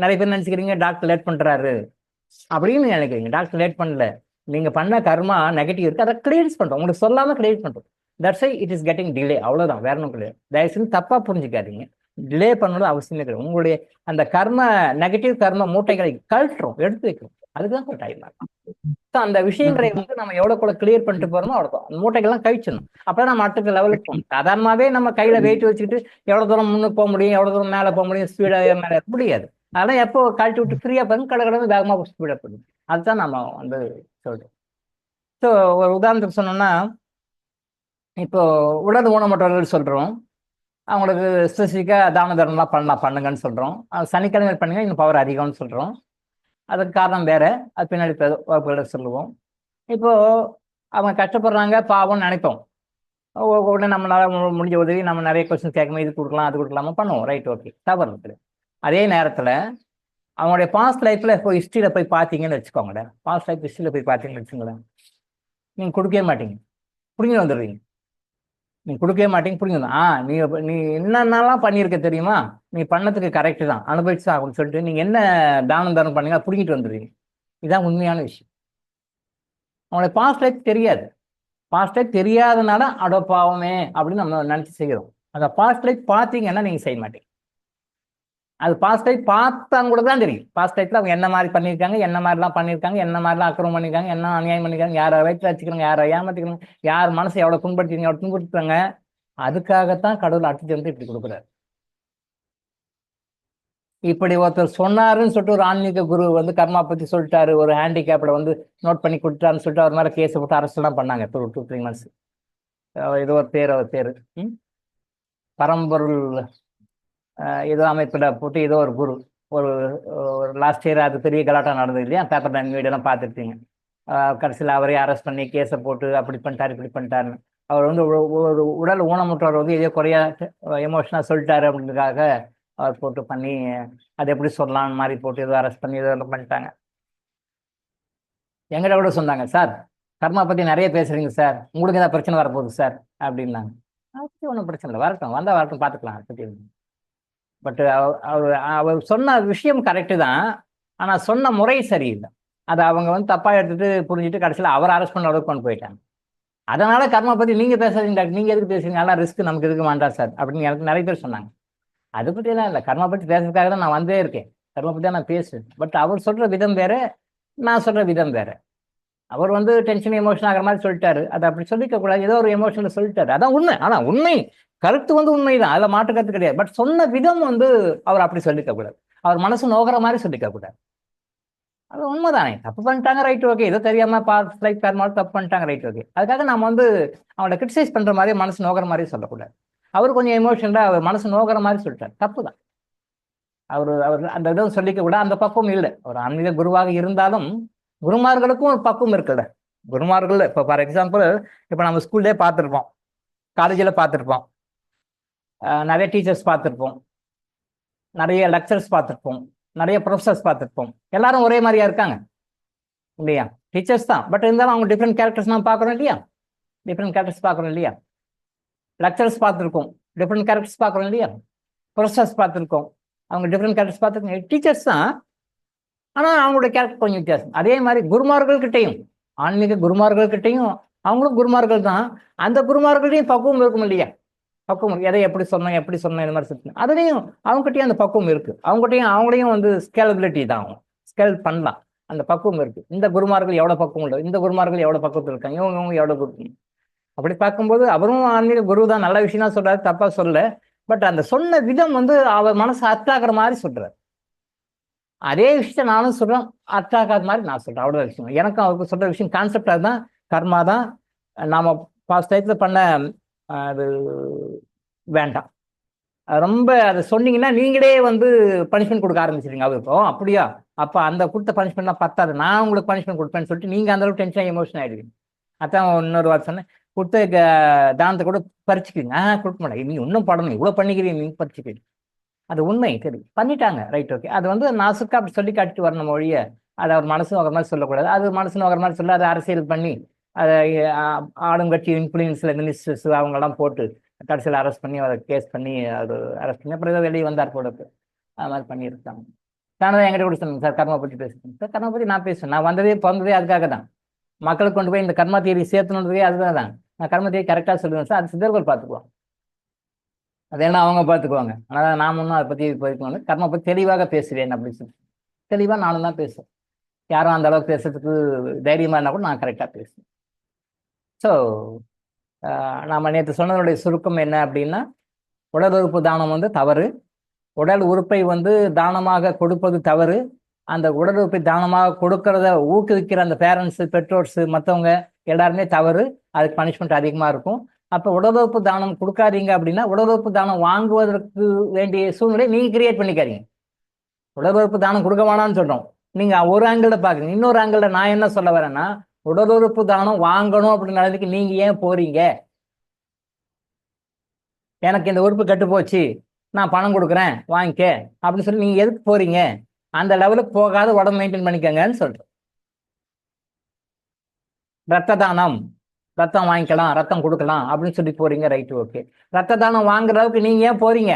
நிறைய பேர் நினச்சிக்கிறீங்க டாக்டர் லேட் பண்ணுறாரு அப்படின்னு நினைக்கிறீங்க. டாக்டர் லேட் பண்ணல, நீங்கள் பண்ண கர்மா நெகட்டிவ் இருக்குது, அதை கிளியர்ஸ் பண்ணுறோம். உங்களுக்கு சொல்லாமல் கிளியர் பண்ணுறோம். That's why it is getting delay. அவ்வளோதான், வேற ஒன்றும் கிடையாது. தயவுசெய்து தப்பாக புரிஞ்சுக்காதீங்க. டிலே பண்ணணும் அவசியமே கிடையாது. உங்களுடைய அந்த நெகட்டிவ் கர்ம மூட்டைகளை கழட்டுறோம், எடுத்து வைக்கிறோம். அதுதான் டைம் ஆகும். அந்த விஷயங்களை வந்து நம்ம எவ்வளோ கூட கிளியர் பண்ணிட்டு போறோமோ அவ்வளோதான். அந்த மூட்டைகள்லாம் கழிச்சிடணும். அப்போ நம்ம அடுத்த லெவலுக்கு போகணும். சாதாரணமாகவே நம்ம கையில் வெயிட் வச்சுக்கிட்டு எவ்வளோ தூரம் முன்னுக்கு போக முடியும், எவ்வளோ தூரம் மேலே போக முடியும், ஸ்பீடாக மேலே முடியாது. அதெல்லாம் எப்போ கழட்டி விட்டு ஃப்ரீயாக பண்ணி கடை வேகமாக ஸ்பீடாக பண்ணும். அதுதான் நம்ம வந்து சொல்றோம். ஸோ ஒரு உதாரணத்துக்கு சொன்னோம்னா, இப்போ உடல் ஊனமுற்றவர்கள் சொல்கிறோம், அவங்களுக்கு ஸ்பெசிஃபிக்காக தான தர்மம்லாம் பண்ணுங்கன்னு சொல்கிறோம். சனிக்கிழமை பண்ணுங்க, இன்னும் பவர் அதிகம்னு சொல்கிறோம். அதுக்கு காரணம் வேற, அது பின்னாடி வகுப்புகளை சொல்லுவோம். இப்போது அவங்க கஷ்டப்படுறாங்க பாவம்னு நினைப்போம். உடனே நம்மளால முடிஞ்ச உதவி நம்ம நிறைய கொஸ்டின் கேட்கும்போது இது கொடுக்கலாம் அது கொடுக்கலாமா பண்ணுவோம். ரைட், ஓகே, தவறு இருக்குது. அதே நேரத்தில் அவங்களுடைய பாஸ்ட் லைஃப்பில் இப்போ ஹிஸ்ட்ரியில் போய் பார்த்தீங்கன்னு வச்சுக்கோங்களேன், பாஸ்ட் லைஃப் ஹிஸ்ட்ரியில் போய் பார்த்தீங்கன்னு வச்சுக்கோங்களேன், நீங்கள் கொடுக்கவே மாட்டீங்க, புரிஞ்சு வந்துடுவீங்க. நீ கொடுக்கவே மாட்டீங்க, புரிஞ்சுது. நீ என்னென்னலாம் பண்ணியிருக்க தெரியுமா, நீ பண்ணதுக்கு கரெக்டு தான், அனுபவிச்சு அப்படின்னு சொல்லிட்டு நீங்கள் என்ன தானம் பண்ணுங்க பிடிங்கிட்டு வந்துடுவீங்க. இதுதான் உண்மையான விஷயம். அவங்களுடைய பாஸ்ட் லைஃப் தெரியாது. பாஸ்ட் லைஃப் தெரியாதனால அடோ பாவமே அப்படின்னு நம்ம நினச்சி செய்கிறோம். அந்த பாஸ்ட் லைஃப் பார்த்தீங்கன்னா நீங்கள் செய்ய மாட்டீங்க. அது பாஸ்ட் லைஃப் பார்த்தாங்க கூட தான் தெரியும். பாஸ்ட் லைஃப்ல அவங்க என்ன மாதிரி பண்ணியிருக்காங்க, என்ன மாதிரிலாம் பண்ணியிருக்காங்க, என்ன மாதிரிலாம் அக்கிரமம் பண்ணியிருக்காங்க, என்ன அநியாயம் பண்ணியிருக்காங்க, யாரை வயிற்று வச்சுக்கிறாங்க, யாரை ஏமாத்திக்கிறாங்க, யார் மனசை எவ்வளோ துன்படுத்திங்க எவ்வளோ துன்படுத்துறாங்க. அதுக்காகத்தான் கடவுள் அடுத்து வந்து இப்படி கொடுக்குறாரு. இப்படி ஒருத்தர் சொன்னாருன்னு சொல்லிட்டு ஒரு ஆன்மீக குரு வந்து கர்மா பற்றி சொல்லிட்டாரு, ஒரு ஹேண்டிகேப்ல வந்து நோட் பண்ணி கொடுத்தாருன்னு சொல்லிட்டு அவர் மேலே கேஸை போட்டு அரெஸ்ட்லாம் பண்ணாங்க. இப்போ 2-3 months. ஏதோ ஒரு பேர் பரம்பொருள் ஏதோ அமைப்பில் போட்டு ஏதோ ஒரு குரு ஒரு லாஸ்ட் இயர் அது பெரிய கலாட்டம் நடந்தது இல்லையா, பேப்பர் வீடியோலாம் பார்த்துருப்பீங்க. கடைசியில் அவரே அரெஸ்ட் பண்ணி கேஸை போட்டு அப்படி பண்ணிட்டாரு இப்படி பண்ணிட்டாருன்னு. அவர் வந்து ஒரு உடல் ஊனமுற்றவர் வந்து இதே குறையா எமோஷனாக சொல்லிட்டாரு அப்படின்றதுக்காக அவர் போட்டு பண்ணி அது எப்படி சொல்லலாம்னு மாதிரி போட்டு ஏதோ அரெஸ்ட் பண்ணி ஏதோ பண்ணிட்டாங்க. எங்கிட்ட கூட சொன்னாங்க, சார் கர்மா பற்றி நிறைய பேசுறீங்க சார், உங்களுக்கு ஏதாவது பிரச்சனை வரப்போகுது சார் அப்படின்னாங்க. அது ஒன்றும் பிரச்சனை இல்லை, வரட்டும், வந்தால் வரட்டும், பார்த்துக்கலாம் அதை பற்றி. பட் அவர் சொன்ன விஷயம் கரெக்டு தான், ஆனால் சொன்ன முறை சரியில்லை. அதை அவங்க வந்து தப்பாக எடுத்துட்டு புரிஞ்சுட்டு கடைசியில் அவர் அரெஸ்ட் பண்ண அளவுக்கு கொண்டு போயிட்டாங்க. அதனால கர்மா பற்றி நீங்கள் பேசாதீங்க டாக்டர், நீங்கள் எதுக்கு பேசுறீங்க, அதெல்லாம் ரிஸ்க் நமக்கு எதுக்கு வேண்டாம் சார் அப்படின்னு எனக்கு நிறைய பேர் சொன்னாங்க. அதை பற்றியெல்லாம் இல்லை, கர்மா பற்றி பேசுறதுக்காக தான் நான் வந்தே இருக்கேன். கர்மா பற்றி தான் நான் பேசுவேன். பட் அவர் சொல்கிற விதம் வேறு, நான் சொல்கிற விதம் வேறு. அவர் வந்து டென்ஷன் எமோஷன் ஆகிற மாதிரி சொல்லிட்டாரு. அதை அப்படி சொல்லிக்க கூடாது, ஏதோ ஒரு எமோஷனில் சொல்லிட்டாரு, அதான் உண்மை. ஆனால் உண்மை கருத்து வந்து உண்மைதான், அதில் மாற்று கருத்து கிடையாது. பட் சொன்ன விதம் வந்து அவர் அப்படி சொல்லிக்க கூடாது, அவர் மனசு நோகிற மாதிரி சொல்லிக்க கூடாது. அது உண்மைதானே, தப்பு பண்ணிட்டாங்க, ரைட் ஓகே, ஏதோ தெரியாம லைக் மாதிரி தப்பு பண்ணிட்டாங்க, ரைட் ஓகே. அதுக்காக நம்ம வந்து அவங்கள கிரிட்டிசைஸ் பண்ற மாதிரி மனசு நோகிற மாதிரி சொல்லக்கூடாது. அவர் கொஞ்சம் எமோஷனலா அவர் மனசு நோகிற மாதிரி சொல்லிட்டார், தப்பு தான். அவர் அவர் அந்த இதை சொல்லிக்க கூட அந்த பக்குவம் இல்லை. ஒரு ஆன்மீக குருவாக இருந்தாலும் குருமார்களுக்கும் ஒரு பக்குவம் இருக்குல்ல. குருமார்கள் இப்போ ஃபார் எக்ஸாம்பிள், இப்போ நம்ம ஸ்கூல்லே பார்த்துருப்போம், காலேஜில் பார்த்துருப்போம், நிறைய டீச்சர்ஸ் பார்த்துருப்போம், நிறைய லெக்சர்ஸ் பார்த்துருப்போம், நிறைய ப்ரொஃபஸர்ஸ் பார்த்துருப்போம். எல்லாரும் ஒரே மாதிரியா இருக்காங்க இல்லையா? டீச்சர்ஸ் தான், பட் இருந்தாலும் அவங்க டிஃப்ரெண்ட் கேரக்டர்ஸ் நம்ம பார்க்குறோம் இல்லையா? டிஃப்ரெண்ட் கேரக்டர்ஸ் பார்க்குறோம் இல்லையா? லெக்சர்ஸ் பார்த்துருக்கோம், டிஃப்ரெண்ட் கேரக்டர்ஸ் பார்க்குறோம் இல்லையா? ப்ரொஃபஸர்ஸ் பார்த்துருக்கோம், அவங்க டிஃப்ரெண்ட் கேரக்டர்ஸ் பார்த்துருக்கோம். டீச்சர்ஸ் தான், ஆனால் அவங்களோட கேரக்டர் கொஞ்சம் வித்தியாசம். அதே மாதிரி குருமார்கள்கிட்டையும், ஆன்மீக குருமார்கள்கிட்டையும், அவங்களும் குருமார்கள் தான், அந்த குருமார்கள்டையும் பக்குவம் இருக்கும் இல்லையா? பக்குவம், எதை எப்படி சொன்னோம் எப்படி சொன்னோம் இந்த மாதிரி சொல்லணும், அதுலேயும் அவங்ககிட்டயும் அந்த பக்குவம் இருக்கு. அவங்களையும் வந்து ஸ்கேலபிலிட்டி தான், அவங்க ஸ்கேல் பண்ணலாம், அந்த பக்குவம் இருக்கு. இந்த குருமார்கள் எவ்வளோ பக்குவம் இல்லை, இந்த குருமார்கள் எவ்வளோ பக்குவத்தில் இருக்காங்க, இவங்க எவ்வளோ குரு. அப்படி பார்க்கும்போது அவரும் ஆன்மீக குரு தான், நல்ல விஷயம் தான் சொல்றாரு, தப்பா சொல்ல. பட் அந்த சொன்ன விதம் வந்து அவர் மனசு அத்தாக்குற மாதிரி சொல்றாரு. அதே விஷயத்த நானும் சொல்றேன், அத்தாக்காத மாதிரி நான் சொல்றேன், அவ்வளோ விஷயம். எனக்கும் அவருக்கு சொல்ற விஷயம் கான்செப்ட் அதுதான், கர்மா தான். நாம பாஸ்ட் டயத்தில் பண்ண அது வேண்டாம். ரொம்ப அதை சொன்னீங்கன்னா நீங்களே வந்து பனிஷ்மெண்ட் கொடுக்க ஆரம்பிச்சிருங்க அவருக்கு. அப்படியா, அப்போ அந்த கொடுத்த பனிஷ்மெண்ட்லாம் பத்தாது, நான் உங்களுக்கு பனிஷ்மெண்ட் கொடுப்பேன்னு சொல்லிட்டு நீங்கள் அந்த அளவுக்கு டென்ஷன் எமோஷன் ஆகிடுவீங்க. அதான் இன்னொரு வார்த்தை சொன்னேன், கொடுத்த தானத்தை கூட பறிச்சுக்குவீங்க. கொடுக்க மாட்டேன், நீ இன்னும் படணும், இவ்வளோ பண்ணிக்கிறீங்க, நீங்கள் பறிச்சுக்கிறீங்க. அது உண்மை, சரி பண்ணிட்டாங்க, ரைட் ஓகே. அது வந்து நாசுக்கா அப்படி சொல்லி காட்டிட்டு வரணும் மொழியை, அதை அவர் மனசும் வர மாதிரி சொல்லக்கூடாது. அது மனசுன்னு வர மாதிரி சொல்ல, அதை அரசியல் பண்ணி அதை ஆளுங்கட்சி இன்ஃப்ளூயன்ஸில் மினிஸ்டர்ஸ் அவங்கெல்லாம் போட்டு கடைசியில் அரெஸ்ட் பண்ணி அதை கேஸ் பண்ணி அது அரெஸ்ட் பண்ணி அப்புறம் ஏதோ வெளியே வந்தார் போல, அது மாதிரி பண்ணியிருக்காங்க. தானே என்கிட்ட கூட சொன்னேங்க சார், கர்மா பற்றி பேசுகிறேன் சார். கர்மா பற்றி நான் பேசுவேன், நான் பிறந்ததே அதுக்காக தான், மக்களுக்கு கொண்டு போய் இந்த கர்மா தியரி சேர்த்தணுன்றதே அதுதான் தான். நான் கர்மா தியரி கரெக்டாக சொல்லுவேன் சார், அது சித்தர்கள் பார்த்துக்குவோம், அது என்ன அவங்க பார்த்துக்குவாங்க. அதனால் நான் ஒன்றும் அதை பற்றி போய்க்குவாங்க, கர்மா பற்றி தெளிவாக பேசுவேன் அப்படின்னு சொல்லி தெளிவாக நானும் தான் பேசுவேன். யாரும் அந்த அளவுக்கு பேசுறதுக்கு தைரியமாக இருந்தால் கூட நான் கரெக்டாக பேசுவேன். ஸோ நாம் நேற்று சொன்னதனுடைய சுருக்கம் என்ன அப்படின்னா, உடல் உறுப்பு தானம் வந்து தவறு, உடல் உறுப்பை வந்து தானமாக கொடுப்பது தவறு, அந்த உடல் உறுப்பை தானமாக கொடுக்கறத ஊக்குவிக்கிற அந்த பேரண்ட்ஸு, பெற்றோர்ஸு, மற்றவங்க எல்லாருமே தவறு, அதுக்கு பனிஷ்மெண்ட் அதிகமாக இருக்கும். அப்போ உடல் உறுப்பு தானம் கொடுக்காதீங்க அப்படின்னா, உடல் உறுப்பு தானம் வாங்குவதற்கு வேண்டிய சூழ்நிலை நீங்கள் கிரியேட் பண்ணிக்காதீங்க. உடல் உறுப்பு தானம் கொடுக்க வேணாம்னு சொல்கிறோம், நீங்கள் ஒரு ஆங்கிளில் பார்க்குறீங்க. இன்னொரு ஆங்கிளில் நான் என்ன சொல்ல வரேன்னா, உடல் உறுப்பு தானம் வாங்கணும் அப்படின்னு நிலைக்கு நீங்கள் ஏன் போறீங்க? எனக்கு இந்த உறுப்பு கெட்டு போச்சு, நான் பணம் கொடுக்குறேன் வாங்கிக்க அப்படின்னு சொல்லி நீங்கள் எதுக்கு போறீங்க? அந்த லெவலுக்கு போகாத உடம்பு மெயின்டைன் பண்ணிக்கங்கன்னு சொல்கிறேன். ரத்த தானம், ரத்தம் வாங்கிக்கலாம், ரத்தம் கொடுக்கலாம் அப்படின்னு சொல்லி போறீங்க, ரைட்டு ஓகே. ரத்த தானம் வாங்குற அளவுக்கு நீங்கள் ஏன் போறீங்க?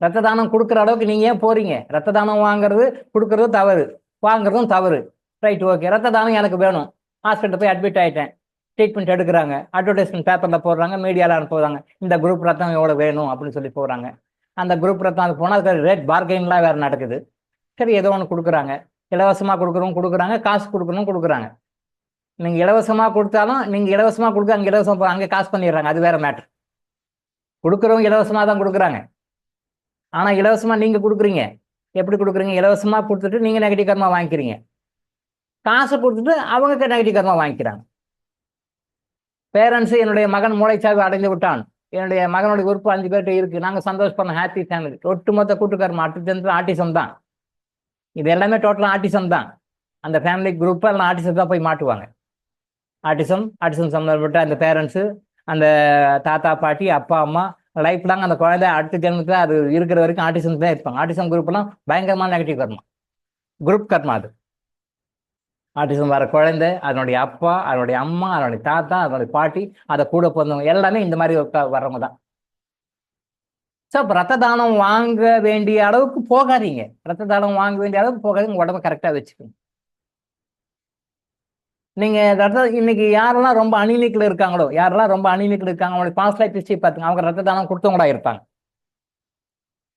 ரத்த தானம் கொடுக்குற அளவுக்கு நீங்கள் ஏன் போறீங்க? ரத்த தானம் வாங்குறது கொடுக்கறது தவறு, வாங்குறதும் தவறு, ரைட் ஓகே. ரத்த தானம் எனக்கு வேணும், ஹாஸ்பிட்டல் போய் அட்மிட் ஆகிட்டேன், ட்ரீட்மெண்ட் எடுக்கிறாங்க, அட்வர்டைஸ்மெண்ட் பேப்பரில் போடுறாங்க, மீடியாவில் அனுப்புவாங்க, இந்த குரூப் ரத்தம் எவ்வளோ வேணும் அப்படின்னு சொல்லி போகிறாங்க. அந்த குரூப் ரத்தம் அது போனால் அதுக்கு ரேட் பார்கெயின்லாம் வேறு நடக்குது. சரி, ஏதோ ஒன்று கொடுக்குறாங்க, இலவசமாக கொடுக்குறவங்க கொடுக்குறாங்க, காசு கொடுக்கணும் கொடுக்குறாங்க. நீங்கள் இலவசமாக கொடுத்தாலும் நீங்கள் இலவசமாக கொடுக்க அங்கே இலவசம் அங்கே காசு பண்ணிடுறாங்க, அது வேறு மேட்ரு. கொடுக்குறவங்க இலவசமாக தான் கொடுக்குறாங்க, ஆனால் இலவசமாக நீங்கள் கொடுக்குறீங்க. எப்படி கொடுக்குறீங்க? இலவசமாக கொடுத்துட்டு நீங்கள் நெகட்டிவ் கர்மா வாங்கிக்கிறீங்க, காசை கொடுத்துட்டு அவங்க நெகட்டிவ் கர்மா வாங்கிக்கிறாங்க. பேரண்ட்ஸு, என்னுடைய மகன் மூளைச்சாவு அடைந்து விட்டான், என்னுடைய மகனுடைய உறுப்பு 5 பேர்கிட்ட இருக்குது, நாங்கள் சந்தோஷப்படணும், ஹாப்பி ஃபேமிலி. ஒட்டுமொத்த கூட்டுக்காரமா ஆட்டிசம் தான், இது எல்லாமே டோட்டலாக ஆட்டிசம் தான். அந்த ஃபேமிலி குரூப்பை எல்லாம் ஆட்டிசம் தான் போய் மாட்டுவாங்க. ஆட்டிசம் சம்மந்தப்பட்ட அந்த பேரண்ட்ஸு, அந்த தாத்தா பாட்டி அப்பா அம்மா லைஃப் லாங் அந்த குழந்தை அடுத்த ஜென்மத்தில் அது இருக்கிற வரைக்கும் ஆட்டிசம் தான் இருப்பாங்க. ஆட்டிசம் குரூப்லாம் பயங்கரமான நெகட்டிவ் கர்மா, குரூப் கர்மா. அது ஆட்டிசம் வர குழந்தை, அதனுடைய அப்பா, அதனுடைய அம்மா, அதனுடைய தாத்தா, அதனுடைய பாட்டி, அதை கூட பிறந்தவங்க எல்லாமே இந்த மாதிரி வர்றவங்க தான். ஸோ இப்போ ரத்த தானம் வாங்க வேண்டிய அளவுக்கு போகாதீங்க, ரத்த தானம் வாங்க வேண்டிய அளவுக்கு போகாதீங்க, உடம்பை கரெக்டாக வச்சுக்கோங்க. நீங்கள் இன்னைக்கு யாரெல்லாம் ரொம்ப அனிமிக்கில் இருக்காங்களோ, அவங்களுடைய பாஸ்ட் லைஃப் ஹிஸ்டரி பார்த்துங்க, அவங்க ரத்த தானம் கொடுத்தவங்களா இருப்பாங்க.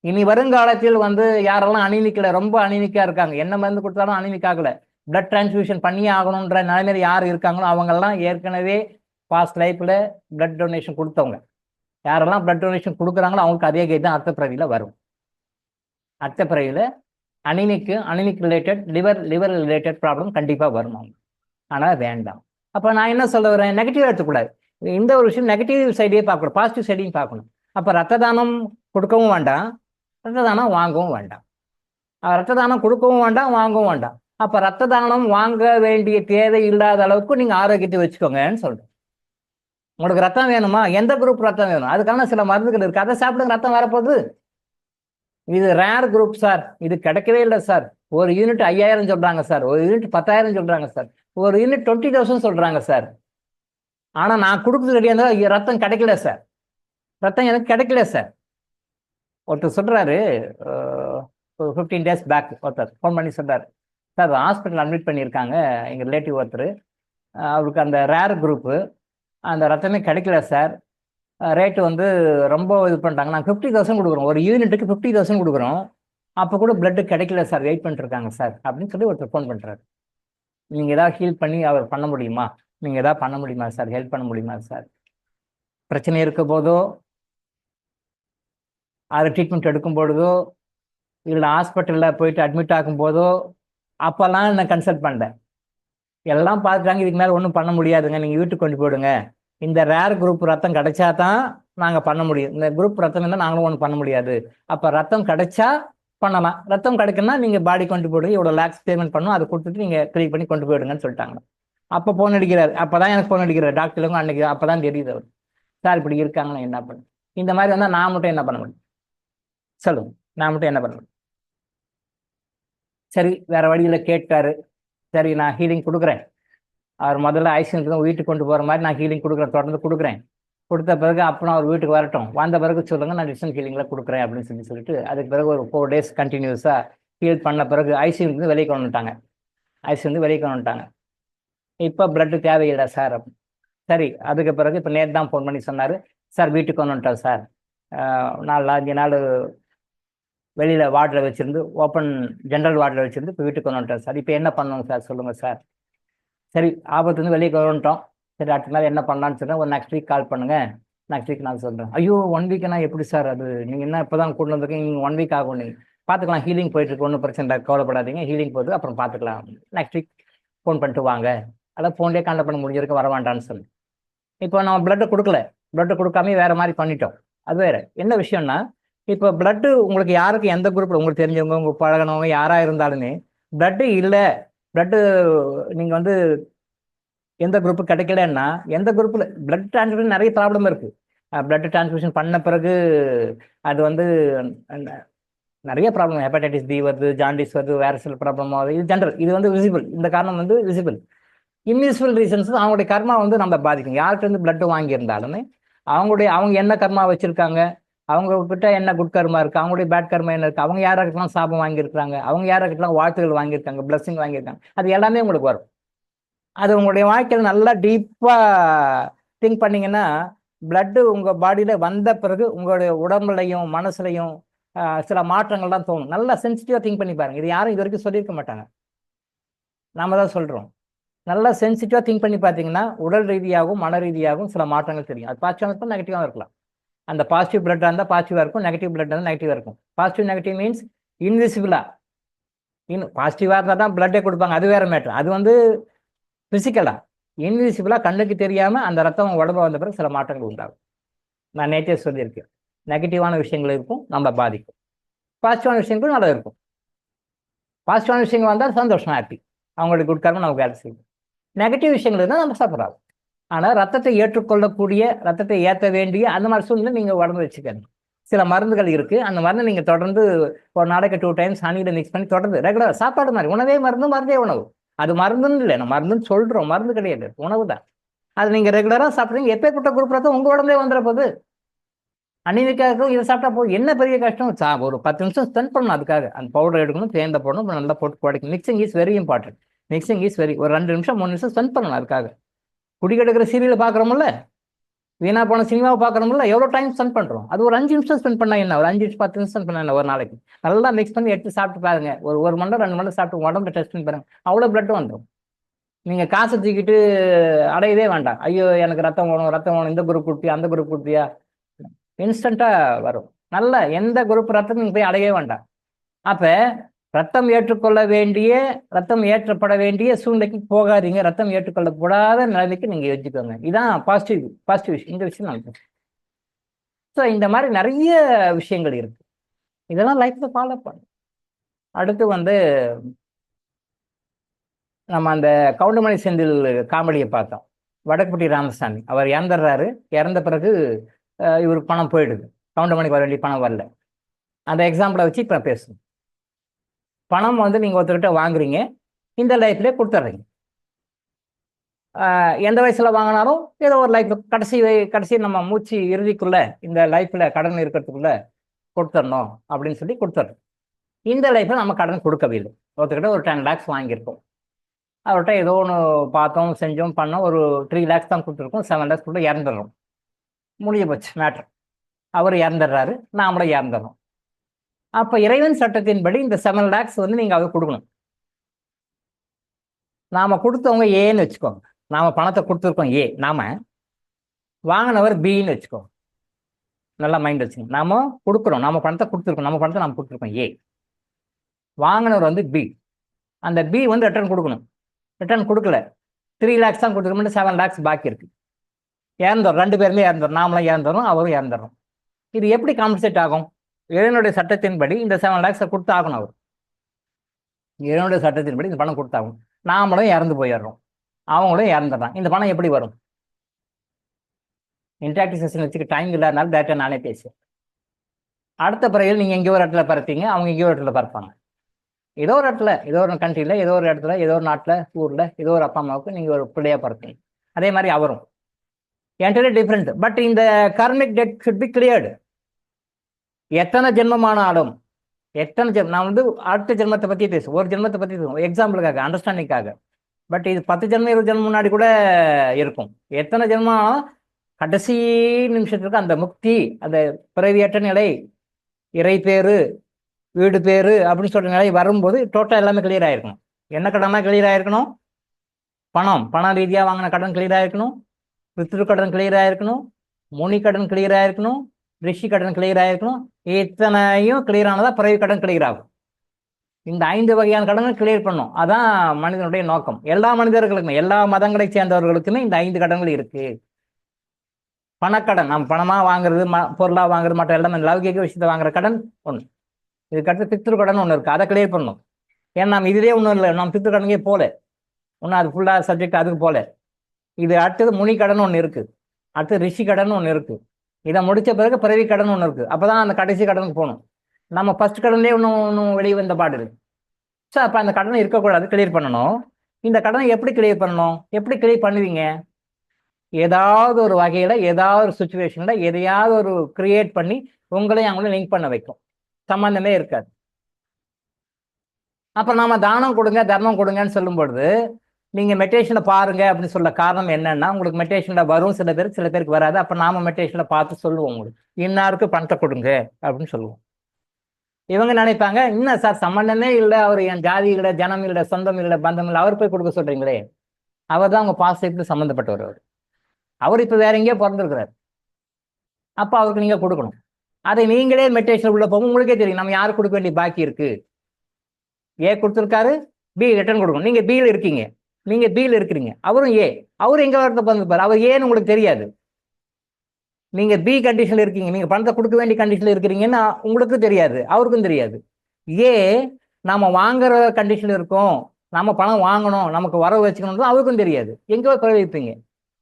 இனி வருங்காலத்தில் வந்து யாரெல்லாம் அனிமிக்கில் ரொம்ப அனிமிக்காக இருக்காங்க, என்ன மருந்து கொடுத்தாலும் அனிமிக் ஆகலை, பிளட் டிரான்ஸ்ஃபியூஷன் பண்ணியே ஆகணுன்ற நிலைமையில யார் இருக்காங்களோ அவங்கெல்லாம் ஏற்கனவே பாஸ்ட் லைஃப்பில் பிளட் டொனேஷன் கொடுத்தவங்க. யாரெல்லாம் பிளட் டொனேஷன் கொடுக்குறாங்களோ அவங்களுக்கு அதே கேட் தான் அடுத்த பிறவியில் வரும். அடுத்த பிறவியில் anaemic related liver related problem கண்டிப்பாக வரும் அவங்க. ஆனால் வேண்டாம். அப்போ நான் என்ன சொல்ல வரேன், நெகட்டிவாக எடுத்துக்கூடாது. இந்த ஒரு விஷயம் நெகட்டிவ் சைடே பார்க்கணும், பாசிட்டிவ் சைடையும் பார்க்கணும். அப்போ ரத்த தானம் கொடுக்கவும் வேண்டாம், ரத்த தானம் வாங்கவும் வேண்டாம். ரத்த தானம் கொடுக்கவும் வேண்டாம், வாங்கவும் வேண்டாம். அப்போ ரத்த தானம் வாங்க வேண்டிய தேவை இல்லாத அளவுக்கு நீங்கள் ஆரோக்கியத்தை வச்சுக்கோங்கன்னு சொல்கிறேன். உங்களுக்கு ரத்தம் வேணுமா, எந்த குரூப் ரத்தம் வேணும், அதுக்கான சில மருந்துகள் இருக்குது, அதை சாப்பிடுங்க, ரத்தம் வரப்போகுது. இது ரேர் குரூப் சார், இது கிடைக்கவே இல்லை சார். ஒரு யூனிட் 5000 சொல்கிறாங்க சார், ஒரு யூனிட் 10,000 சொல்கிறாங்க சார், ஒரு யூனிட் 20,000 சொல்கிறாங்க சார். ஆனால் நான் கொடுக்குறது ரெடியாக இருந்தால் ரத்தம் கிடைக்கல சார், ரத்தம் எனக்கு கிடைக்கல சார். ஒருத்தர் சொல்கிறாரு, ஒரு 15 days பேக் ஒருத்தர் ஃபோன் பண்ணி சொல்கிறார், சார் ஹாஸ்பிட்டல் அட்மிட் பண்ணியிருக்காங்க எங்கள் ரிலேட்டிவ் ஒருத்தர், அவருக்கு அந்த ரேர் குரூப்பு அந்த ரத்தமே கிடைக்கல சார், ரேட்டு வந்து ரொம்ப இது பண்ணிட்டாங்க, நாங்கள் 50,000 கொடுக்குறோம், ஒரு யூனிட்டுக்கு 50,000 கொடுக்குறோம், அப்போ கூட பிளட்டு கிடைக்கல சார், வெயிட் பண்ணிட்டுருக்காங்க சார் அப்படின்னு சொல்லி ஒருத்தர் ஃபோன் பண்ணுறாரு. நீங்கள் எதாவது ஹீல் பண்ணி அவர் பண்ண முடியுமா, நீங்கள் எதாவது பண்ண முடியுமா சார், ஹெல்ப் பண்ண முடியுமா சார்? பிரச்சனை இருக்க போதோ, அது ட்ரீட்மெண்ட் எடுக்கும் பொழுதோ, இல்லை ஹாஸ்பிட்டலில் போயிட்டு அட்மிட் ஆகும் போதோ, அப்போல்லாம் நான் கன்சல்ட் பண்ணேன். எல்லாம் பார்த்துட்டாங்க, இதுக்கு மேலே ஒன்றும் பண்ண முடியாதுங்க, நீங்கள் வீட்டுக்கு கொண்டு போயிடுங்க, இந்த ரேர் குரூப் ரத்தம் கிடைச்சா தான் நாங்கள் பண்ண முடியும், இந்த குரூப் ரத்தம் இருந்தால் நாங்களும் ஒன்றும் பண்ண முடியாது. அப்போ ரத்தம் கிடைச்சா பண்ணலாம், ரத்தம் கிடைக்குன்னா நீங்கள் பாடி கொண்டு போயிடுங்க, இவ்வளோ லேக்ஸ் பேமெண்ட் பண்ணணும், அதை கொடுத்துட்டு நீங்கள் கிளிக் பண்ணி கொண்டு போயிடுங்கன்னு சொல்லிட்டாங்க. அப்போ ஃபோன் அடிக்கிறார், அப்போ தான் எனக்கு ஃபோன் அடிக்கிறார் டாக்டருக்கும், அன்னைக்கு அப்போ தான் தெரியுது அவர், சார் இப்படி இருக்காங்கன்னா என்ன பண்ணு, இந்த மாதிரி வந்தால் நான் மட்டும் என்ன பண்ண முடியும் சொல்லுங்க, நான் மட்டும் என்ன பண்ண முடியும்? சரி, வேற வழியில் கேட்டாரு, சரி நான் ஹீலிங் கொடுக்குறேன், அவர் முதல்ல ஐசியூக்கு வீட்டுக்கு கொண்டு போகிற மாதிரி நான் ஹீலிங் கொடுக்குறேன், தொடர்ந்து கொடுக்குறேன், கொடுத்த பிறகு அப்புறம் அவர் வீட்டுக்கு வரட்டும், வந்த பிறகு சொல்லுங்கள் நான் டிஸ்டன்ஸ் ஹீலிங்கில் கொடுக்குறேன் அப்படின்னு சொல்லிட்டு அதுக்கு பிறகு ஒரு 4 days கண்டினியூஸாக ஹீல் பண்ண பிறகு ஐசியூலேருந்து வெளியே கொண்டு வந்துட்டாங்க, ஐசியூலேருந்து வெளியே கொண்டு வந்துட்டாங்க. இப்போ பிளட்டு தேவையில்லை சார் அப்படின்னு. சரி, அதுக்கு பிறகு இப்போ நேற்று தான் ஃபோன் பண்ணி சொன்னார், சார் வீட்டுக்கு கொண்டு வந்துட்டோம் சார், 4-5 நாள் வெளியில் வார்டில் வச்சுருந்து, ஓப்பன் ஜென்ரல் வார்டில் வச்சுருந்து இப்போ வீட்டுக்கு கொண்டு வந்துட்டோம் சார், இப்போ என்ன பண்ணணும் சார் சொல்லுங்கள் சார். சரி, ஆபத்துலேருந்து வெளியே கொண்டு வந்துட்டோம், சரி அடுத்த நாள் என்ன பண்ணலான்னு சொன்னால் ஒரு நெக்ஸ்ட் வீக் கால் பண்ணுங்கள், நெக்ஸ்ட் வீக் நான் சொல்கிறேன். ஐயோ 1 வீக்னா எப்படி சார், அது நீங்கள் என்ன இப்போ தான் கொண்டு வந்திருக்கீங்க, நீங்கள் 1 வீக் ஆகும், நீங்கள் பார்த்துக்கலாம், ஹீலிங் போயிட்டுருக்கு, ஒன்றும் பிரச்சனை இல்லை, கவலைப்படாதீங்க, ஹீலிங் போகுது அப்புறம் பார்த்துக்கலாம், நெக்ஸ்ட் வீக் ஃபோன் பண்ணிட்டு வாங்க, அதான் ஃபோன்லேயே கான்டாக்ட் பண்ண முடிஞ்சிருக்கு, வர வேண்டான்னு சொல்லி. இப்போ நம்ம பிளட்டு கொடுக்கல, பிளட்டு கொடுக்காம வேறு மாதிரி பண்ணிட்டோம், அது வேறு. என்ன விஷயம்னா, இப்போ பிளட்டு உங்களுக்கு யாருக்கு எந்த குரூப்பில் உங்களுக்கு தெரிஞ்சவங்க உங்களுக்கு பழகினவங்க யாராக இருந்தாலுமே பிளட்டு இல்லை, பிளட்டு நீங்கள் வந்து எந்த குரூப்பு கிடைக்கலன்னா, எந்த குரூப்பில் பிளட் டிரான்ஸ்ஃபியூஷன் நிறைய ப்ராப்ளம் இருக்குது. பிளட் டிரான்ஸ்ஃபியூஷன் பண்ண பிறகு அது வந்து நிறைய ப்ராப்ளம், ஹெப்படைட்டிஸ் பி வருது, ஜாண்டிஸ் வருது, வேறு சில ப்ராப்ளம் ஆகுது, இது ஜென்ரல், இது வந்து விசிபிள், இந்த காரணம் வந்து விசிபிள். இன்விசிபிள் ரீசன்ஸ் அவங்களுடைய கர்மா வந்து நம்ம பாதிக்கும். யார்கிட்ட இருந்து பிளட்டு வாங்கியிருந்தாலுமே அவங்க என்ன கர்மா வச்சுருக்காங்க, அவங்க கிட்ட என்ன குட் கர்மா இருக்குது, அவங்களுடைய பேட் கர்மா என்ன இருக்குது, அவங்க யாராக்கிட்டலாம் சாபம் வாங்கியிருக்காங்க, அவங்க யாராக்கிட்டலாம் வாழ்த்துகள் வாங்கியிருக்காங்க, பிளஸ்ஸிங் வாங்கியிருக்காங்க, அது எல்லாமே உங்களுக்கு வரும். அது உங்களுடைய வாழ்க்கையில் நல்லா டீப்பாக திங்க் பண்ணிங்கன்னா, பிளட்டு உங்கள் பாடியில் வந்த பிறகு உங்களுடைய உடம்புலையும் மனசுலையும் சில மாற்றங்கள்லாம் தோணும். நல்லா சென்சிட்டிவாக திங்க் பண்ணி பாருங்கள், இது யாரும் இது வரைக்கும் சொல்லியிருக்க மாட்டாங்க, நாம தான் சொல்கிறோம். நல்லா சென்சிட்டிவாக திங்க் பண்ணி பார்த்தீங்கன்னா உடல் ரீதியாகவும் மன ரீதியாகவும் சில மாற்றங்கள் தெரியும். அது பாசிட்டிவாக இருக்கும், நெகட்டிவாக இருக்கலாம். அந்த பாசிட்டிவ் பிளட்டாக இருந்தால் பாசிட்டிவாக இருக்கும், நெகட்டிவ் பிளட் இருந்தால் நெகட்டிவாக இருக்கும். பாசிட்டிவ் நெகட்டிவ் மீன்ஸ் இன்விசிபிளாக, பாசிட்டிவாக இருந்தால் தான் பிளட்டே கொடுப்பாங்க, அது வேறு மேட்ரு. அது வந்து ஃபிசிக்கலாக, இன்விசிபிளாக கண்ணுக்கு தெரியாமல் அந்த ரத்தம் உடம்பு வந்த பிறகு சில மாற்றங்கள் உண்டாகும். நான் நேற்றே சொல்லியிருக்கேன், நெகட்டிவான விஷயங்கள் இருக்கும், நம்ம பாதிக்கும். பாசிட்டிவான விஷயங்களும் நல்லா இருக்கும். பாசிட்டிவான விஷயங்கள் வந்தால் சந்தோஷம், ஹாப்பி, அவங்களுடைய குட் கர்மம் நமக்கு வேலை செய்யும். நெகட்டிவ் விஷயங்கள் இருந்தால் நம்ம சஃபர் ஆகும். ஆனால் ரத்தத்தை ஏற்றுக்கொள்ளக்கூடிய, ரத்தத்தை ஏற்ற வேண்டிய அந்த மாதிரி சூழ்நிலை நீங்கள் உடம்பு வச்சுக்கணும். சில மருந்துகள் இருக்குது, அந்த மருந்து நீங்கள் தொடர்ந்து ஒரு நாளைக்கு 2 times ஹனியில் மிக்ஸ் பண்ணி தொடர்ந்து ரெகுலராக சாப்பாடு மாதிரி, உணவே மருந்து, மருந்தே உணவு. அது மருந்துன்னு இல்லை, நம்ம மருந்துன்னு சொல்கிறோம், மருந்து கிடையாது, உணவு தான். அது நீங்கள் ரெகுலராக சாப்பிட்றீங்க, எப்பேற்பட்ட குரூப் ரத்தம் உங்கள் உடம்புலே வந்துட போகுது. அன்னைக்காக இதை சாப்பிட்டா போதும், என்ன பெரிய கஷ்டம், ஒரு 10 நிமிஷம் ஸ்பெண்ட் பண்ணணும் அதுக்காக. அந்த பவுடர் எடுக்கணும், தேர்ந்த போடணும், நல்லா போட்டு குடைக்கணும். Mixing is very important. Mixing is very, ஒரு 2 நிமிஷம் 3 நிமிஷம் ஸ்பெண்ட் பண்ணணும் அதுக்காக. குடிக்கெடுக்கிற சீரியலை பார்க்குறோம்ல, வீணா போன சினிமாவை பார்க்குறோம்ல, எவ்வளோ டைம் ஸ்பெண்ட் பண்ணுறோம். அது ஒரு 5 நிமிஷம் ஸ்பெண்ட் பண்ணா என்ன, ஒரு 5 நிமிஷம் 10 நிமிஷம் ஸ்பெண்ட் பண்ணா என்ன ஒரு நாளைக்கு. நல்லா மிக்ஸ் பண்ணி எடுத்து சாப்பிட்டு பாருங்க. ஒரு மணி நேரம் 2 மணி நேரம் சாப்பிட்டு உடம்புல டெஸ்ட் பண்ணி பாருங்க, அவ்வளோ பிளட் வந்துடும். நீங்கள் காசை தூக்கிட்டு அடையவே வேண்டாம். ஐயோ எனக்கு ரத்தம் வேணும், ரத்தம் வேணும், இந்த குரூப் கொடுத்தியா அந்த குரூப் கொடுத்தியா, இன்ஸ்டண்ட்டாக வரும். நல்ல எந்த குரூப் ரத்தம் நீங்கள் போய் அடையவே வேண்டாம். அப்போ ரத்தம் ஏற்றுக்கொள்ள வேண்டிய, ரத்தம் ஏற்றப்பட வேண்டிய சூழ்நிலைக்கு போகாதீங்க. ரத்தம் ஏற்றுக்கொள்ளப்படாத நிலைமைக்கு நீங்கள் யோசிச்சுக்கோங்க. இதுதான் பாசிட்டிவ் விஷயம். இந்த விஷயம் நான் ஸோ இந்த மாதிரி நிறைய விஷயங்கள் இருக்கு. இதெல்லாம் லைஃப்ல ஃபாலோ பண்ணும். அடுத்து வந்து நம்ம அந்த கவுண்டமணி செந்தில் காமெடியை பார்த்தோம். வடக்குப்பட்டி ராமசாமி அவர் இறந்துடுறாரு. இறந்த பிறகு இவருக்கு பணம் போயிடுது. கவுண்டமணிக்கு வர வேண்டிய பணம் வரல. அந்த எக்ஸாம்பிளை வச்சு இப்போ பேசணும். பணம் வந்து நீங்கள் ஒருத்தர்கிட்ட வாங்குறீங்க, இந்த லைஃப்லேயே கொடுத்துட்றீங்க. எந்த வயசில் வாங்கினாலும் ஏதோ ஒரு லைஃப் கடைசி நம்ம மூச்சு இறுதிக்குள்ளே இந்த லைஃப்பில் கடன் இருக்கிறதுக்குள்ளே கொடுத்துடணும் அப்படின்னு சொல்லி கொடுத்துட்றோம். இந்த லைஃப்பில் நம்ம கடன் கொடுக்கவில்லை. ஒருத்தர்கிட்ட ஒரு 10 lakhs வாங்கியிருக்கோம். அவர்கிட்ட ஏதோ ஒன்று பார்த்தோம், செஞ்சோம், பண்ணோம், ஒரு 3 lakhs தான் கொடுத்துருக்கோம். 7 lakhs கூட இறந்துடுறோம். முடிய போச்சு மேட்ரு. அவர் இறந்துடுறாரு, நாமளும் இறந்துடுறோம். அப்போ இறைவன் சட்டத்தின்படி இந்த 7 lakhs வந்து நீங்கள் அவர் கொடுக்கணும். நாம் கொடுத்தவங்க ஏன்னு வச்சுக்கோங்க. நாம் பணத்தை கொடுத்துருக்கோம் ஏ, நாம் வாங்கினவர் பின்னு வச்சுக்கோங்க. நல்லா மைண்ட் வச்சுக்கோங்க. நாம் கொடுக்குறோம், நம்ம பணத்தை கொடுத்துருக்கோம், நம்ம பணத்தை நாம் கொடுத்துருக்கோம் ஏ. வாங்கினவர் வந்து பி. அந்த பி வந்து ரிட்டர்ன் கொடுக்கணும். ரிட்டர்ன் கொடுக்கல, 3 lakhs தான் கொடுத்துருக்கோம், 7 lakhs பாக்கி இருக்கு. இறந்துடும், 2 பேருமே இறந்துடும். நாமளும் இறந்துடும், அவரும் இறந்துடும். இது எப்படி காம்பன்சேட் ஆகும்? இறைவனுடைய சட்டத்தின்படி இந்த 7 lakhs கொடுத்து ஆகணும். அவர் இறைவனுடைய சட்டத்தின்படி இந்த பணம் கொடுத்தாகணும். நாமளும் இறந்து போயிடுறோம், அவங்களும் இறந்துடுறான். இந்த பணம் எப்படி வரும்? இன்டராக்டிவ் செஷன் வச்சுக்க டைம் இல்லாதனால டேட்டா நானே பேசுவேன். அடுத்த பிறகு நீங்கள் எங்கேயோ ஒரு இடத்துல பறப்பீங்க, அவங்க எங்கேயோ ஒரு இடத்துல பறப்பாங்க. ஏதோ ஒரு இடத்துல, ஏதோ ஒரு கண்ட்ரியில், ஏதோ ஒரு இடத்துல, ஏதோ ஒரு நாட்டில், ஊரில், ஏதோ ஒரு அப்பா அம்மாவுக்கு நீங்கள் ஒரு பிள்ளையாக பறப்பீங்க. அதே மாதிரி அவரும் என்டையர்லி டிஃப்ரெண்ட். பட் இந்த karmic debt should be cleared. எத்தனை ஜென்மமானாலும், எத்தனை நான் வந்து அடுத்த ஜென்மத்தை பற்றி பேசுவேன், ஒரு ஜென்மத்தை பற்றி பேசுவோம், எக்ஸாம்பிளுக்காக, அண்டர்ஸ்டாண்டிங்காக. பட் இது 10 ஜென்மம் 20 ஜென்மம் முன்னாடி கூட இருக்கும். எத்தனை ஜென்மம் கடைசி நிமிஷத்துக்கு அந்த முக்தி, அந்த பிறவியற்ற நிலை, இறை பேரு, வீடு பேரு அப்படின்னு சொல்ற நிலை வரும்போது டோட்டல் எல்லாமே கிளியர் ஆயிருக்கணும். என்ன கடனா கிளியர் ஆயிருக்கணும்? பணம் ரீதியாக வாங்கின கடன் கிளியர் ஆயிருக்கணும், பித்ரு கடன் கிளியர் ஆயிருக்கணும், முனி கடன் கிளியர் ஆயிருக்கணும், ரிஷி கடன் கிளியர் ஆயிருக்கணும். இத்தனையும் கிளியர் ஆனதா பிறவி கடன் கிளியர் ஆகும். இந்த 5 வகையான கடன்கள் கிளியர் பண்ணும். அதான் மனிதனுடைய நோக்கம். எல்லா மனிதர்களுக்குமே, எல்லா மதங்களை சேர்ந்தவர்களுக்குமே இந்த 5 கடன்கள் இருக்கு. பணக்கடன், நம்ம பணமாக வாங்குறது, பொருளாக வாங்குறது, மற்ற எல்லாமே லௌகிக விஷயத்தை வாங்குற கடன் ஒன்று. இதுக்கடுத்து பித்ரு கடன் ஒன்று இருக்குது, அதை கிளியர் பண்ணணும். ஏன்னா நம்ம இதுலேயே ஒன்றும் இல்லை, நம்ம பித்ரு கடனுக்கே போல, ஒன்றும் அது ஃபுல்லாக சப்ஜெக்ட் அதுக்கு போல. இது அடுத்தது முனி கடன் ஒன்று இருக்குது, அடுத்து ரிஷி கடன் ஒன்று இருக்குது. இதை முடித்த பிறகு பிறவி கடன் ஒன்று இருக்குது. அப்போ தான் அந்த கடைசி கடனுக்கு போகணும். நம்ம ஃபர்ஸ்ட் கடன்லேயே ஒன்றும் வெளியே வந்த பாடு இருக்கு. ஸோ அப்போ அந்த கடனை இருக்கக்கூடாது, கிளியர் பண்ணணும். இந்த கடனை எப்படி கிளியர் பண்ணணும்? எப்படி கிளியர் பண்ணுவீங்க? ஏதாவது ஒரு வகையில், ஏதாவது ஒரு சுச்சுவேஷனில் எதையாவது ஒரு கிரியேட் பண்ணி உங்களையும் அவங்களையும் லிங்க் பண்ண வைக்கும். சம்பந்தமே இருக்காது. அப்புறம் நாம தானம் கொடுங்க, தர்மம் கொடுங்கன்னு சொல்லும் பொழுது நீங்க மெடிடேஷன்ல பாருங்க அப்படின்னு சொல்ல காரணம் என்னன்னா, உங்களுக்கு மெடிடேஷன்ல வரும் சில பேருக்கு வராது. அப்ப நாம மெடிடேஷன்ல பார்த்து சொல்லுவோம், உங்களுக்கு இன்னாருக்கு பணத்தை கொடுங்க அப்படின்னு சொல்லுவோம். இவங்க நினைப்பாங்க, இன்னும் சார் சம்பந்தமே இல்லை, அவர் என் ஜாதி இல்லை, ஜனம் இல்லை, சொந்தம் இல்லை, பந்தம் இல்லை, அவர் போய் கொடுக்க சொல்றீங்களே. அவர் தான் உங்க பாசத்துக்கு சம்மந்தப்பட்டவர். அவர் இப்ப வேற எங்கேயோ பிறந்திருக்கிறார். அப்ப அவருக்கு நீங்க கொடுக்கணும். அதை நீங்களே மெடிடேஷன் உள்ள போகும், உங்களுக்கே தெரியும் நம்ம யாருக்கு கொடுக்க வேண்டிய பாக்கி இருக்கு. ஏ கொடுத்துருக்காரு, பி ரிட்டர்ன் கொடுக்கணும். நீங்க பியில் இருக்கீங்க, நீங்க பியில் இருக்கிறீங்க, அவரும் ஏ. அவரும் எங்க வரத பிறந்திருப்பாரு, அவர் ஏன்னு உங்களுக்கு தெரியாது. நீங்க பி கண்டிஷன்ல இருக்கீங்க, நீங்க பணத்தை கொடுக்க வேண்டிய கண்டிஷன்ல இருக்கிறீங்கன்னா உங்களுக்கு தெரியாது, அவருக்கும் தெரியாது. ஏ நாம வாங்குற கண்டிஷன்ல இருக்கோம், நம்ம பணம் வாங்கணும், நமக்கு வரவு வச்சுக்கணும், அவருக்கும் தெரியாது. எங்கேயோ பிரவேசிப்பீங்க.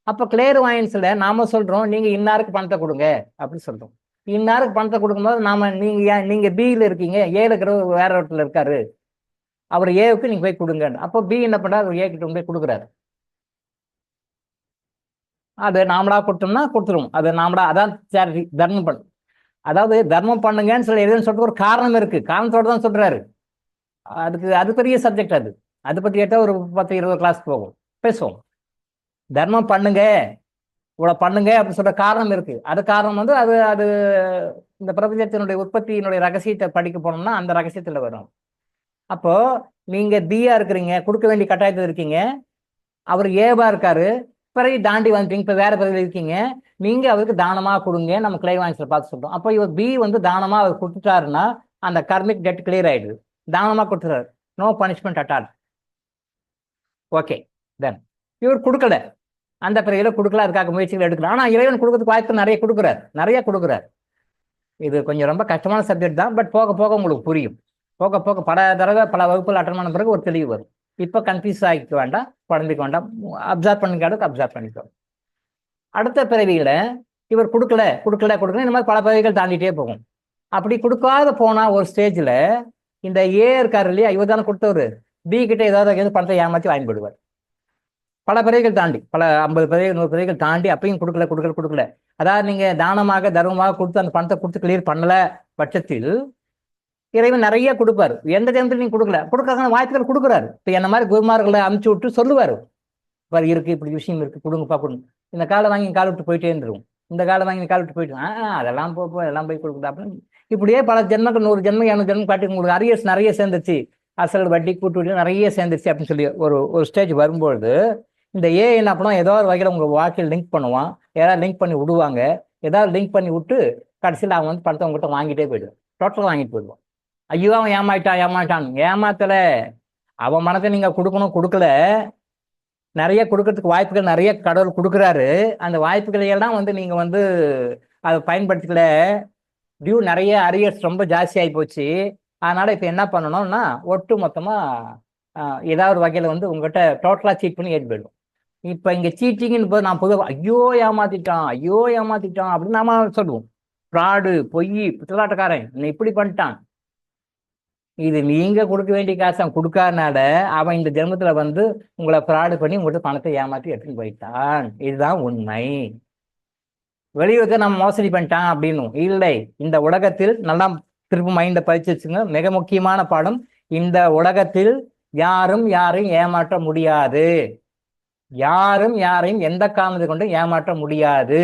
அப்ப கிளியர் வாயன்ஸ்ல நாம சொல்றோம், நீங்க இன்னாருக்கு பணத்தை கொடுங்க அப்படின்னு சொல்றோம். இன்னாருக்கு பணத்தை கொடுக்கும்போது நாம நீங்க பியில் இருக்கீங்க, ஏல இருக்கிற வேற இடத்துல இருக்காரு, அவர் ஏவுக்கு நீங்க போய் கொடுங்க. அப்போ பி என்ன பண்றாரு, ஏ கிட்ட போய் கொடுக்குறாரு. அது நாமளா கொடுத்தோம்னா கொடுத்துருவோம். அது நாமளா, அதான் சேரிட்டி, தர்மம் பண்ணும். அதாவது தர்மம் பண்ணுங்கன்னு சொல்லி எதுன்னு சொல்லிட்டு ஒரு காரணம் இருக்கு, காரணத்தோடு தான் சொல்றாரு. அது பெரிய சப்ஜெக்ட். அது பத்தி கேட்டால் ஒரு 10-20 கிளாஸ் போகும், பேசுவோம். தர்மம் பண்ணுங்க, இவ்வளோ பண்ணுங்க அப்படின்னு சொல்ற காரணம் இருக்கு. அது காரணம் வந்து அது அது இந்த பிரபஞ்சத்தினுடைய உற்பத்தியினுடைய ரகசியத்தை படிக்க போனோம்னா அந்த ரகசியத்தில் வரும். அப்போ நீங்க பியா இருக்கிறீங்க, கொடுக்க வேண்டிய கட்டாயத்தில் இருக்கீங்க, அவர் ஏவா இருக்காரு, பிறகு தாண்டி வந்துட்டீங்க, இப்போ வேற பிறகு இருக்கீங்க, நீங்க அவருக்கு தானமா கொடுங்க, நம்ம கிளைவான்ஸ்ல பார்த்து சொல்றோம். அப்போ இவர் பி வந்து தானமா அவர் கொடுத்துட்டாருன்னா அந்த கர்மிக் டெட் கிளியர் ஆயிடுது. தானமா கொடுத்துறாரு, no punishment at all. Okay, then இவர் கொடுக்கல, அந்த பிறகு கொடுக்கல, அதுக்காக முயற்சிகள் எடுக்கல. ஆனா இறைவன் கொடுக்கறதுக்கு வாய்ப்பு நிறைய கொடுக்குறாரு, நிறைய கொடுக்குறாரு. இது கொஞ்சம் ரொம்ப கஷ்டமான சப்ஜெக்ட் தான், பட் போக போக உங்களுக்கு புரியும். போக போக பல தடவை பல வகுப்புகள் அட்டன் பண்ண பிறகு ஒரு தெளிவு வரும். இப்போ கன்ஃபியூஸ் ஆகிக்க வேண்டாம், குழந்தைக்கு வேண்டாம், அப்சர்வ் பண்ணிக்காடுக்கு அப்சர்வ் பண்ணிக்கோ. அடுத்த பிறவியில இவர் கொடுக்கல கொடுக்கல கொடுக்கல, இந்த மாதிரி பல பிறவிகள் தாண்டிட்டே போகும். அப்படி கொடுக்காத போனா ஒரு ஸ்டேஜ்ல இந்த ஏ இருக்காரு இல்லையா, இவர் தானே கொடுத்தவர், பி கிட்ட ஏதாவது பணத்தை ஏமாற்றி வாங்கி போடுவார். பல பிறவிகள் தாண்டி, பல 50 பிறவிகள் 100 பிறவிகள் தாண்டி அப்பயும் கொடுக்கல கொடுக்கல கொடுக்கல. அதாவது நீங்க தானமாக தர்மமாக கொடுத்து அந்த பணத்தை கொடுத்து கிளியர் பண்ணல பட்சத்தில் இறைவன் நிறைய கொடுப்பாரு. எந்த ஜென்மத்தில் நீங்க கொடுக்காத வாய்ப்புகள் கொடுக்குறாரு. இப்போ என்ன மாதிரி குருமார்களை அமுச்சு விட்டு சொல்லுவாரு, பாரு இருக்கு இப்படி விஷயம் இருக்கு, கொடுங்கப்பா கொடுங்க. இந்த காலை வாங்கி கால் விட்டு போயிட்டே இருந்துருவோம், இந்த காலை வாங்கி கால் விட்டு போயிட்டு அதெல்லாம் எல்லாம் போய் கொடுக்குதா அப்படின்னு. இப்படியே பல ஜென்மங்கள் 100 ஜென்மம் 200 ஜென்மம் காட்டி உங்களுக்கு அரியர்ஸ் நிறைய சேர்ந்துருச்சு, அசல் வட்டி கூட்டு வட்டி நிறைய சேர்ந்துருச்சு அப்படின்னு சொல்லி ஒரு ஸ்டேஜ் வரும்பொழுது இந்த ஏ என்ன பண்ணுவோம், ஏதோ ஒரு வகையில் உங்கள் வாழ்க்கையில் லிங்க் பண்ணுவான், ஏதாவது லிங்க் பண்ணி விடுவாங்க, ஏதாவது லிங்க் பண்ணி விட்டு கடைசியில் அவன் வந்து பணத்தை உங்கள்கிட்ட வாங்கிட்டே போயிடுவான், டோட்டலாக வாங்கிட்டு போயிடுவான். ஐயோ அவன் ஏமாட்டான் ஏமாத்தல, அவன் மனத்தை நீங்க கொடுக்கல, நிறைய கொடுக்கறதுக்கு வாய்ப்புகள் நிறைய கடவுள் கொடுக்குறாரு. அந்த வாய்ப்புகளை எல்லாம் வந்து நீங்க வந்து அதை பயன்படுத்திக்கல, டியூ நிறைய அரியர்ஸ் ரொம்ப ஜாஸ்தி ஆகி போச்சு. அதனால இப்ப என்ன பண்ணணும்னா ஒட்டு மொத்தமா ஏதாவது ஒரு வகையில வந்து உங்ககிட்ட டோட்டலா சீட் பண்ணி ஏறி போயிடும். இப்ப இங்க சீட்டிங்னு போது நான் பொதுவாக ஐயோ ஏமாத்திட்டான் அப்படின்னு நாம சொல்லுவோம். ஃப்ராடு, பொய், பித்தலாட்டக்காரன் என்னை இப்படி பண்ணிட்டான். இது நீங்க கொடுக்க வேண்டிய காசு அவன் கொடுக்காதனால அவன் இந்த ஜென்மத்துல வந்து உங்களை ஃப்ராடு பண்ணி உங்கள்கிட்ட பணத்தை ஏமாற்றி எடுத்துன்னு போயிட்டான். இதுதான் உண்மை. வெளியுறத நம்ம மோசடி பண்ணிட்டான் அப்படின்னு இல்லை. இந்த உலகத்தில் நல்லா திரும்ப மைண்ட பதிச்சு வச்சுங்க, மிக முக்கியமான பாடம். இந்த உலகத்தில் யாரும் யாரையும் ஏமாற்ற முடியாது, யாரும் யாரையும் எந்த காரணத்தை கொண்டும் ஏமாற்ற முடியாது.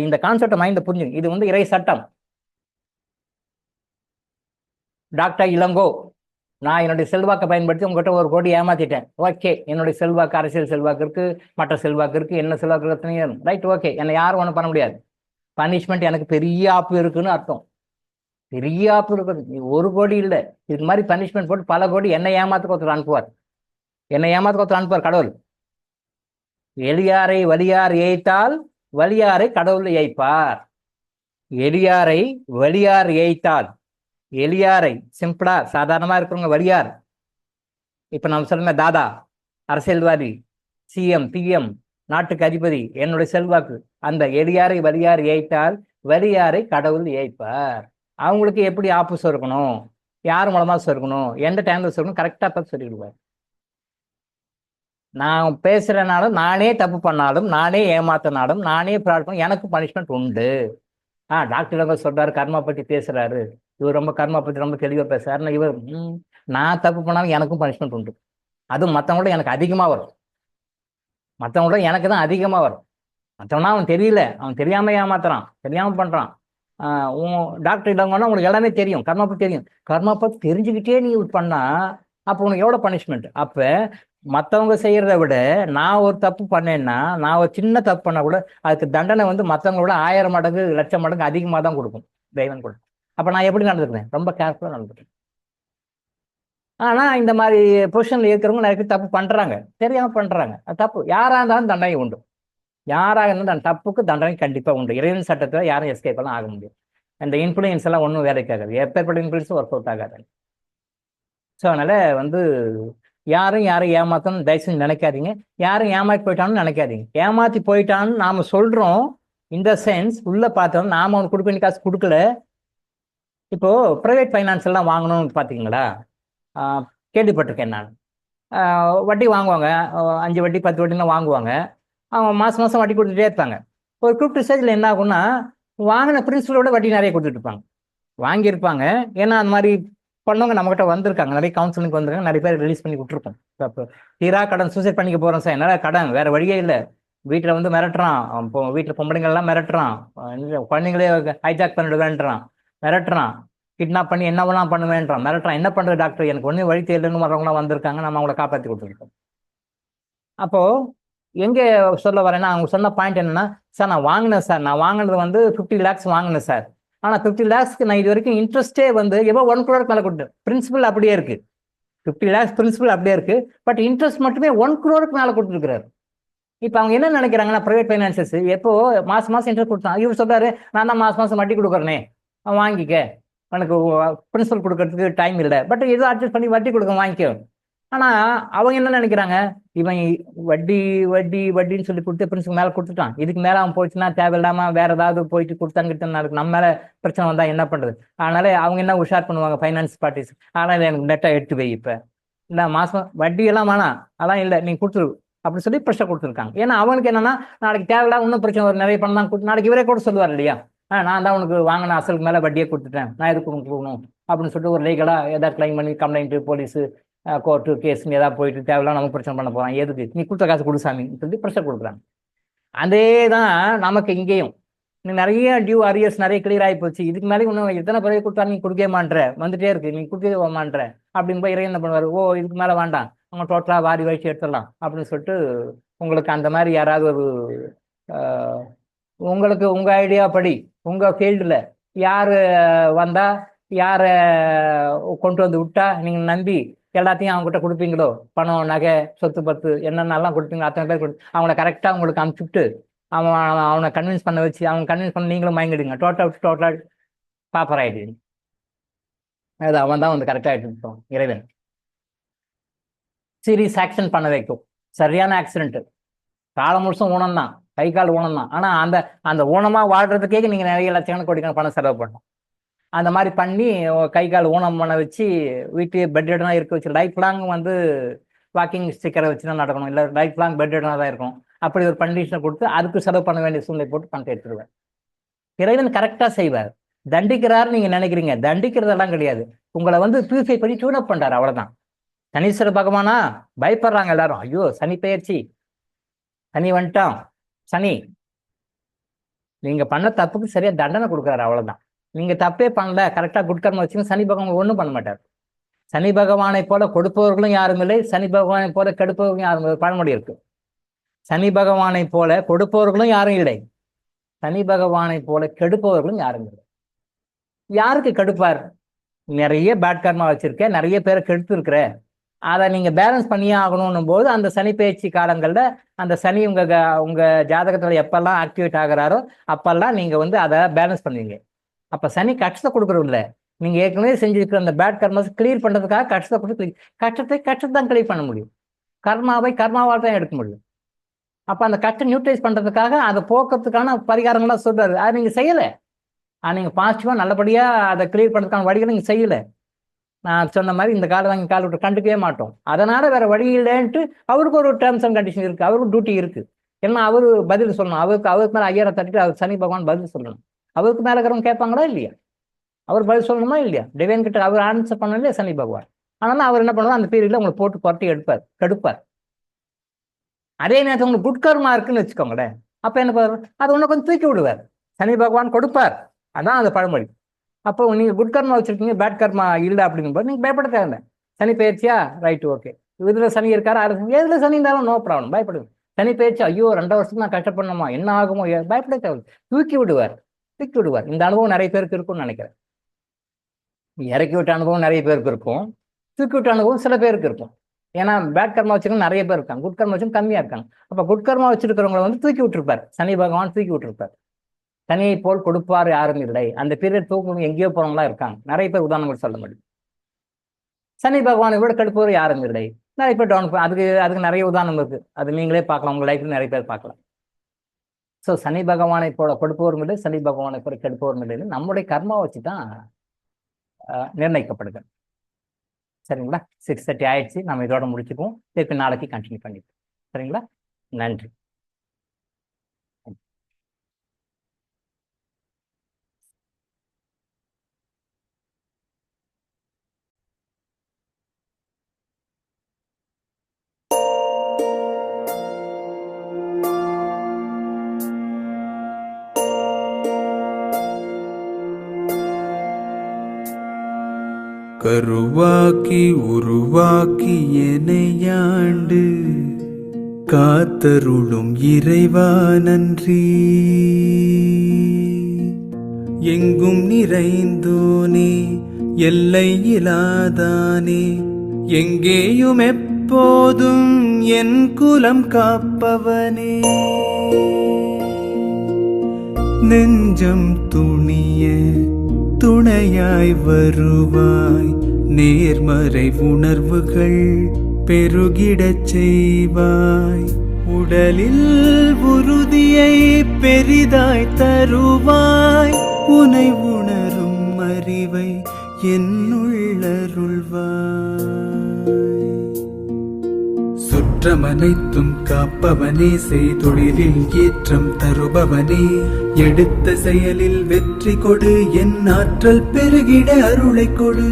இந்த கான்செப்டை மைண்ட புரிஞ்சுங்க. இது வந்து இறை சட்டம். டாக்டர் இளங்கோ, நான் என்னுடைய செல்வாக்கை பயன்படுத்தி உங்ககிட்ட 1 கோடி ஏமாத்திட்டேன். ஓகே, என்னுடைய செல்வாக்கு, அரசியல் செல்வாக்கு இருக்கு, மற்ற செல்வாக்கு இருக்கு, என்ன செல்வாக்கு இருக்குன்னு ரைட், ஓகே, என்னை யாரும் ஒன்றும் பண்ண முடியாது. பனிஷ்மெண்ட் எனக்கு பெரிய ஆப்பு இருக்குன்னு அர்த்தம். பெரிய ஆப்பு இருக்குது, 1 கோடி இல்லை, இதுக்கு மாதிரி பனிஷ்மெண்ட் போட்டு பல கோடி என்னை ஏமாத்துக்கு ஒருத்தர் அனுப்புவார் கடவுள். எளியாரை வலியார் ஏய்த்தால் வலியாரை கடவுள் ஏய்ப்பார். எளியாரை வலியார் ஏய்த்தால், எளியாரை சிம்பிளா சாதாரணமா இருக்கிறவங்க வலியார். இப்ப நம்ம சொல்லுங்க, தாதா, அரசியல்வாதி, சிஎம், பிஎம், நாட்டுக்கு அதிபதி, என்னுடைய செல்வாக்கு, அந்த எளியாரை வலியார் ஏய்த்தால் வலியாரை கடவுள் ஏய்ப்பார். அவங்களுக்கு எப்படி ஆப்போஸ் இருக்கணும், யார் மூலமா சொல்லணும், எந்த டைம்ல சொல்லணும், கரெக்டா பார்த்து சொல்லிடுவார். நான் பேசுறனாலும், நானே தப்பு பண்ணாலும், நானே ஏமாத்தினாலும், நானே ஃப்ராட் பண்ண எனக்கு பனிஷ்மெண்ட் உண்டு. டாக்டர் சொல்றாரு, கர்மா பத்தி பேசுறாரு, இவர் ரொம்ப கர்மா பத்தி ரொம்ப தெளிவாக பேசுறாருன்னா இவர் நான் தப்பு பண்ணாலும் எனக்கும் பனிஷ்மெண்ட் உண்டு. அதுவும் மற்றவங்களோட எனக்கு அதிகமாக வரும், மற்றவங்களோட எனக்கு தான் அதிகமாக வரும். மற்றவனா அவன் தெரியல, அவன் தெரியாம ஏமாத்துறான், தெரியாம பண்றான். டாக்டர் இல்லைங்கன்னா உங்களுக்கு எல்லாமே தெரியும், கர்மா பத்தி தெரியும். கர்மா பத்தி தெரிஞ்சுக்கிட்டே நீ பண்ணா அப்போ உனக்கு எவ்வளோ பனிஷ்மெண்ட். அப்போ மற்றவங்க செய்யறத விட நான் ஒரு தப்பு பண்ணேன்னா, நான் ஒரு சின்ன தப்பு பண்ணா கூட அதுக்கு தண்டனை வந்து மற்றவங்களோட 1000 மடங்கு 1,00,000 மடங்கு அதிகமாக தான் கொடுக்கும் தெய்வம் கூட. அப்போ நான் எப்படி நடந்துக்கிறேன், ரொம்ப கேர்ஃபுல்லாக நடந்துக்கிறேன். ஆனால் இந்த மாதிரி பொசிஷனில் இருக்கிறவங்க நிறைய பேர் தப்பு பண்ணுறாங்க, தெரியாமல் பண்ணுறாங்க. அது தப்பு. யாராக இருந்தாலும் தண்டனை உண்டு, யாராக இருந்தாலும் அந்த தப்புக்கு தண்டனை கண்டிப்பாக உண்டு. இறைவன் சட்டத்தில் யாரும் எஸ்கேப் எல்லாம் ஆக முடியும். அந்த இன்ஃப்ளூயன்ஸ் எல்லாம் ஒன்றும் வேலைக்கு ஆகாது, எப்பேற்பட்ட இன்ஃப்ளூயன்ஸும் ஒர்க் அவுட் ஆகாது. ஸோ அதனால் வந்து யாரும் ஏமாத்தணும்னு தயவு செஞ்சு நினைக்காதீங்க, யாரும் ஏமாற்றி போயிட்டான்னு நினைக்காதீங்க. ஏமாற்றி போயிட்டான்னு நாம் சொல்கிறோம், இந்த சென்ஸ் உள்ளே பார்த்தோம், நாம் அவனுக்கு கொடுக்க வேண்டிய காசு கொடுக்கல. இப்போது ப்ரைவேட் ஃபைனான்ஸ் எல்லாம் வாங்கணும்னு பார்த்தீங்களா, கேள்விப்பட்டிருக்கேன் நான். வட்டி வாங்குவாங்க, 5 வட்டி 10 வட்டிலாம் வாங்குவாங்க. அவங்க மாதம் வட்டி கொடுத்துட்டே இருப்பாங்க. ஒரு குறிப்பிட்ட ஸ்டேஜில் என்ன ஆகும்னா, வாங்கின பிரின்சிபலோட வட்டி நிறைய கொடுத்துட்டு இருப்பாங்க, வாங்கியிருப்பாங்க. ஏன்னா அந்த மாதிரி பண்ணவங்க நம்மகிட்ட வந்திருக்காங்க, நிறைய கவுன்சிலிங் வந்திருக்காங்க, நிறைய பேர் ரிலீஸ் பண்ணி விட்டுருக்கோம். இப்போ தீரா கடன், சூசைட் பண்ணிக்க போகிறோம் சார், என்னால் கடன் வேறு வழியே இல்லை, வீட்டில் வந்து மிரட்டுறான். இப்போ வீட்டில் பொம்பளைங்கள்லாம் மிரட்டுறான். குழந்தைங்களே ஹைஜாக் பண்ணிடுவேன்றான், மிரட்டுறான். கிட்னாப் பண்ணி என்னவெல்லாம் பண்ணுவேன்றான், மிரட்டுறான். என்ன பண்ணுறது டாக்டர், எனக்கு ஒன்றும் வழி தெரியலன்னு வரவங்களாம் வந்திருக்காங்க, நம்ம அவங்கள காப்பாற்றி கொடுத்துருக்கோம். அப்போ எங்கே சொல்ல வரேன்னா, அவங்க சொன்ன பாயிண்ட் என்னன்னா, சார் நான் வாங்கினேன் சார், நான் வாங்கினது வந்து 50 lakhs வாங்கினேன் சார். ஆனால் 50 lakhsக்கு நான் இது வரைக்கும் இன்ட்ரெஸ்ட்டே வந்து எவ்வளோ 1 crore மேலே கொடுத்தேன். பிரின்சிபல் அப்படியே இருக்கு, 50 lakhs பிரின்சிபல் அப்படியே இருக்கு. பட் இன்ட்ரெஸ்ட் மட்டுமே 1 crore மேலே கொடுத்துருக்காரு. இப்போ அவங்க என்ன நினைக்கிறாங்கன்னா, பிரைவேட் ஃபைனான்சஸ் எப்போ மாசம் மாசம் இன்ட்ரெஸ்ட் கொடுத்தான், இவர் சொல்றாரு நான் தான் மாசம் மாசம் வட்டி கொடுக்குறேனே, வாங்கிக்க, எனக்கு பிரின்சிபல் கொடுக்கறதுக்கு டைம் இல்லை, பட் ஏதோ அட்ஜஸ்ட் பண்ணி வட்டி கொடுக்க வாங்கிக்கோ. ஆனா அவங்க என்ன நினைக்கிறாங்க, இவன் வட்டி வட்டி வட்டின்னு சொல்லி கொடுத்து பிரின்சிபல் மேல கொடுத்துட்டான், இதுக்கு மேல அவன் போயிடுச்சுன்னா தேவையில்லாம வேற ஏதாவது போயிட்டு கொடுத்தாங்கிட்டு நாளைக்கு நம்ம மேல பிரச்சனை வந்தா என்ன பண்றது. அதனால அவங்க என்ன உஷார் பண்ணுவாங்க ஃபைனான்ஸ் பார்ட்டிஸ், அதனால எனக்கு நெட்டா எடுத்து வை, இப்ப இல்ல மாசம் வட்டி எல்லாம் வேணாம், அதான் இல்லை நீ கொடுத்துரு அப்படி சொல்லி ப்ரெஷர் கொடுத்துருக்காங்க. ஏன்னா அவனுக்கு என்னன்னா, நாளைக்கு தேவையில்லாம் இன்னும் பிரச்சனை வரும், நிறைய பணம் தான் கொடுத்து நாளைக்கு இவரே கூட சொல்லுவார் இல்லையா, நான் தான் உனக்கு வாங்கின அசலுக்கு மேல வட்டியே கொடுத்துட்டேன், நான் எதுக்கு கொடுக்கணும் அப்படின்னு சொல்லிட்டு ஒரு லீகலா ஏதாவது கிளைம் பண்ணி கம்ப்ளைண்ட் போலீஸ் கோர்ட்டு கேஸ்ன்னு ஏதாவது போயிட்டு தேவையில்லாம் நமக்கு பிரச்சனை பண்ண போறான், எதுக்கு நீ கொடுத்த காசு கொடுசாமின்னு சொல்லி ப்ரெஷர் கொடுக்குறாங்க. அதே தான் நமக்கு இங்கேயும் நிறைய டியூ அரியர்ஸ் நிறைய கிளியர் ஆகி போச்சு, இதுக்கு மேலே இன்னும் எத்தனை பிறகு கொடுத்தா நீ கொடுக்கவே மாட்டேற, வந்துட்டே இருக்கு நீ கொடுக்கவே மாட்டேற அப்படின்னு போய் இறைவன் என்ன பண்ணுவார், ஓ இதுக்கு மேலே வேண்டாம், அவங்க டோட்டலாக வாரி வச்சு எடுத்துடலாம் அப்படின்னு சொல்லிட்டு உங்களுக்கு அந்த மாதிரி யாராவது ஒரு உங்களுக்கு உங்க ஐடியா படி உங்க ஃபீல்டில் யார் வந்தா யாரை கொண்டு வந்து விட்டா நீங்க நம்பி எல்லாத்தையும் அவங்ககிட்ட கொடுப்பீங்களோ, பணம் நகை சொத்து பத்து என்னென்னலாம் கொடுப்பீங்க அத்தனை பேர் அவங்கள கரெக்டாக உங்களுக்கு அனுப்பிச்சுட்டு அவனை கன்வின்ஸ் பண்ண வச்சு அவங்க கன்வின்ஸ் பண்ண நீங்களும் மயங்கிடுங்க, டோட்டலா பாப்பர் ஆயிடுங்க. அது அவன் தான் வந்து கரெக்டாக எடுத்துட்டோம் இறைவன். சீரியஸ் ஆக்ஷன் பண்ண வைக்கும். சரியான ஆக்சிடென்ட், காலம் முழுசும் ஊனம் தான், கை கால் ஊனம் தான், ஆனால் அந்த அந்த ஊனமாக வாழ்றதுக்கே நீங்கள் நிறைய லட்சக்கணக்கு கோடிக்கணக்கான பணம் செலவு பண்ணணும். அந்த மாதிரி பண்ணி கை கால் ஊனம் பண்ண வச்சு வீட்டு பெட் ரெடனாக இருக்க வச்சு லைஃப் லாங் வந்து வாக்கிங் ஸ்டிக்கரை வச்சு தான் நடக்கணும், இல்லை லைஃப் லாங் பெட் ரெடனாக தான் இருக்கும். அப்படி ஒரு கண்டிஷனை கொடுத்து அதுக்கு செலவு பண்ண வேண்டிய சூழ்நிலை போட்டு பணத்தை எடுத்துருவேன். இறைவன் கரெக்டாக செய்வார். தண்டிக்கிறாரு நீங்க நினைக்கிறீங்க, தண்டிக்கிறதெல்லாம் கிடையாது, உங்களை வந்து பியூரிஃபை பண்ணி டியூனப் பண்றாரு, அவ்வளவுதான். சனீஸ்வர பகவானா பயப்படுறாங்க எல்லாரும், ஐயோ சனி பெயர்ச்சி, சனி வந்துட்டான், சனி நீங்க பண்ண தப்புக்கு சரியா தண்டனை கொடுக்குறாரு, அவ்வளவுதான். நீங்க தப்பே பண்ணல, கரெக்டா குட் கர்மம் வச்சுங்க, சனி பகவான் ஒன்றும் பண்ண மாட்டார். சனி பகவானை போல கொடுப்பவர்களும் யாரும் இல்லை, சனி பகவானை போல கெடுப்பவர்களும் யாரும் இல்லை. பழமொழி இருக்கு, சனி பகவானை போல கொடுப்பவர்களும் யாரும் இல்லை, சனி பகவானை போல கெடுப்பவர்களும் யாரும் இல்லை. யாருக்கு கெடுப்பார், நிறைய பேட் கர்மா வச்சிருக்க, நிறைய பேரை கெடுத்து இருக்கிற, அதை நீங்க பேலன்ஸ் பண்ணியே ஆகணும் போது அந்த சனி பயிற்சி காலங்கள்ல அந்த சனி உங்க ஜாதகத்துல எப்பெல்லாம் ஆக்டிவேட் ஆகுறாரோ அப்பெல்லாம் நீங்க வந்து அதை பேலன்ஸ் பண்ணுவீங்க. அப்ப சனி கஷ்டத்தை கொடுக்குறது இல்லை, நீங்க ஏற்கனவே செஞ்சிருக்கிற அந்த பேட் கர்மாஸ் கிளியர் பண்றதுக்காக கஷ்டத்தை கொடுத்து கஷ்டத்தை தான் கிளியர் பண்ண முடியும், கர்மாவை கர்மாவால் தான் எடுக்க முடியும். அப்ப அந்த கஷ்டம் நியூட்ரலைஸ் பண்றதுக்காக அதை போக்குறதுக்கான பரிகாரங்கள்லாம் சொல்றாரு, அதை நீங்க செய்யல, நீங்க பாசிட்டிவா நல்லபடியா அதை கிளியர் பண்றதுக்கான வழிகளை நீங்க செய்யல. நான் சொன்ன மாதிரி இந்த கால் வாங்கி கால் விட்டு கண்டுக்கவே மாட்டோம், அதனால வேற வழி இல்லைன்ட்டு அவருக்கு ஒரு டேர்ம்ஸ் அண்ட் கண்டிஷன் இருக்கு, அவருக்கு டியூட்டி இருக்கு. ஏன்னா அவரு பதில் சொல்லணும், அவருக்கு மேல ஐயரை தட்டிட்டு அவர் சனி பகவான் பதில் சொல்லணும். அவருக்கு மேல இருக்கிறவங்க கேட்பாங்களா இல்லையா, அவர் பதில் சொல்லணுமா இல்லையா, டிவைன் கிட்ட அவர் ஆன்சர் பண்ண இல்லையா சனி பகவான். அதனால அவர் என்ன பண்ணுவார், அந்த பீரியட்ல உங்களை போட்டு புரட்டி எடுப்பார், கெடுப்பார். அதே நேரத்தில் உங்களுக்கு குட் கர்மா இருக்குன்னு வச்சுக்கோங்களேன், அப்ப என்ன பண்ணுவார், அதை ஒண்ணு கொஞ்சம் தூக்கி விடுவார், சனி பகவான் கொடுப்பார். அதான் அந்த பழமொழி. அப்போ நீங்க குட் கர்மா வச்சிருக்கீங்க, பேட் கர்மா இல்லை அப்படிங்கும்போது நீங்க பயப்பட தேவை. சனி பயிற்சியா, ரைட்டு ஓகே, இதுல சனி இருக்காரு, எதுல சனி இருந்தாலும் நோ ப்ராப்ளம், பயப்படுங்க. சனி பயிற்சி, ஐயோ 2 வருஷத்துக்கு நான் கஷ்டப்படணுமா, என்ன ஆகுமோ, பயப்பட தேவை, தூக்கி விடுவார், தூக்கி விடுவார். இந்த அனுபவம் நிறைய பேருக்கு இருக்கும்னு நினைக்கிறேன். இறக்கி விட்ட அனுபவம் நிறைய பேருக்கு இருக்கும், தூக்கி விட்ட அனுபவம் சில பேருக்கு இருக்கும். ஏன்னா பேட் கர்மா வச்சிருக்க நிறைய பேர் இருக்காங்க, குட் கர்மா வச்சும் கம்மியா இருக்காங்க. அப்ப குட் கர்மா வச்சிருக்கிறவங்களை வந்து தூக்கி விட்டுருப்பார், சனி பகவான் தூக்கி விட்டுருப்பார். சனியை போல் கொடுப்பார் யாரும் இல்லை, அந்த பீரியட் தூக்கம் எங்கேயோ போறவங்களா இருக்காங்க, நிறைய பேர் உதாரணங்கள் சொல்ல முடியும். சனி பகவானை விட கெடுப்பவர் யாரும் இல்லை, நிறைய பேர் டவுன், அதுக்கு நிறைய உதாரணம் இருக்கு, அது நீங்களே பார்க்கலாம், உங்க லைஃப்ல நிறைய பேர் பார்க்கலாம். ஸோ சனி பகவானை போல கொடுப்பவரும் இல்லை, சனி பகவானை போல கெடுப்பவரும் இல்லைன்னு நம்முடைய கர்மா வச்சு தான் நிர்ணயிக்கப்படுது. சரிங்களா, 6:30 ஆயிடுச்சு, நம்ம இதோட முடிச்சுக்குவோம், திருப்பி நாளைக்கு கண்டினியூ பண்ணிப்போம். சரிங்களா, நன்றி. கருவாக்கி உருவாக்கி எனையாண்டு காத்தருளும் இறைவா நன்றி. எங்கும் நிறைந்தோனே எல்லை இலாதானே, எங்கேயும் எப்போதும் என் குலம் காப்பவனே. நெஞ்சம் துணிய துணையாய் வருவாய், நேர்மறை உணர்வுகள் பெருகிடச் செய்வாய். உடலில் உறுதியை பெரிதாய் தருவாய், உனை உணரும் அறிவை என்னுள்ளருள்வாய். சுற்றமனைத்தும் காப்பவனே, செய்தொழிலில் ஏற்றம் தருபவனே, எடுத்த செயலில் வெற்றி கொடு, என் ஆற்றல் பெருகிட அருளை கொடு.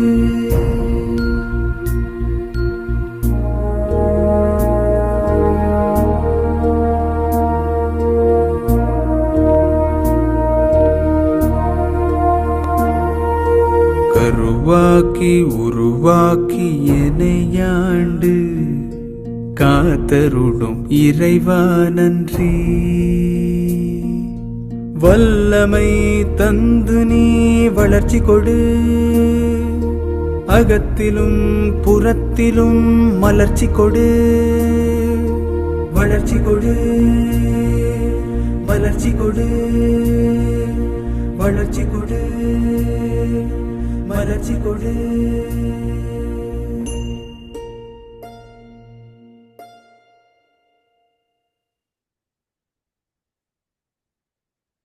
கருவாக்கி உருவாக்கி எனையாண்டு காத்தருளும் இறைவா நன்றி. வல்லமை தந்து நீ வளர்ச்சி கொடு, அகத்திலும் புறத்திலும் மலர்ச்சி கொடு. வளர்ச்சி கொடு, மலர்ச்சி கொடு, வளர்ச்சி கொடு, மலர்ச்சி கொடு.